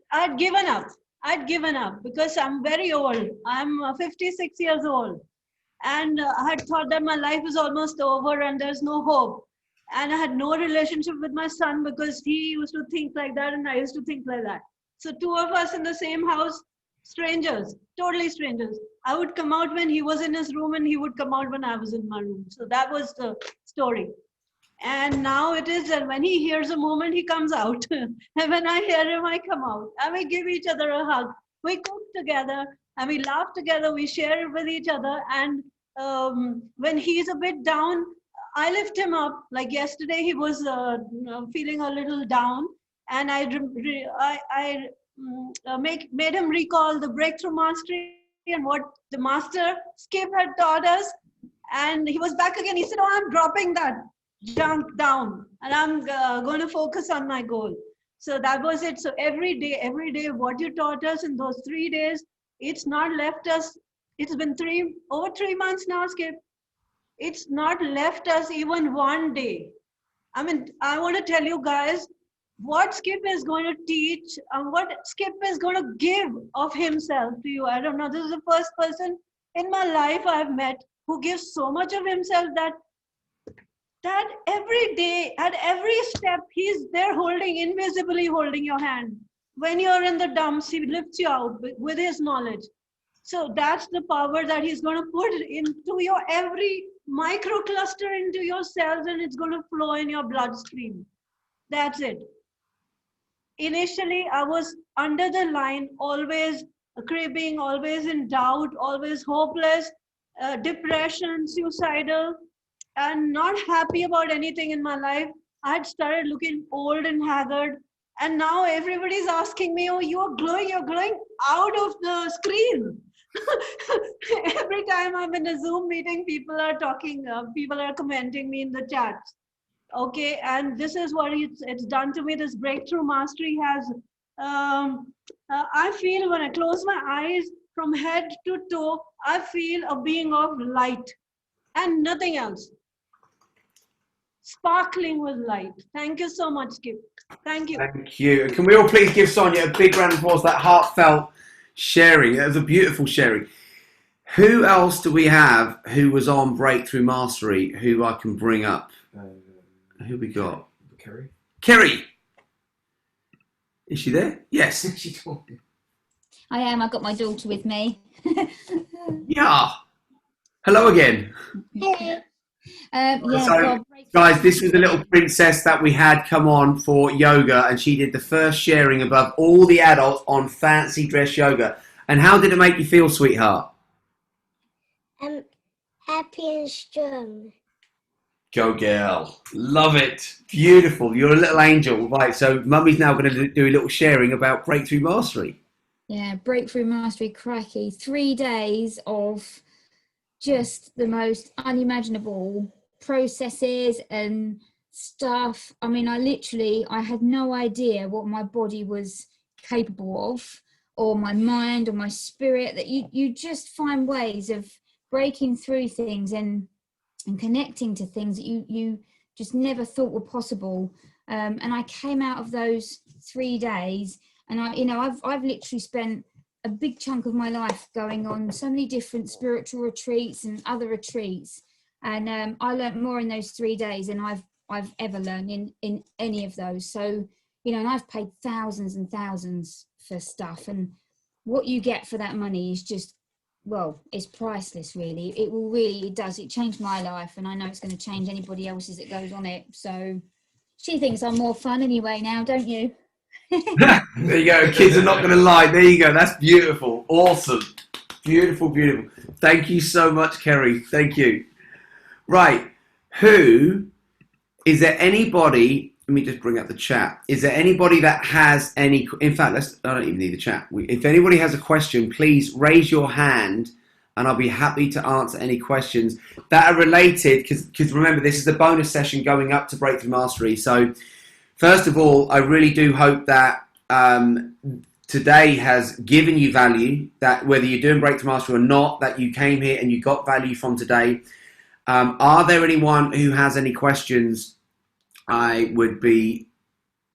I'd given up because I'm very old. I'm 56 years old, and I had thought that my life is almost over and there's no hope. And I had no relationship with my son because he used to think like that and I used to think like that. So 2 of us in the same house, strangers, totally strangers. I would come out when he was in his room and he would come out when I was in my room. So that was the story. And now it is that when he hears a movement, he comes out. And when I hear him, I come out. And we give each other a hug. We cook together and we laugh together. We share it with each other. And when he's a bit down, I lift him up. Like yesterday, he was feeling a little down. And made him recall the breakthrough mastery and what the master Skip had taught us. And he was back again. He said, oh, I'm dropping that junk down and I'm going to focus on my goal. So that was it. So every day, what you taught us in those 3 days, it's not left us. It's been over 3 months now, Skip. It's not left us even one day. I mean, I want to tell you guys what Skip is going to teach and what Skip is going to give of himself to you. I don't know. This is the first person in my life I've met who gives so much of himself that every day, at every step, he's there invisibly holding your hand. When you're in the dumps, he lifts you out with his knowledge. So that's the power that he's going to put into your every microcluster into your cells, and it's going to flow in your bloodstream. That's it. Initially, I was under the line, always cribbing, always in doubt, always hopeless, depression, suicidal, and not happy about anything in my life. I had started looking old and haggard. And now everybody's asking me, oh, you're glowing out of the screen. Every time I'm in a Zoom meeting, people are talking, people are commenting me in the chats. Okay, and this is what it's done to me. This breakthrough mastery has, I feel when I close my eyes from head to toe, I feel a being of light and nothing else. Sparkling with light. Thank you so much, Skip. Thank you. Thank you. Can we all please give Sonia a big round of applause for that heartfelt sharing? That was a beautiful sharing. Who else do we have who was on Breakthrough Mastery who I can bring up? Who we got? Kerry. Kerry! Is she there? Yes. She's talking. I am. I've got my daughter with me. Yeah. Hello again. Hey. Guys, this was the little princess that we had come on for yoga, and she did the first sharing above all the adults on fancy dress yoga. And how did it make you feel, sweetheart? Happy and strong. Go girl. Love it. Beautiful. You're a little angel. Right, so Mummy's now going to do a little sharing about Breakthrough Mastery. Yeah, Breakthrough Mastery, cracky. 3 days of just the most unimaginable processes and stuff. I mean, I had no idea what my body was capable of, or my mind or my spirit, that you just find ways of breaking through things and connecting to things that you just never thought were possible. And I came out of those 3 days, and I've literally spent a big chunk of my life going on so many different spiritual retreats and other retreats, and I learned more in those 3 days than I've ever learned in any of those. So and I've paid thousands and thousands for stuff, and what you get for that money is just, well, it's priceless, really. It does. It changed my life, and I know it's going to change anybody else's that goes on it. So she thinks I'm more fun anyway now, don't you? There you go. Kids are not going to lie. There you go. That's beautiful. Awesome. Beautiful, beautiful. Thank you so much, Kerry. Thank you. Right. Is there anybody, let me just bring up the chat. Is there anybody that has any, in fact, I don't even need the chat. If anybody has a question, please raise your hand and I'll be happy to answer any questions that are related, because remember, this is the bonus session going up to Breakthrough Mastery. So first of all, I really do hope that today has given you value, that whether you're doing Breakthrough Mastery or not, that you came here and you got value from today. Are there anyone who has any questions? I would be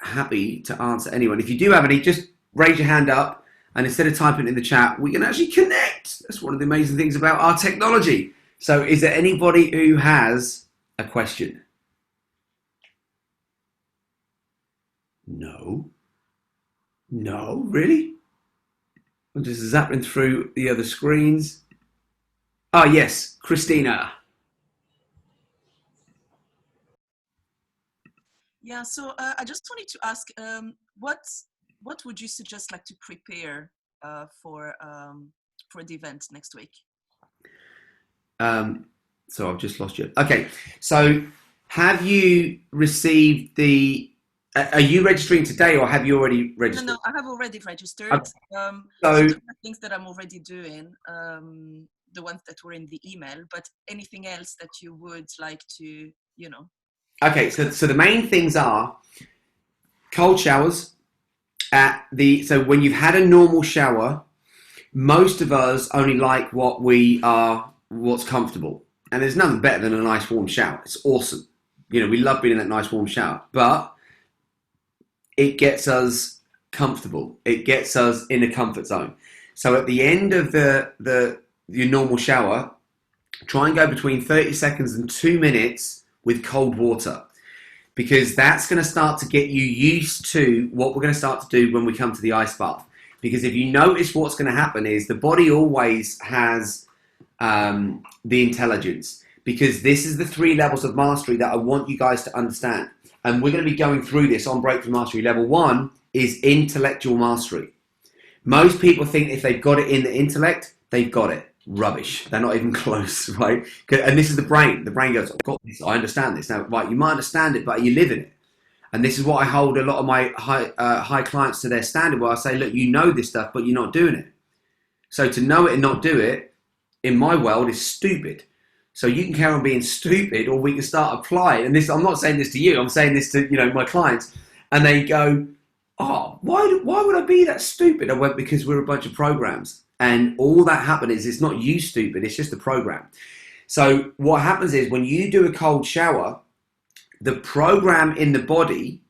happy to answer anyone. If you do have any, just raise your hand up, and instead of typing it in the chat, we can actually connect. That's one of the amazing things about our technology. So is there anybody who has a question? No, really? I'm just zapping through the other screens. Oh, yes, Christina. Yeah, so I just wanted to ask, what would you suggest like to prepare for the event next week? So I've just lost you. Okay, so have you received the? Are you registering today, or have you already registered? No, I have already registered. Okay. So So there are things that I'm already doing, the ones that were in the email. But anything else that you would like to, okay, so the main things are cold showers so when you've had a normal shower, most of us only like what's comfortable. And there's nothing better than a nice warm shower. It's awesome. We love being in that nice warm shower, but it gets us comfortable. It gets us in a comfort zone. So at the end of your normal shower, try and go between 30 seconds and 2 minutes with cold water, because that's going to start to get you used to what we're going to start to do when we come to the ice bath. Because if you notice, what's going to happen is the body always has the intelligence, because this is the 3 levels of mastery that I want you guys to understand. And we're going to be going through this on Breakthrough Mastery. Level 1 is intellectual mastery. Most people think if they've got it in the intellect, they've got it. Rubbish. They're not even close, right? And this is the brain. The brain goes, I've got this, I understand this. Now, right, you might understand it, but you live in it. And this is what I hold a lot of my high clients to their standard, where I say, look, you know this stuff, but you're not doing it. So to know it and not do it, in my world, is stupid. So you can carry on being stupid, or we can start applying. And this, I'm not saying this to you, I'm saying this to my clients. And they go, oh, why would I be that stupid? I went, because we're a bunch of programs. And all that happened is, it's not you stupid, it's just a program. So what happens is, when you do a cold shower, the program in the body,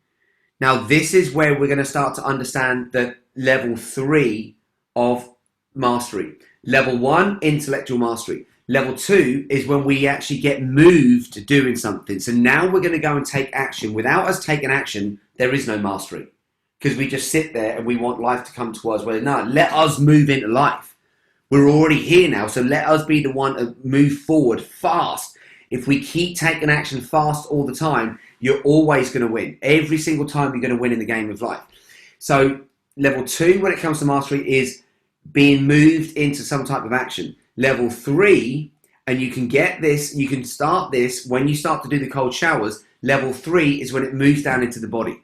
now this is where we're going to start to understand the level 3 of mastery. Level 1, intellectual mastery. Level 2 is when we actually get moved to doing something. So now we're going to go and take action. Without us taking action, there is no mastery. Because we just sit there and we want life to come to us. Well, no, let us move into life. We're already here now, so let us be the one to move forward fast. If we keep taking action fast all the time, you're always going to win. Every single time you're going to win in the game of life. So level 2, when it comes to mastery, is being moved into some type of action. Level 3, and you can get this, you can start this when you start to do the cold showers. Level 3 is when it moves down into the body.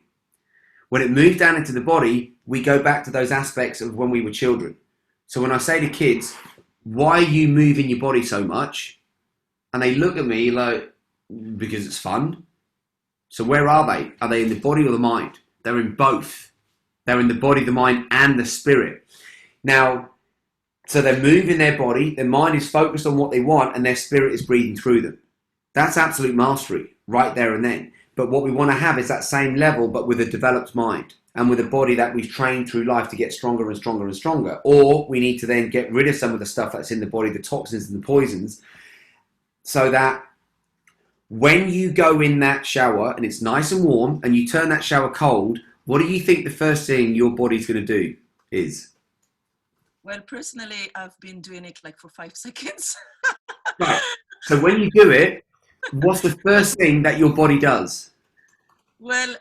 When it moves down into the body, we go back to those aspects of when we were children. So when I say to kids, why are you moving your body so much? And they look at me like, because it's fun. So where are they? Are they in the body or the mind? They're in both. They're in the body, the mind, and the spirit. Now, so they're moving their body, their mind is focused on what they want, and their spirit is breathing through them. That's absolute mastery, right there and then. But what we want to have is that same level, but with a developed mind and with a body that we've trained through life to get stronger and stronger and stronger. Or we need to then get rid of some of the stuff that's in the body, the toxins and the poisons, so that when you go in that shower and it's nice and warm and you turn that shower cold, what do you think the first thing your body's going to do is? Well, personally, I've been doing it like for 5 seconds. Right. So when you do it, what's the first thing that your body does? Well,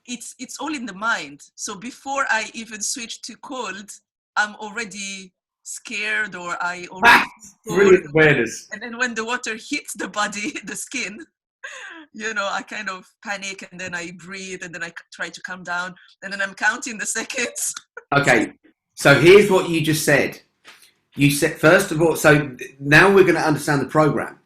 it's all in the mind. So before I even switch to cold, I'm already scared, or I already Brilliant awareness. And then when the water hits the body, the skin, I kind of panic, and then I breathe, and then I try to calm down, and then I'm counting the seconds. Okay, so here's what you just said. You said, first of all, so now we're going to understand the program,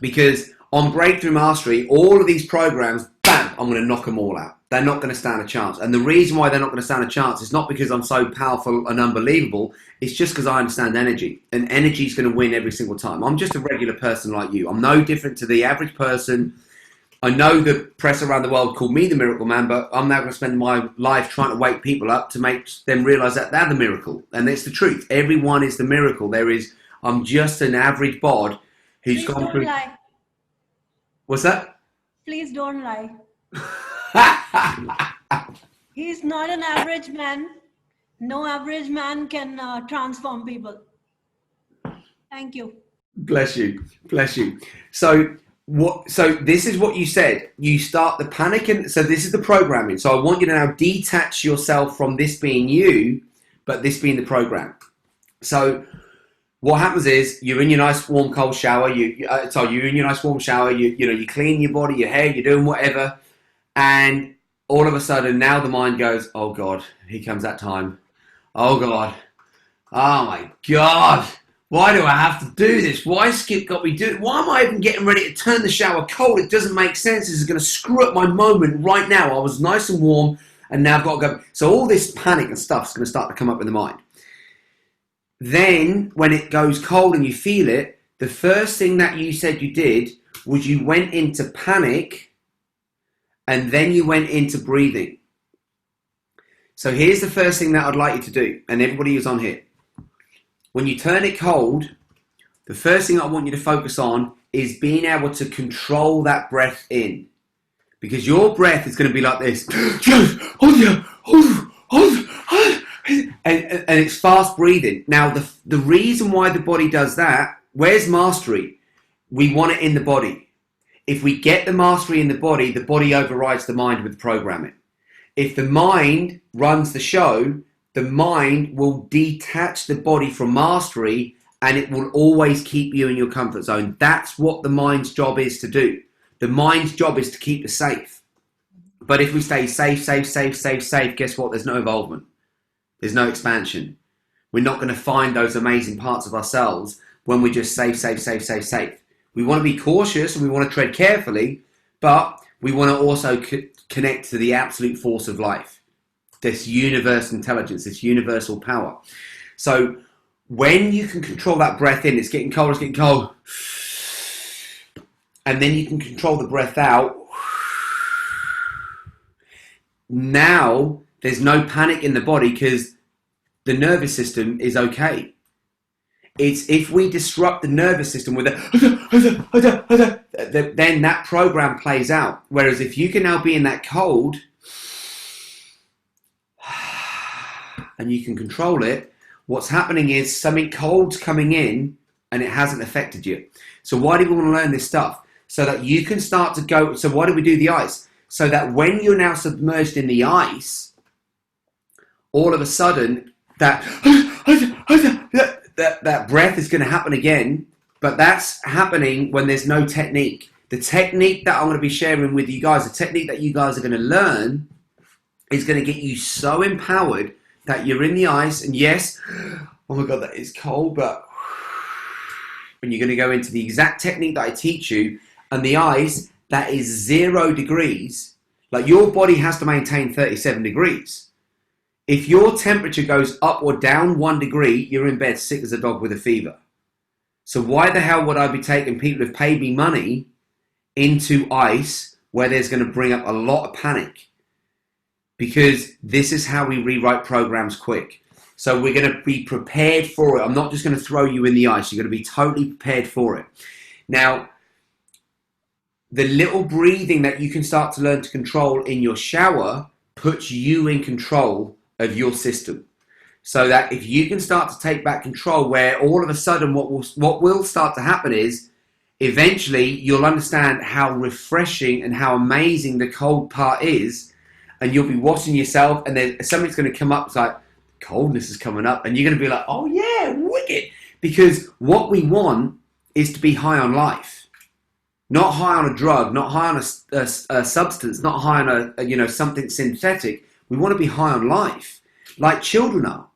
because on Breakthrough Mastery, all of these programs, bam, I'm going to knock them all out. They're not going to stand a chance. And the reason why they're not going to stand a chance is not because I'm so powerful and unbelievable. It's just because I understand energy. And energy is going to win every single time. I'm just a regular person like you. I'm no different to the average person. I know the press around the world call me the miracle man, but I'm now going to spend my life trying to wake people up to make them realize that they're the miracle. And it's the truth. Everyone is the miracle. I'm just an average bod who's Please gone don't through. lie. What's that? Please don't lie. He's not an average man. No average man can transform people. Thank you. Bless you. Bless you. So this is what you said. You start the panic, and so this is the programming. So I want you to now detach yourself from this being you, but this being the program. So what happens is you're in your nice warm cold shower. You're in your nice warm shower. You clean your body, your hair, you're doing whatever, and all of a sudden now the mind goes, oh God, here comes that time. Oh God, oh my God. Why do I have to do this? Why Skip got me doing it? Why am I even getting ready to turn the shower cold? It doesn't make sense. This is going to screw up my moment right now. I was nice and warm, and now I've got to go. So all this panic and stuff is going to start to come up in the mind. Then, when it goes cold and you feel it, the first thing that you said you did was you went into panic, and then you went into breathing. So here's the first thing that I'd like you to do, and everybody who's on here. When you turn it cold, the first thing I want you to focus on is being able to control that breath in. Because your breath is going to be like this. And it's fast breathing. Now, the reason why the body does that, where's mastery? We want it in the body. If we get the mastery in the body overrides the mind with programming. If the mind runs the show, the mind will detach the body from mastery, and it will always keep you in your comfort zone. That's what the mind's job is to do. The mind's job is to keep us safe. But if we stay safe, guess what? There's no involvement. There's no expansion. We're not going to find those amazing parts of ourselves when we're just safe. We want to be cautious and we want to tread carefully, but we want to also connect to the absolute force of life. This universe intelligence, this universal power. So when you can control that breath in, it's getting cold, and then you can control the breath out. Now there's no panic in the body because the nervous system is okay. It's if we disrupt the nervous system with then that program plays out. Whereas if you can now be in that cold, and you can control it, what's happening is something cold's coming in and it hasn't affected you. So why do we want to learn this stuff? So that you can start to go, so why do we do the ice? So that when you're now submerged in the ice, all of a sudden that breath is going to happen again, but that's happening when there's no technique. The technique that I'm going to be sharing with you guys, the technique that you guys are going to learn is going to get you so empowered that you're in the ice, and yes, oh my God, that is cold, but when you're going to go into the exact technique that I teach you, and the ice, that is 0 degrees, like your body has to maintain 37 degrees. If your temperature goes up or down 1 degree, you're in bed sick as a dog with a fever. So why the hell would I be taking people who've paid me money into ice where there's going to bring up a lot of panic? Because this is how we rewrite programs quick. So we're going to be prepared for it. I'm not just going to throw you in the ice. You're going to be totally prepared for it. Now, the little breathing that you can start to learn to control in your shower puts you in control of your system. So that if you can start to take back control, where all of a sudden what will start to happen is eventually you'll understand how refreshing and how amazing the cold part is. And you'll be watching yourself, and then something's going to come up. It's like, coldness is coming up. And you're going to be like, oh yeah, wicked. Because what we want is to be high on life. Not high on a drug, not high on a substance, not high on a something synthetic. We want to be high on life, like children are.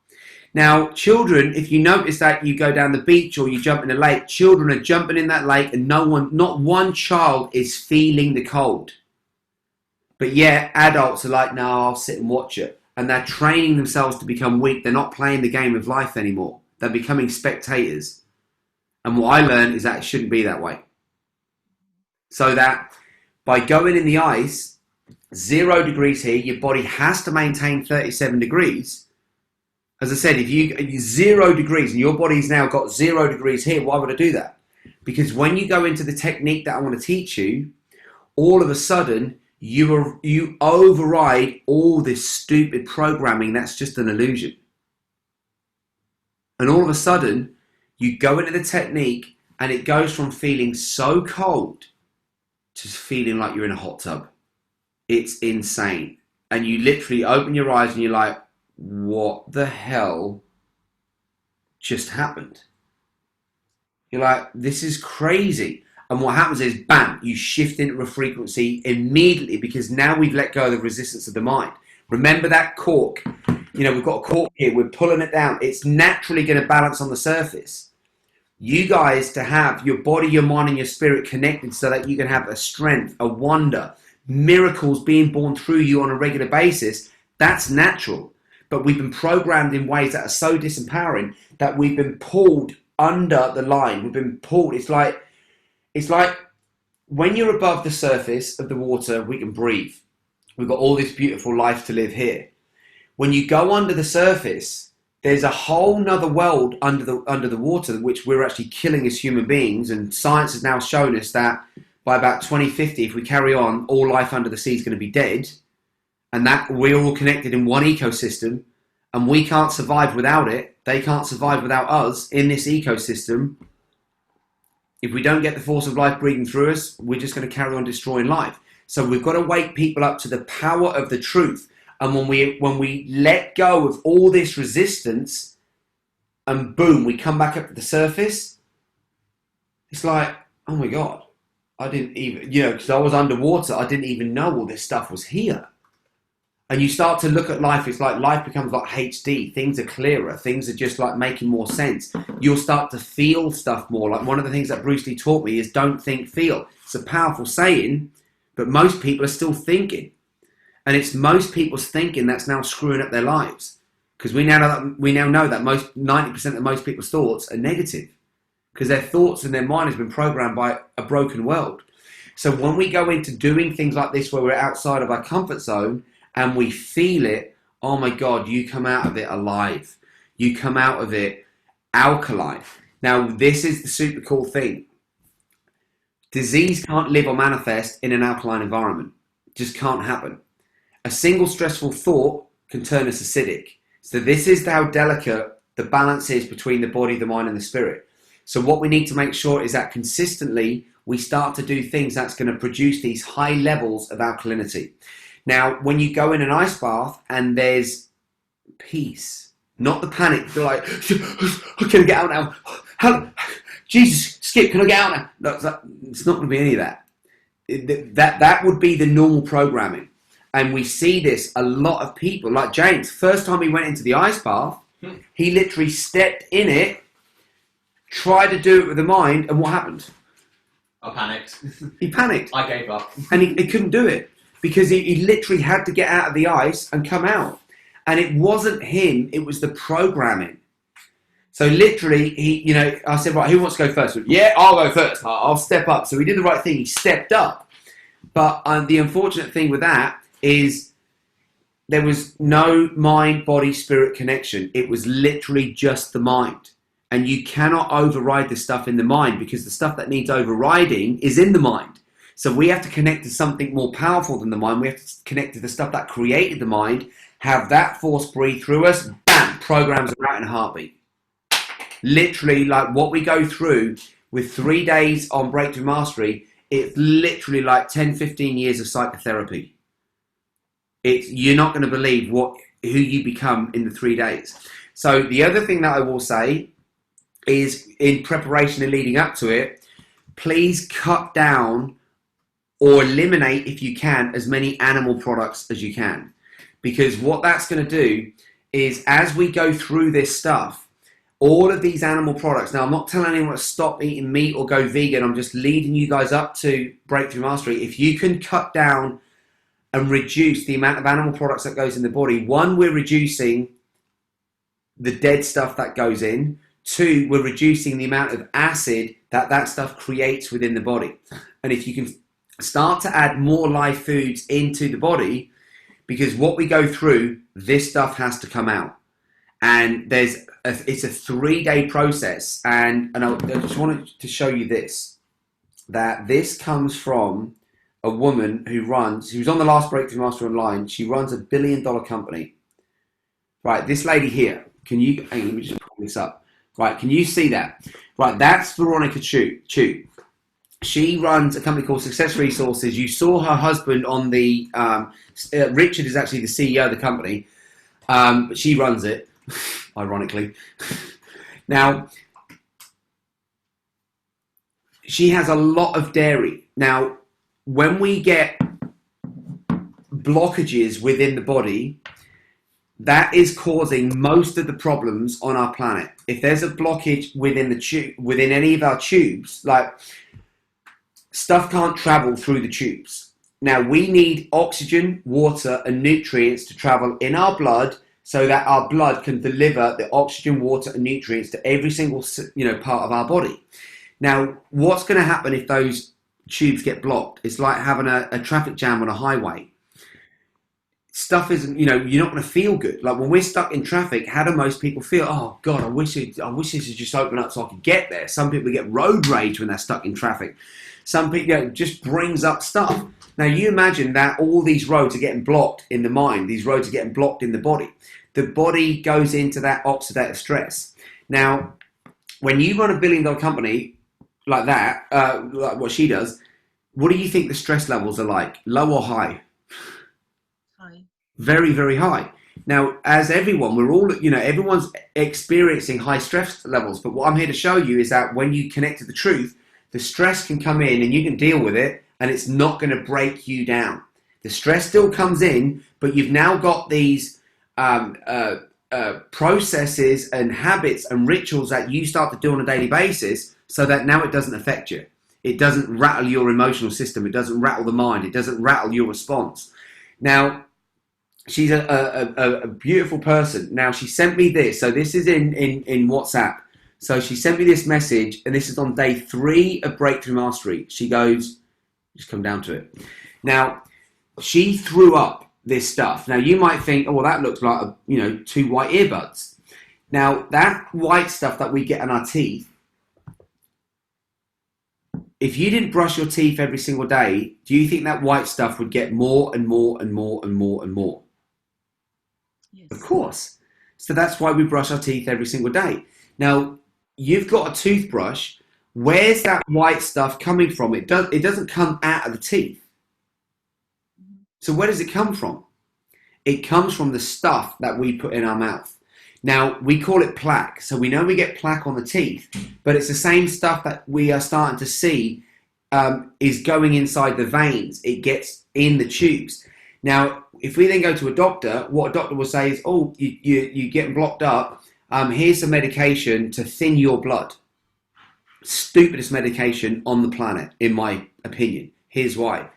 Now, children, if you notice that you go down the beach or you jump in a lake, children are jumping in that lake and not one child is feeling the cold. But yeah, adults are like, no, I'll sit and watch it. And they're training themselves to become weak. They're not playing the game of life anymore. They're becoming spectators. And what I learned is that it shouldn't be that way. So that by going in the ice, 0 degrees here, your body has to maintain 37 degrees. As I said, if you 0 degrees and your body's now got 0 degrees here, why would I do that? Because when you go into the technique that I want to teach you, all of a sudden, you override all this stupid programming that's just an illusion. And all of a sudden, You go into the technique and it goes from feeling so cold to feeling like you're in a hot tub. It's insane. And you literally open your eyes and you're like, what the hell just happened? You're like, this is crazy. And what happens is, bam, you shift into a frequency immediately because now we've let go of the resistance of the mind. Remember that cork? You know, we've got a cork here. We're pulling it down. It's naturally going to balance on the surface. You guys to have your body, your mind, and your spirit connected so that you can have a strength, a wonder, miracles being born through you on a regular basis, that's natural. But we've been programmed in ways that are so disempowering that we've been pulled under the line. We've been pulled. It's like when you're above the surface of the water, we can breathe. We've got all this beautiful life to live here. When you go under the surface, there's a whole nother world under the water, which we're actually killing as human beings. And science has now shown us that by about 2050, if we carry on, all life under the sea is going to be dead. And that we're all connected in one ecosystem and we can't survive without it. They can't survive without us in this ecosystem. If we don't get the force of life breathing through us, we're just going to carry on destroying life. So we've got to wake people up to the power of the truth. And when we let go of all this resistance and boom, we come back up to the surface, it's like, oh my God, I didn't even, because I was underwater, I didn't even know all this stuff was here. And you start to look at life, it's like life becomes like HD. Things are clearer. Things are just like making more sense. You'll start to feel stuff more. Like one of the things that Bruce Lee taught me is don't think, feel. It's a powerful saying, but most people are still thinking. And it's most people's thinking that's now screwing up their lives. Because we now know that 90% of most people's thoughts are negative. Because their thoughts and their mind has been programmed by a broken world. So when we go into doing things like this where we're outside of our comfort zone and we feel it, oh my God, you come out of it alive. You come out of it alkaline. Now, this is the super cool thing. Disease can't live or manifest in an alkaline environment. It just can't happen. A single stressful thought can turn us acidic. So this is how delicate the balance is between the body, the mind, and the spirit. So what we need to make sure is that consistently we start to do things that's going to produce these high levels of alkalinity. Now, when you go in an ice bath and there's peace, not the panic, you're like, I can get out now. Jesus, Skip, can I get out now? No, it's not going to be any of that. That would be the normal programming. And we see this, a lot of people, like James, first time he went into the ice bath, he literally stepped in it, tried to do it with the mind, and what happened? I panicked. He panicked. I gave up. And he couldn't do it because he literally had to get out of the ice and come out. And it wasn't him, it was the programming. So literally, I said, right, who wants to go first? Yeah, I'll go first. I'll step up. So he did the right thing. He stepped up. But the unfortunate thing with that is there was no mind, body, spirit connection. It was literally just the mind. And you cannot override the stuff in the mind because the stuff that needs overriding is in the mind. So we have to connect to something more powerful than the mind. We have to connect to the stuff that created the mind, have that force breathe through us, bam, programs are out in a heartbeat. Literally, like what we go through with 3 days on Breakthrough Mastery, it's literally like 10, 15 years of psychotherapy. You're not going to believe who you become in the 3 days. So the other thing that I will say is in preparation and leading up to it, please cut down or eliminate, if you can, as many animal products as you can. Because what that's going to do is as we go through this stuff, all of these animal products, now I'm not telling anyone to stop eating meat or go vegan, I'm just leading you guys up to Breakthrough Mastery. If you can cut down and reduce the amount of animal products that goes in the body, one, we're reducing the dead stuff that goes in. Two, we're reducing the amount of acid that stuff creates within the body. And if you can start to add more live foods into the body, because what we go through, this stuff has to come out. And it's a 3-day process. And I just wanted to show you this, that this comes from a woman who's on the last Breakthrough Master Online. She runs $1 billion company. Right, this lady here, let me just pull this up. Right, can you see that? Right, that's Veronica Chu. She runs a company called Success Resources. You saw her husband on the, Richard is actually the CEO of the company, but she runs it, ironically. Now, she has a lot of dairy. Now, when we get blockages within the body, that is causing most of the problems on our planet. If there's a blockage within the tube, within any of our tubes, like stuff can't travel through the tubes. Now we need oxygen, water, and nutrients to travel in our blood so that our blood can deliver the oxygen, water, and nutrients to every single part of our body. Now, what's going to happen if those tubes get blocked? It's like having a traffic jam on a highway. Stuff isn't, you're not going to feel good. Like when we're stuck in traffic, how do most people feel? Oh God, I wish this would just open up so I could get there. Some people get road rage when they're stuck in traffic. Some people, it just brings up stuff. Now you imagine that all these roads are getting blocked in the mind. These roads are getting blocked in the body. The body goes into that oxidative stress. Now, when you run $1 billion company like that, like what she does, what do you think the stress levels are like? Low or high? Very, very high. Now, as everyone, we're all, everyone's experiencing high stress levels. But what I'm here to show you is that when you connect to the truth, the stress can come in and you can deal with it and it's not going to break you down. The stress still comes in, but you've now got these processes and habits and rituals that you start to do on a daily basis so that now it doesn't affect you. It doesn't rattle your emotional system. It doesn't rattle the mind. It doesn't rattle your response. Now, she's a beautiful person. Now, she sent me this. So this is in WhatsApp. So she sent me this message, and this is on day 3 of Breakthrough Mastery. She goes, just come down to it. Now, she threw up this stuff. Now, you might think, oh, well, that looks like, 2 white earbuds. Now, that white stuff that we get in our teeth, if you didn't brush your teeth every single day, do you think that white stuff would get more and more and more and more and more? Yes. Of course. So that's why we brush our teeth every single day. Now, you've got a toothbrush. Where's that white stuff coming from? It doesn't come out of the teeth. So where does it come from? It comes from the stuff that we put in our mouth. Now, we call it plaque. So we know we get plaque on the teeth, but it's the same stuff that we are starting to see is going inside the veins. It gets in the tubes. Now, if we then go to a doctor, what a doctor will say is, oh, you're getting blocked up. Here's some medication to thin your blood. Stupidest medication on the planet, in my opinion. Here's why.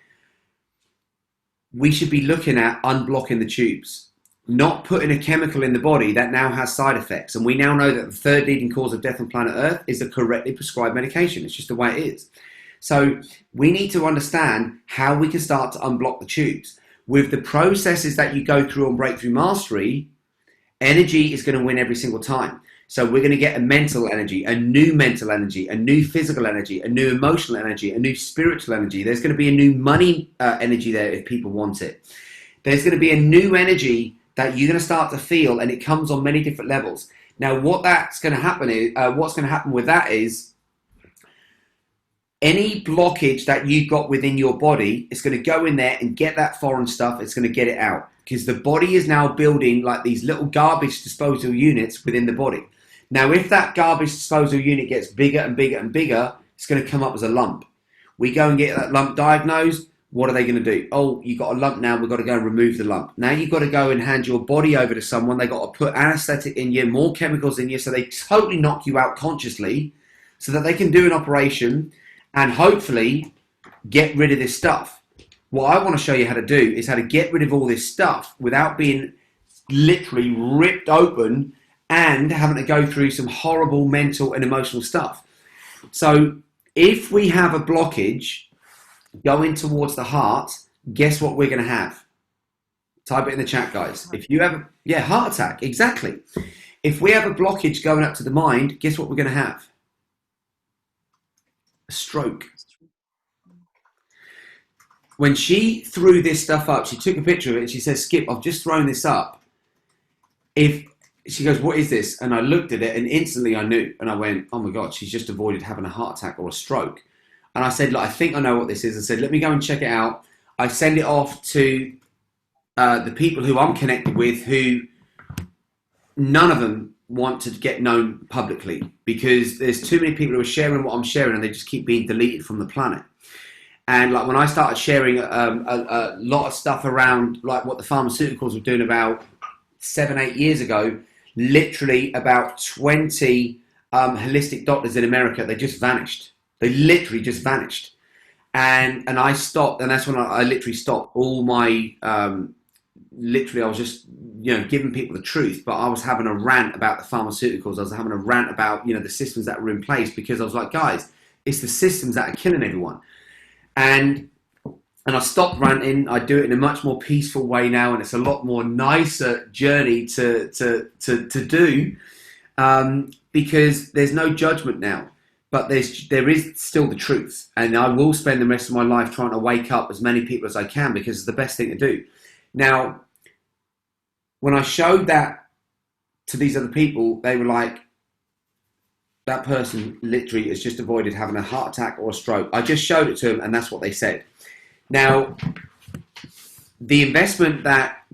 We should be looking at unblocking the tubes, not putting a chemical in the body that now has side effects. And we now know that the 3rd leading cause of death on planet Earth is a correctly prescribed medication. It's just the way it is. So we need to understand how we can start to unblock the tubes. With the processes that you go through on Breakthrough Mastery, energy is going to win every single time. So we're going to get a mental energy, a new mental energy, a new physical energy, a new emotional energy, a new spiritual energy. There's going to be a new money energy there if people want it. There's going to be a new energy that you're going to start to feel, and it comes on many different levels. Now, what's going to happen with that is any blockage that you've got within your body is going to go in there and get that foreign stuff. It's going to get it out because the body is now building like these little garbage disposal units within the body. Now, if that garbage disposal unit gets bigger and bigger and bigger, it's going to come up as a lump. We go and get that lump diagnosed. What are they going to do? Oh, you've got a lump now. We've got to go and remove the lump. Now you've got to go and hand your body over to someone. They've got to put anesthetic in you, more chemicals in you, so they totally knock you out consciously so that they can do an operation and hopefully get rid of this stuff. What I want to show you how to do is how to get rid of all this stuff without being literally ripped open and having to go through some horrible mental and emotional stuff. So if we have a blockage going towards the heart, guess what we're going to have? Type it in the chat, guys. If you have heart attack, exactly. If we have a blockage going up to the mind, guess what we're going to have? A stroke. When she threw this stuff up, she took a picture of it and she says, Skip, I've just thrown this up. If she goes, what is this? And I looked at it and instantly I knew. And I went, oh my God, she's just avoided having a heart attack or a stroke. And I said, look, I think I know what this is. I said, let me go and check it out. I send it off to the people who I'm connected with, who none of them want to get known publicly, because there's too many people who are sharing what I'm sharing and they just keep being deleted from the planet. And like when I started sharing a lot of stuff around like what the pharmaceuticals were doing about 7-8 years ago, literally about 20 holistic doctors in America, they just vanished. They literally just vanished. And I stopped, and that's when I literally stopped all my, literally I was just, giving people the truth, but I was having a rant about the pharmaceuticals. I was having a rant about, the systems that were in place, because I was like, guys, it's the systems that are killing everyone. And I stopped ranting. I do it in a much more peaceful way now, and it's a lot more nicer journey to do, because there's no judgment now. But there is still the truth, and I will spend the rest of my life trying to wake up as many people as I can, because it's the best thing to do. Now, when I showed that to these other people, they were like, that person literally has just avoided having a heart attack or a stroke. I just showed it to them, and that's what they said. Now, the investment that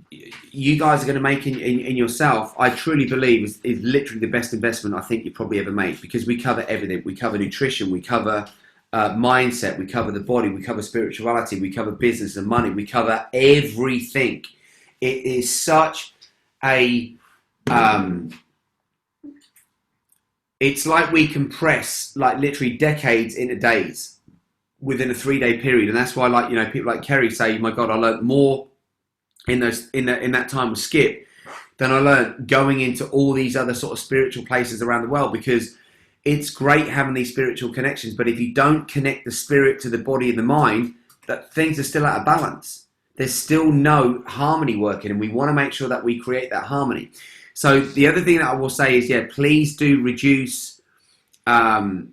you guys are going to make in yourself, I truly believe is literally the best investment I think you probably ever made, because we cover everything. We cover nutrition, we cover mindset, we cover the body, we cover spirituality, we cover business and money, we cover everything. It is such a... it's like we compress like literally decades into days within a 3-day period. And that's why, like, people like Kerry say, my God, I learned more in that time with Skip than I learned going into all these other sort of spiritual places around the world, because it's great having these spiritual connections, but if you don't connect the spirit to the body and the mind, that things are still out of balance. There's still no harmony working, and we want to make sure that we create that harmony. So the other thing that I will say is, please do reduce the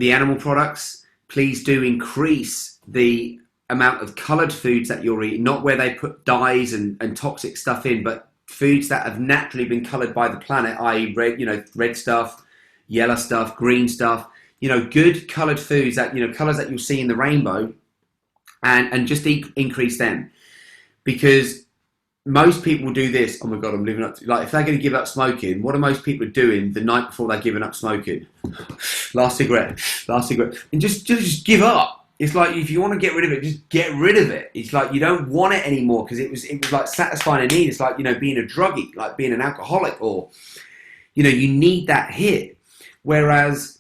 animal products. Please do increase the amount of coloured foods that you're eating, not where they put dyes and toxic stuff in, but foods that have naturally been coloured by the planet, i.e. red stuff, yellow stuff, green stuff, good coloured foods that, colours that you'll see in the rainbow, and just increase them. Because most people do this, oh my God, I'm living up to, like, if they're going to give up smoking, what are most people doing the night before they're giving up smoking? Last cigarette, and just give up. It's like, if you want to get rid of it, just get rid of it. It's like you don't want it anymore, because it was like satisfying a need. It's like, being a druggie, like being an alcoholic, or, you need that hit. Whereas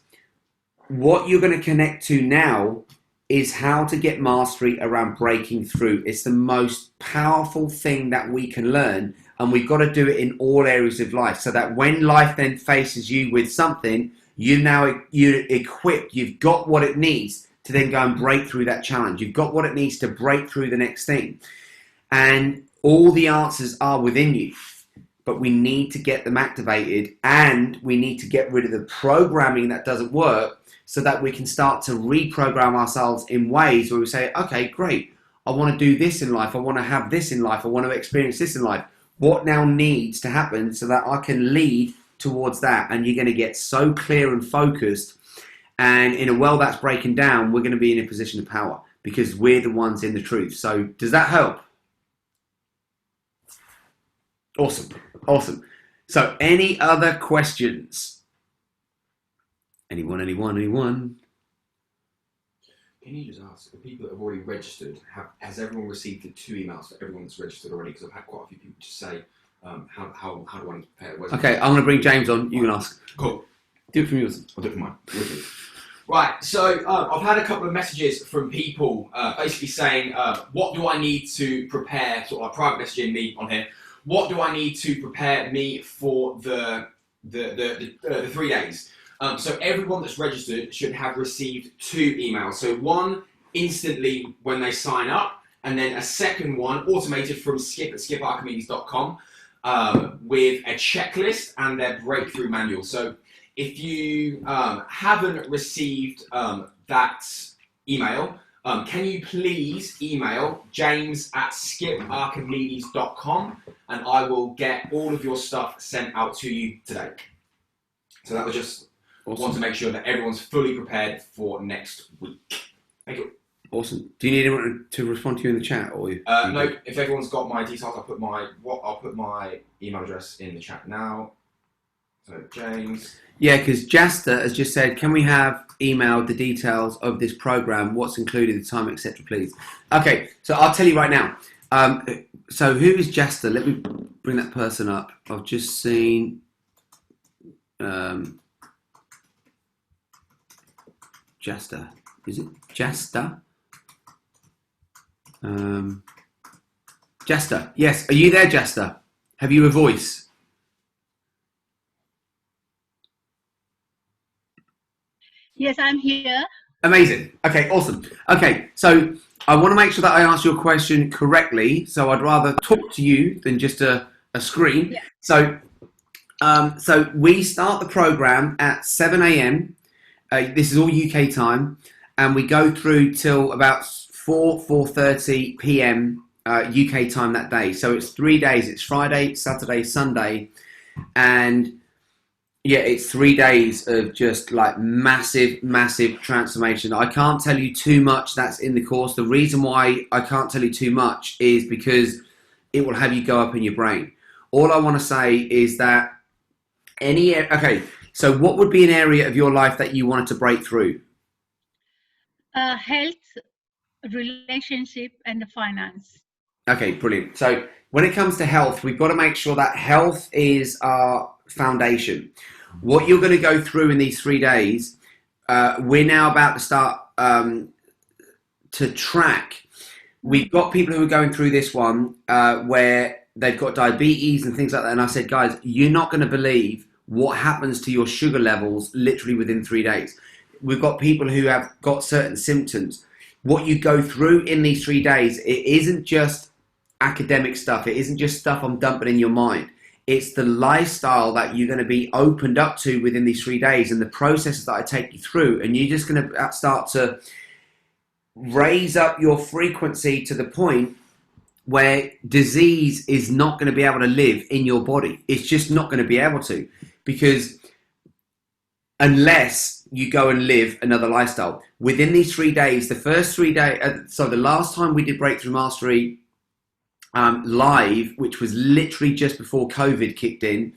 what you're going to connect to now is how to get mastery around breaking through. It's the most powerful thing that we can learn, and we've got to do it in all areas of life, so that when life then faces you with something, you're equipped, you've got what it needs to then go and break through that challenge. You've got what it needs to break through the next thing. And all the answers are within you, but we need to get them activated, and we need to get rid of the programming that doesn't work, so that we can start to reprogram ourselves in ways where we say, okay, great, I want to do this in life, I want to have this in life, I want to experience this in life. What now needs to happen so that I can lead towards that? And you're going to get so clear and focused, and in a world that's breaking down, we're going to be in a position of power, because we're the ones in the truth. So does that help? Awesome. So any other questions? Anyone? Can you just ask, the people that have already registered, has everyone received the 2 emails for everyone that's registered already? Because I've had quite a few people just say, how do I need to prepare? Okay, I'm going to bring James on. You can ask. Cool. Do it from yours. I'll do it from mine. Right, so I've had a couple of messages from people basically saying, what do I need to prepare, sort of like private messaging me on here, what do I need to prepare me for the 3 days? So everyone that's registered should have received 2 emails. So one instantly when they sign up, and then a second one automated from Skip at skiparchimedes.com with a checklist and their breakthrough manual. So if you haven't received that email, can you please email james@skiparchimedes.com and I will get all of your stuff sent out to you today. So that was just want to make sure that everyone's fully prepared for next week. Thank you. Awesome. Do you need anyone to respond to you in the chat, or you? No. If everyone's got my details, I'll put my email address in the chat now. So James. Yeah, because Jasta has just said, can we have emailed the details of this program, what's included, the time, etc., please? Okay, so I'll tell you right now. So who is Jasta? Let me bring that person up. I've just seen Jasta. Is it Jasta? Jasta. Yes. Are you there, Jasta? Have you a voice? Yes, I'm here. Amazing. Okay, awesome. Okay, so I want to make sure that I answer your question correctly. So I'd rather talk to you than just a screen. Yeah. So we start the program at 7 a.m. This is all UK time, and we go through till about 4:30 p.m. UK time that day. So it's 3 days. It's Friday, Saturday, Sunday, and yeah, it's 3 days of just like massive transformation. I can't tell you too much that's in the course. The reason why I can't tell you too much is because it will have you go up in your brain. All I want to say is that so what would be an area of your life that you wanted to break through? Health, relationship, and finance. Okay, brilliant. So when it comes to health, we've got to make sure that health is our foundation. What you're going to go through in these 3 days, we're now about to start to track. We've got people who are going through this one where they've got diabetes and things like that. And I said, guys, you're not going to believe what happens to your sugar levels literally within 3 days. We've got people who have got certain symptoms. What you go through in these 3 days, it isn't just academic stuff. It isn't just stuff I'm dumping in your mind. It's the lifestyle that you're going to be opened up to within these 3 days and the processes that I take you through. And you're just going to start to raise up your frequency to the point where disease is not going to be able to live in your body. It's just not going to be able to, because unless you go and live another lifestyle within these 3 days, the first 3 days, so the last time we did Breakthrough Mastery live, which was literally just before COVID kicked in,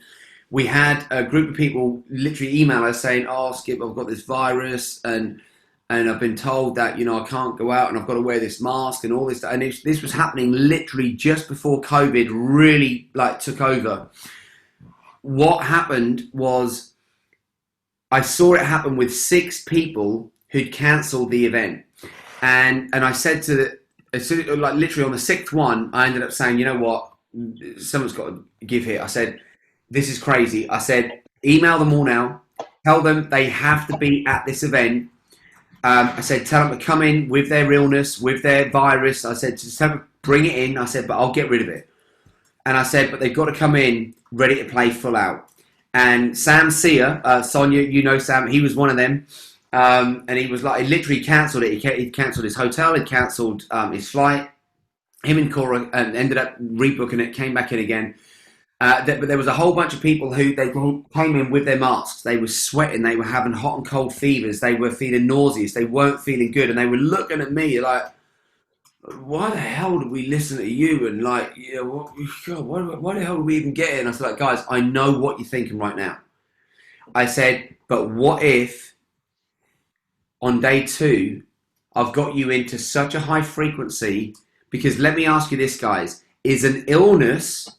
we had a group of people literally email us saying, oh, Skip, I've got this virus and I've been told that, you know, I can't go out and I've got to wear this mask and all this. And this was happening literally just before COVID really like took over. What happened was I saw it happen with 6 people who'd cancelled the event. And I said to like literally on the 6th one, I ended up saying, you know what, someone's got to give here. I said, this is crazy. I said, email them all now. Tell them they have to be at this event. I said, tell them to come in with their illness, with their virus. I said, just have them bring it in. I said, but I'll get rid of it. And I said, but they've got to come in ready to play full out. And Sam Sear, Sonia, you know Sam, he was one of them. And he was like, he literally cancelled it. He cancelled his hotel, he cancelled his flight. Him and Cora ended up rebooking it, came back in again. But there was a whole bunch of people who they came in with their masks. They were sweating, they were having hot and cold fevers, they were feeling nauseous, they weren't feeling good, and they were looking at me like, why the hell did we listen to you? And like, you know, why the hell did we even get it? And I was like, guys, I know what you're thinking right now. I said, but what if on day 2, I've got you into such a high frequency? Because let me ask you this, guys, is an illness,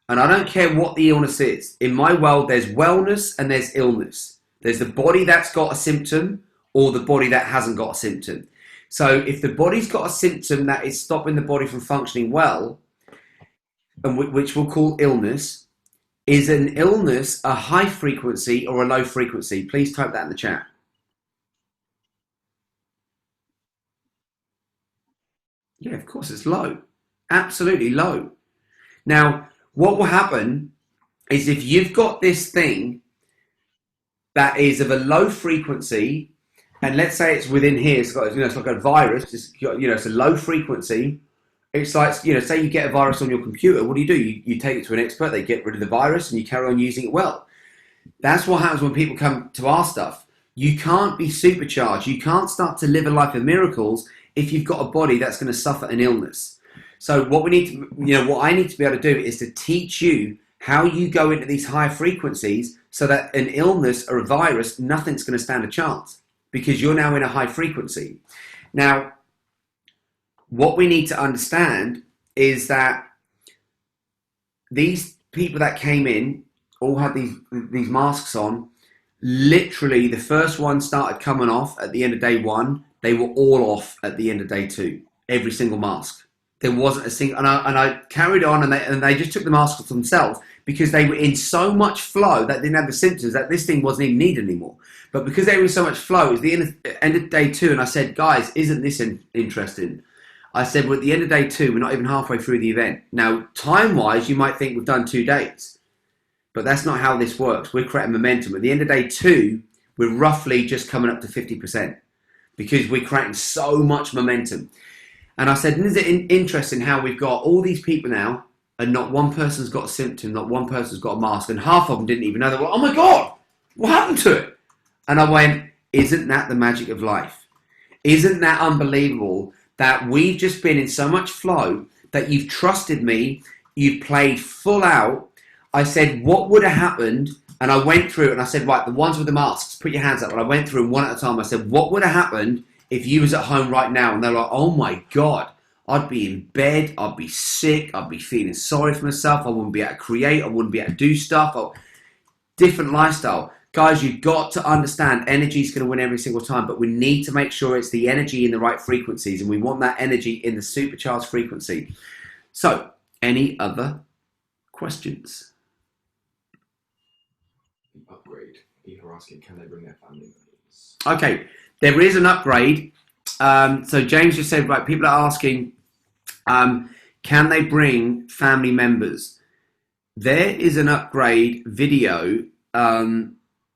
and I don't care what the illness is. In my world, there's wellness and there's illness. There's the body that's got a symptom or the body that hasn't got a symptom. So if the body's got a symptom that is stopping the body from functioning well, and which we'll call illness, is an illness a high frequency or a low frequency? Please type that in the chat. Yeah, of course, it's low. Absolutely low. Now, what will happen is if you've got this thing that is of a low frequency and let's say it's within here, it's got, it's like a virus, it's a low frequency. It's like, say you get a virus on your computer, what do? You take it to an expert, they get rid of the virus, and you carry on using it well. That's what happens when people come to our stuff. You can't be supercharged. You can't start to live a life of miracles if you've got a body that's going to suffer an illness. So what we need to, what I need to be able to do is to teach you how you go into these high frequencies so that an illness or a virus, nothing's going to stand a chance because you're now in a high frequency. Now, what we need to understand is that these people that came in all had these masks on. Literally, the first one started coming off at the end of day 1. They were all off at the end of day 2. Every single mask. There wasn't a single, and I carried on, and they just took the mask off themselves because they were in so much flow that they didn't have the symptoms that this thing wasn't even needed anymore. But because they were in so much flow, it was the end of day 2, and I said, guys, isn't this interesting? I said, well, at the end of day 2, we're not even halfway through the event. Now, time-wise, you might think we've done 2 days, but that's not how this works. We're creating momentum. At the end of day 2, we're roughly just coming up to 50% because we're creating so much momentum. And I said, isn't it interesting how we've got all these people now and not one person's got a symptom, not one person's got a mask, and half of them didn't even know. They were, oh my God, what happened to it? And I went, isn't that the magic of life? Isn't that unbelievable that we've just been in so much flow that you've trusted me, you've played full out. I said, what would have happened? And I went through and I said, right, the ones with the masks, put your hands up. And I went through one at a time. I said, what would have happened if you was at home right now? And they're like, oh my God, I'd be in bed, I'd be sick, I'd be feeling sorry for myself, I wouldn't be able to create, I wouldn't be able to do stuff. Different lifestyle. Guys, you've got to understand energy is going to win every single time, but we need to make sure it's the energy in the right frequencies, and we want that energy in the supercharged frequency. So, any other questions? Upgrade. People are asking, can they bring their family members? Okay, there is an upgrade. So James just said, right, people are asking, can they bring family members? There is an upgrade video.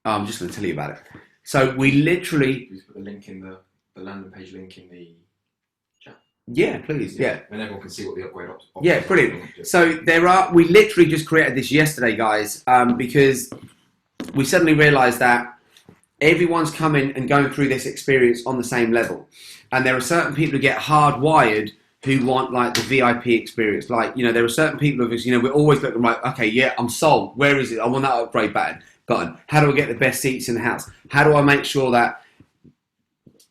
I'm just going to tell you about it. So we literally... Please put the link in the landing page link in the chat. Yeah, please, yeah. And everyone can see what the upgrade options are. Yeah, brilliant. So we literally just created this yesterday, guys, because we suddenly realised that everyone's coming and going through this experience on the same level. And there are certain people who get hardwired who want like the VIP experience. Like, there are certain people of us, we're always looking like, okay, yeah, I'm sold. Where is it? I want that upgrade button. How do I get the best seats in the house? How do I make sure that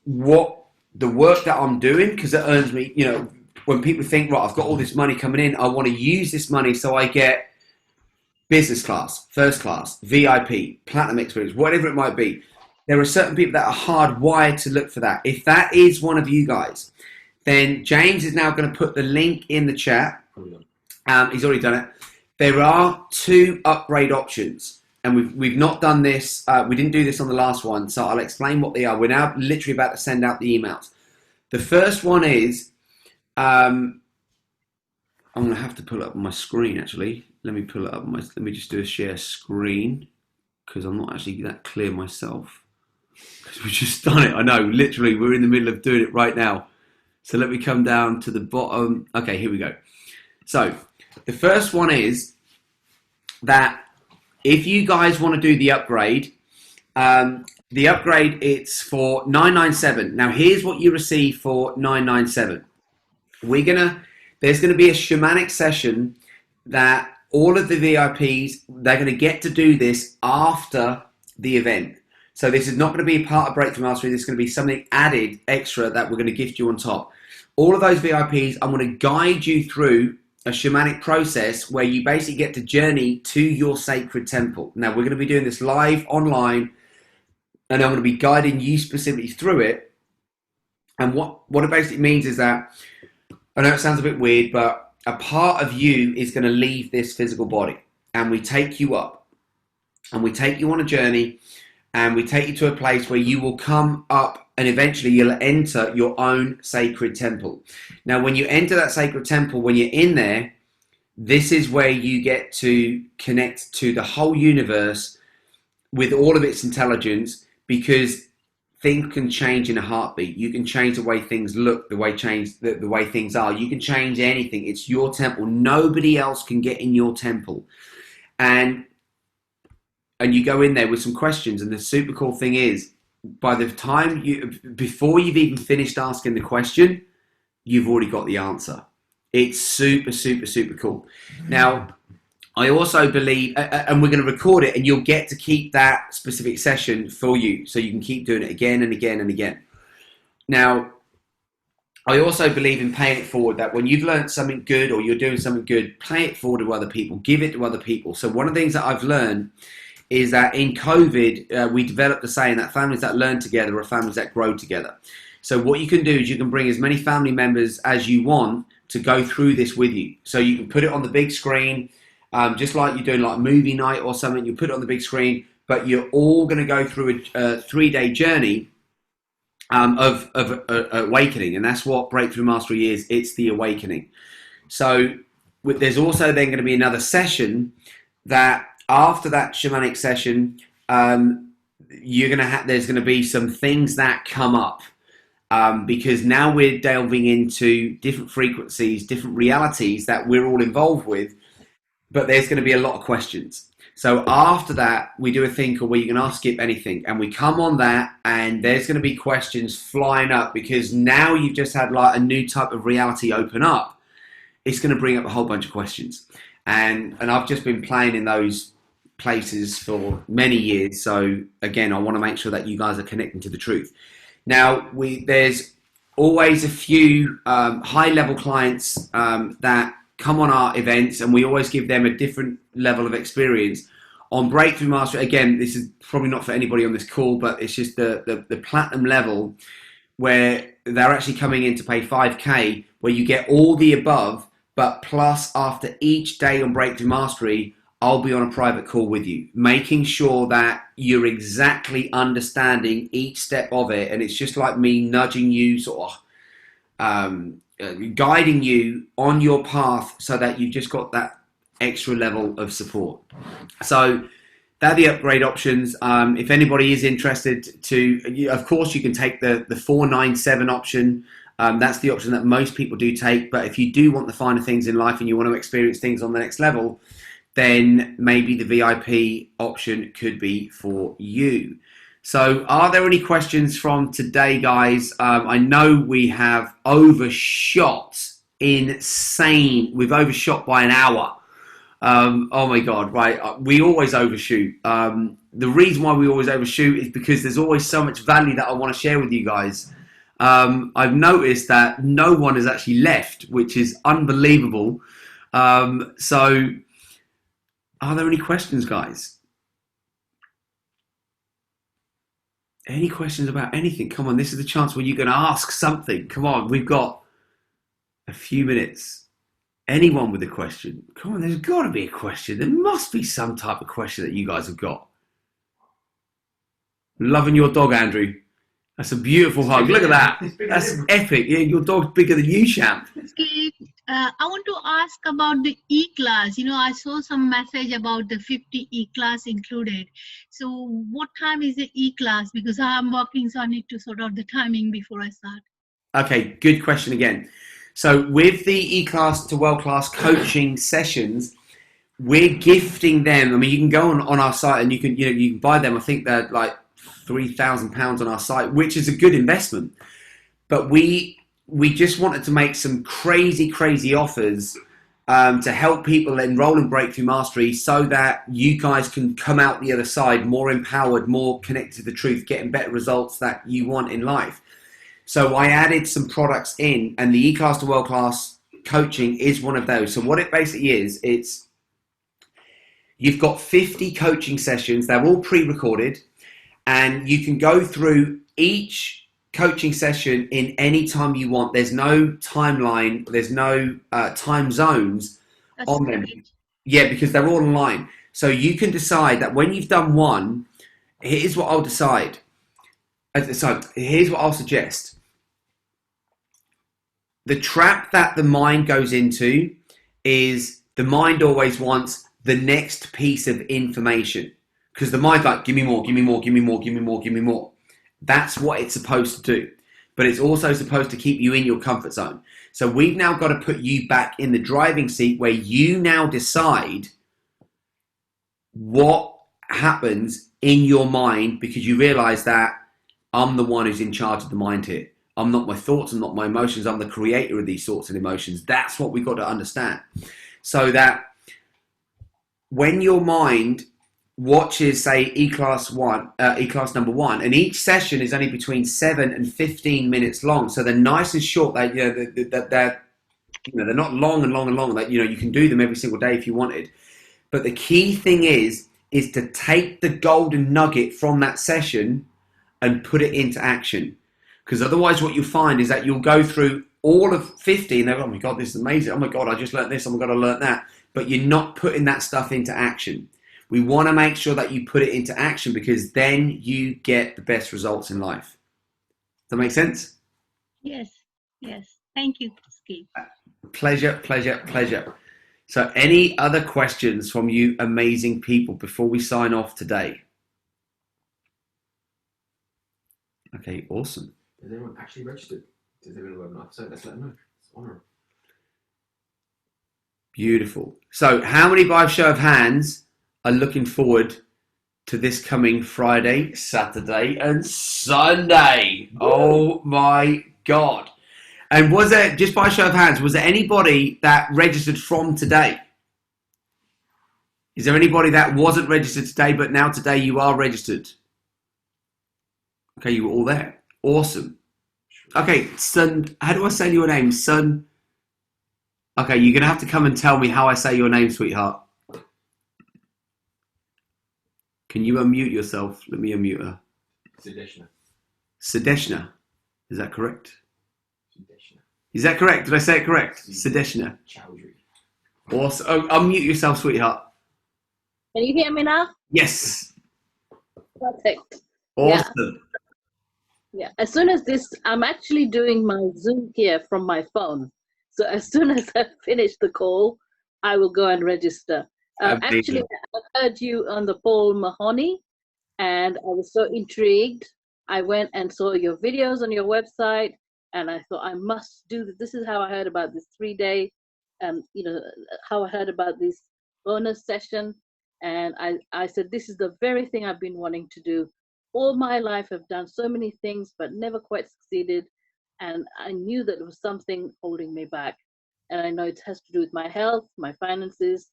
the work that I'm doing, because it earns me, when people think, right, I've got all this money coming in, I want to use this money so I get business class, first class, VIP, platinum experience, whatever it might be. There are certain people that are hardwired to look for that. If that is one of you guys, then James is now going to put the link in the chat. He's already done it. There are 2 upgrade options. And we've not done this. We didn't do this on the last one, so I'll explain what they are. We're now literally about to send out the emails. The first one is, I'm going to have to pull it up on my screen, actually. Let me pull it up. Let me just do a share screen, because I'm not actually that clear myself. Because we've just done it. I know, literally, we're in the middle of doing it right now. So let me come down to the bottom. Okay, here we go. So the first one is that if you guys want to do the upgrade, it's for $997. Now, here's what you receive for $997. There's going to be a shamanic session that all of the VIPs, they're going to get to do this after the event. So this is not going to be part of Breakthrough Mastery. This is going to be something added extra that we're going to gift you on top. All of those VIPs, I'm going to guide you through a shamanic process where you basically get to journey to your sacred temple. Now, we're going to be doing this live online, and I'm going to be guiding you specifically through it. And what it basically means is that, I know it sounds a bit weird, but a part of you is going to leave this physical body, and we take you up, and we take you on a journey, and we take you to a place where you will come up, and eventually you'll enter your own sacred temple. Now, when you enter that sacred temple, when you're in there, this is where you get to connect to the whole universe with all of its intelligence, because things can change in a heartbeat. You can change the way things look, the way things are. You can change anything. It's your temple. Nobody else can get in your temple. And you go in there with some questions. And the super cool thing is, by the time before you've even finished asking the question, you've already got the answer. It's super, super, super cool. Now, I also believe, and we're going to record it, and you'll get to keep that specific session for you, so you can keep doing it again and again and again. Now, I also believe in paying it forward, that when you've learned something good or you're doing something good, pay it forward to other people, give it to other people. So one of the things that I've learned is that in COVID, we developed the saying that families that learn together are families that grow together. So what you can do is you can bring as many family members as you want to go through this with you. So you can put it on the big screen, just like you're doing like movie night or something. You put it on the big screen, but you're all going to go through a 3-day journey of awakening, and that's what Breakthrough Mastery is. It's the awakening. So there's also then going to be another session that after that shamanic session, there's going to be some things that come up. Because now we're delving into different frequencies, different realities that we're all involved with, but there's going to be a lot of questions. So after that, we do a thing called where you can ask Skip anything, and we come on that, and there's going to be questions flying up, because now you've just had like a new type of reality open up. It's going to bring up a whole bunch of questions, and I've just been playing in those places for many years. So again, I want to make sure that you guys are connecting to the truth. Now, there's always a few high-level clients that come on our events, and we always give them a different level of experience. On Breakthrough Mastery, again, this is probably not for anybody on this call, but it's just the platinum level, where they're actually coming in to pay 5K, where you get all the above, but plus after each day on Breakthrough Mastery, I'll be on a private call with you, making sure that you're exactly understanding each step of it. And it's just like me nudging you, sort of guiding you on your path, so that you've just got that extra level of support. So they're the upgrade options. If anybody is interested of course, you can take the 497 option. That's the option that most people do take. But if you do want the finer things in life and you want to experience things on the next level, then maybe the VIP option could be for you. So are there any questions from today, guys? I know we have overshot insane. We've overshot by an hour. Oh my God, right. We always overshoot. The reason why we always overshoot is because there's always so much value that I want to share with you guys. I've noticed that no one has actually left, which is unbelievable. So are there any questions, guys? Any questions about anything? Come on, this is the chance where you're going to ask something. Come on, we've got a few minutes. Anyone with a question? Come on, there's got to be a question. There must be some type of question that you guys have got. Loving your dog, Andrew. That's a beautiful hug. Look at that. That's epic. Yeah, your dog's bigger than you, champ. I want to ask about the E-class. I saw some message about the 50 E-class included. So what time is the E-class? Because I'm working, so I need to sort out the timing before I start. Okay, good question again. So with the E-class to World Class coaching sessions, we're gifting them. I mean, you can go on our site and you can buy them. I think they're like £3,000 on our site, which is a good investment. But we just wanted to make some crazy offers to help people enroll in Breakthrough Mastery, so that you guys can come out the other side more empowered, more connected to the truth, getting better results that you want in life. So I added some products in, and the E-class to World Class coaching is one of those. So what it basically is, you've got 50 coaching sessions. They're all pre-recorded, and you can go through each coaching session in any time you want. There's no timeline. There's no time zones on them. Yeah, because they're all online. So you can decide that when you've done one, here's what I'll decide. So here's what I'll suggest. The trap that the mind goes into is the mind always wants the next piece of information, because the mind's like, give me more, give me more, give me more, give me more, give me more. That's what it's supposed to do. But it's also supposed to keep you in your comfort zone. So we've now got to put you back in the driving seat where you now decide what happens in your mind, because you realize that I'm the one who's in charge of the mind here. I'm not my thoughts, I'm not my emotions, I'm the creator of these thoughts and emotions. That's what we've got to understand. So that when your mind watches, say, E-class number one, and each session is only between 7 and 15 minutes long, so they're nice and short. They're not long and long and long. Like, you can do them every single day if you wanted. But the key thing is to take the golden nugget from that session and put it into action. Because otherwise what you'll find is that you'll go through all of 50 and they're, oh my God, this is amazing. Oh my God, I just learned this. Oh my God, I learned that. But you're not putting that stuff into action. We want to make sure that you put it into action, because then you get the best results in life. Does that make sense? Yes. Thank you, Skip. Pleasure. So any other questions from you amazing people before we sign off today? Okay, awesome. Has anyone actually registered? Does everyone have an webinar? So let's let them know. It's honourable. Beautiful. So how many, by show of hands, are looking forward to this coming Friday, Saturday and Sunday? Oh my God. And was there, just by show of hands, was there anybody that registered from today? Is there anybody that wasn't registered today, but now today you are registered? Okay, you were all there. Awesome. Okay, Sun, how do I say your name? Sun. Okay, you're going to have to come and tell me how I say your name, sweetheart. Can you unmute yourself? Let me unmute her. Sadeshna. Is that correct? Is that correct? Did I say it correct? Sadeshna. Awesome. Oh, unmute yourself, sweetheart. Can you hear me now? Yes. Perfect. Awesome. Yeah. As soon as this, I'm actually doing my Zoom here from my phone. So as soon as I finish the call, I will go and register. Actually, I heard you on the Paul Mahoney, and I was so intrigued. I went and saw your videos on your website, and I thought I must do this. This is how I heard about this 3-day, how I heard about this bonus session. And I said, this is the very thing I've been wanting to do. All my life I've done so many things, but never quite succeeded. And I knew that there was something holding me back. And I know it has to do with my health, my finances.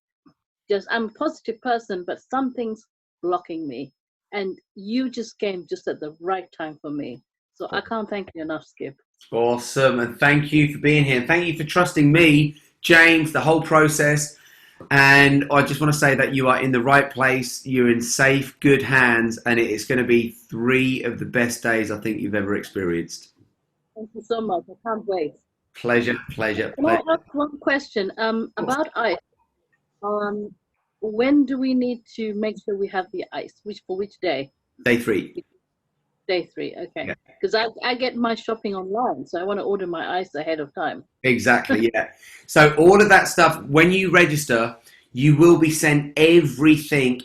I'm a positive person, but something's blocking me. And you just came just at the right time for me. So I can't thank you enough, Skip. Awesome. And thank you for being here. Thank you for trusting me, James, the whole process. And I just want to say that you are in the right place. You're in safe, good hands. And it is going to be 3 of the best days I think you've ever experienced. Thank you so much. I can't wait. Pleasure. Can I ask one question about ice? When do we need to make sure we have the ice? For which day? Day 3. Day 3, okay. Because I get my shopping online, so I want to order my ice ahead of time. Exactly, yeah. So all of that stuff, when you register, you will be sent everything,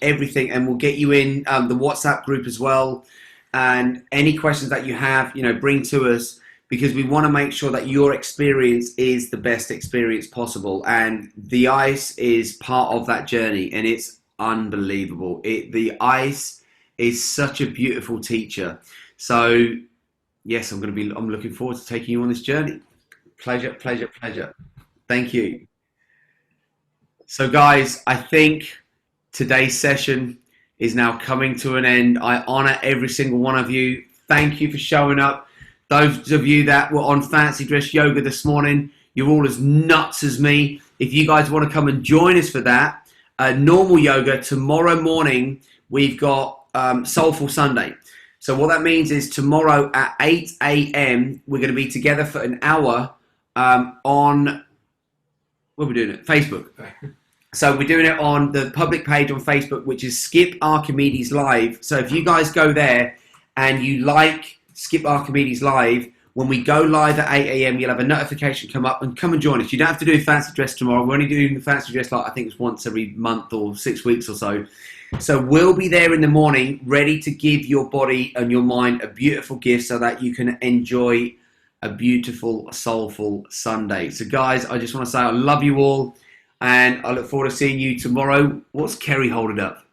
and we'll get you in the WhatsApp group as well. And any questions that you have, bring to us, because we want to make sure that your experience is the best experience possible. And the ice is part of that journey, and it's unbelievable. The ice is such a beautiful teacher. So yes, I'm looking forward to taking you on this journey. Pleasure. Thank you. So guys, I think today's session is now coming to an end. I honor every single one of you. Thank you for showing up. Those of you that were on Fancy Dress Yoga this morning, you're all as nuts as me. If you guys want to come and join us for that, normal yoga, tomorrow morning, we've got Soulful Sunday. So what that means is tomorrow at 8 a.m., we're going to be together for an hour on, what are we doing it? Facebook. So we're doing it on the public page on Facebook, which is Skip Archimedes Live. So if you guys go there and you like Skip Archimedes Live, When we go live at 8 a.m., you'll have a notification come up and come and join us. You don't have to do a fancy dress tomorrow. We're only doing the fancy dress, like I think it's once every month or 6 weeks or so. So we'll be there in the morning, ready to give your body and your mind a beautiful gift so that you can enjoy a beautiful, soulful Sunday. So guys, I just want to say I love you all, and I look forward to seeing you tomorrow. What's Kerry holding up?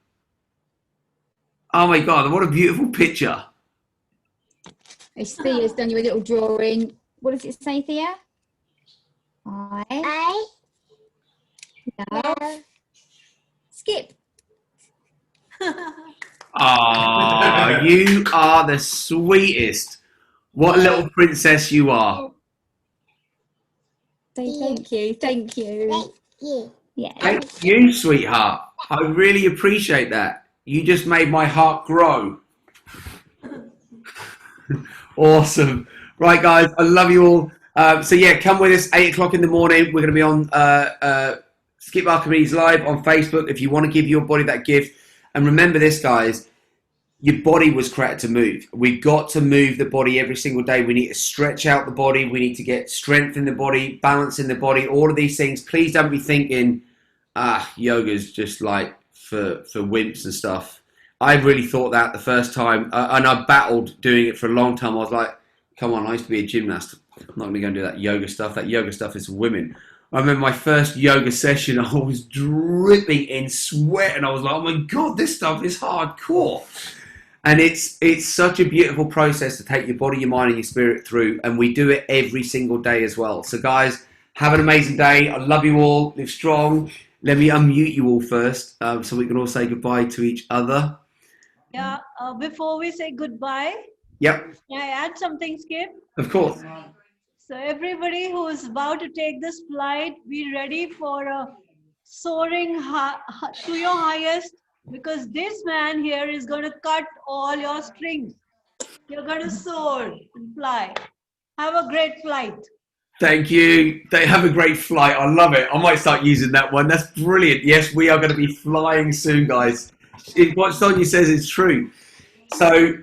Oh my God, what a beautiful picture. Thea's done you a little drawing. What does it say, Thea? I love Skip. Oh, you are the sweetest. What a little princess you are. Thank you. Thank you. Thank you. Yeah. Thank you, sweetheart. I really appreciate that. You just made my heart grow. Awesome. Right, guys, I love you all. So yeah, come with us, 8 o'clock in the morning. We're going to be on Skip Archimedes Live on Facebook if you want to give your body that gift. And remember this, guys, your body was created to move. We've got to move the body every single day. We need to stretch out the body. We need to get strength in the body, balance in the body, all of these things. Please don't be thinking, yoga's just like for wimps and stuff. I really thought that the first time, and I battled doing it for a long time. I was like, come on, I used to be a gymnast. I'm not going to go and do that yoga stuff. That yoga stuff is for women. I remember my first yoga session, I was dripping in sweat, and I was like, oh my God, this stuff is hardcore. And it's such a beautiful process to take your body, your mind, and your spirit through, and we do it every single day as well. So guys, have an amazing day. I love you all. Live strong. Let me unmute you all first, so we can all say goodbye to each other. Yeah, before we say goodbye, Yep, can I add something, Skip? of course. So everybody who is about to take this flight, be ready for a soaring to your highest, because this man here is going to cut all your strings. You're going to soar and fly. Have a great flight. Thank you. They have a great flight. I love it. I might start using that one. That's brilliant. Yes, we are going to be flying soon, guys. What Sonia says is true. So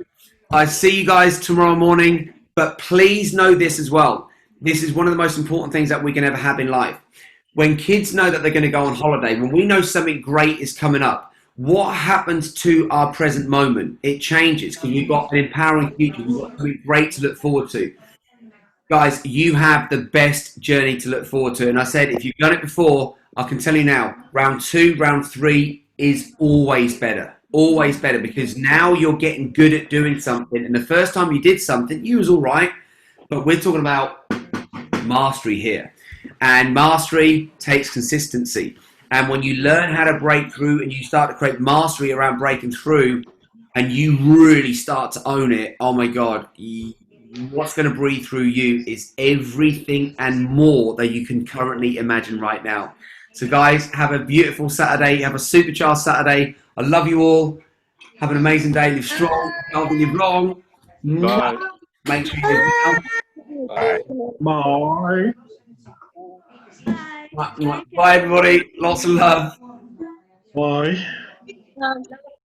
I see you guys tomorrow morning, but please know this as well. This is one of the most important things that we can ever have in life. When kids know that they're going to go on holiday, when we know something great is coming up, what happens to our present moment? It changes because you've got an empowering future. You've got something great to look forward to. Guys, you have the best journey to look forward to. And I said, if you've done it before, I can tell you now, round 2, round 3 is always better. Always better, because now you're getting good at doing something. And the first time you did something, you was all right. But we're talking about mastery here. And mastery takes consistency. And when you learn how to break through and you start to create mastery around breaking through and you really start to own it, oh my God, what's going to breathe through you is everything and more that you can currently imagine right now. So guys, have a beautiful Saturday. Have a supercharged Saturday. I love you all. Have an amazing day. Live strong. Healthy, live long. Bye. Make sure you live well. Bye. Bye, everybody. Lots of love. Bye.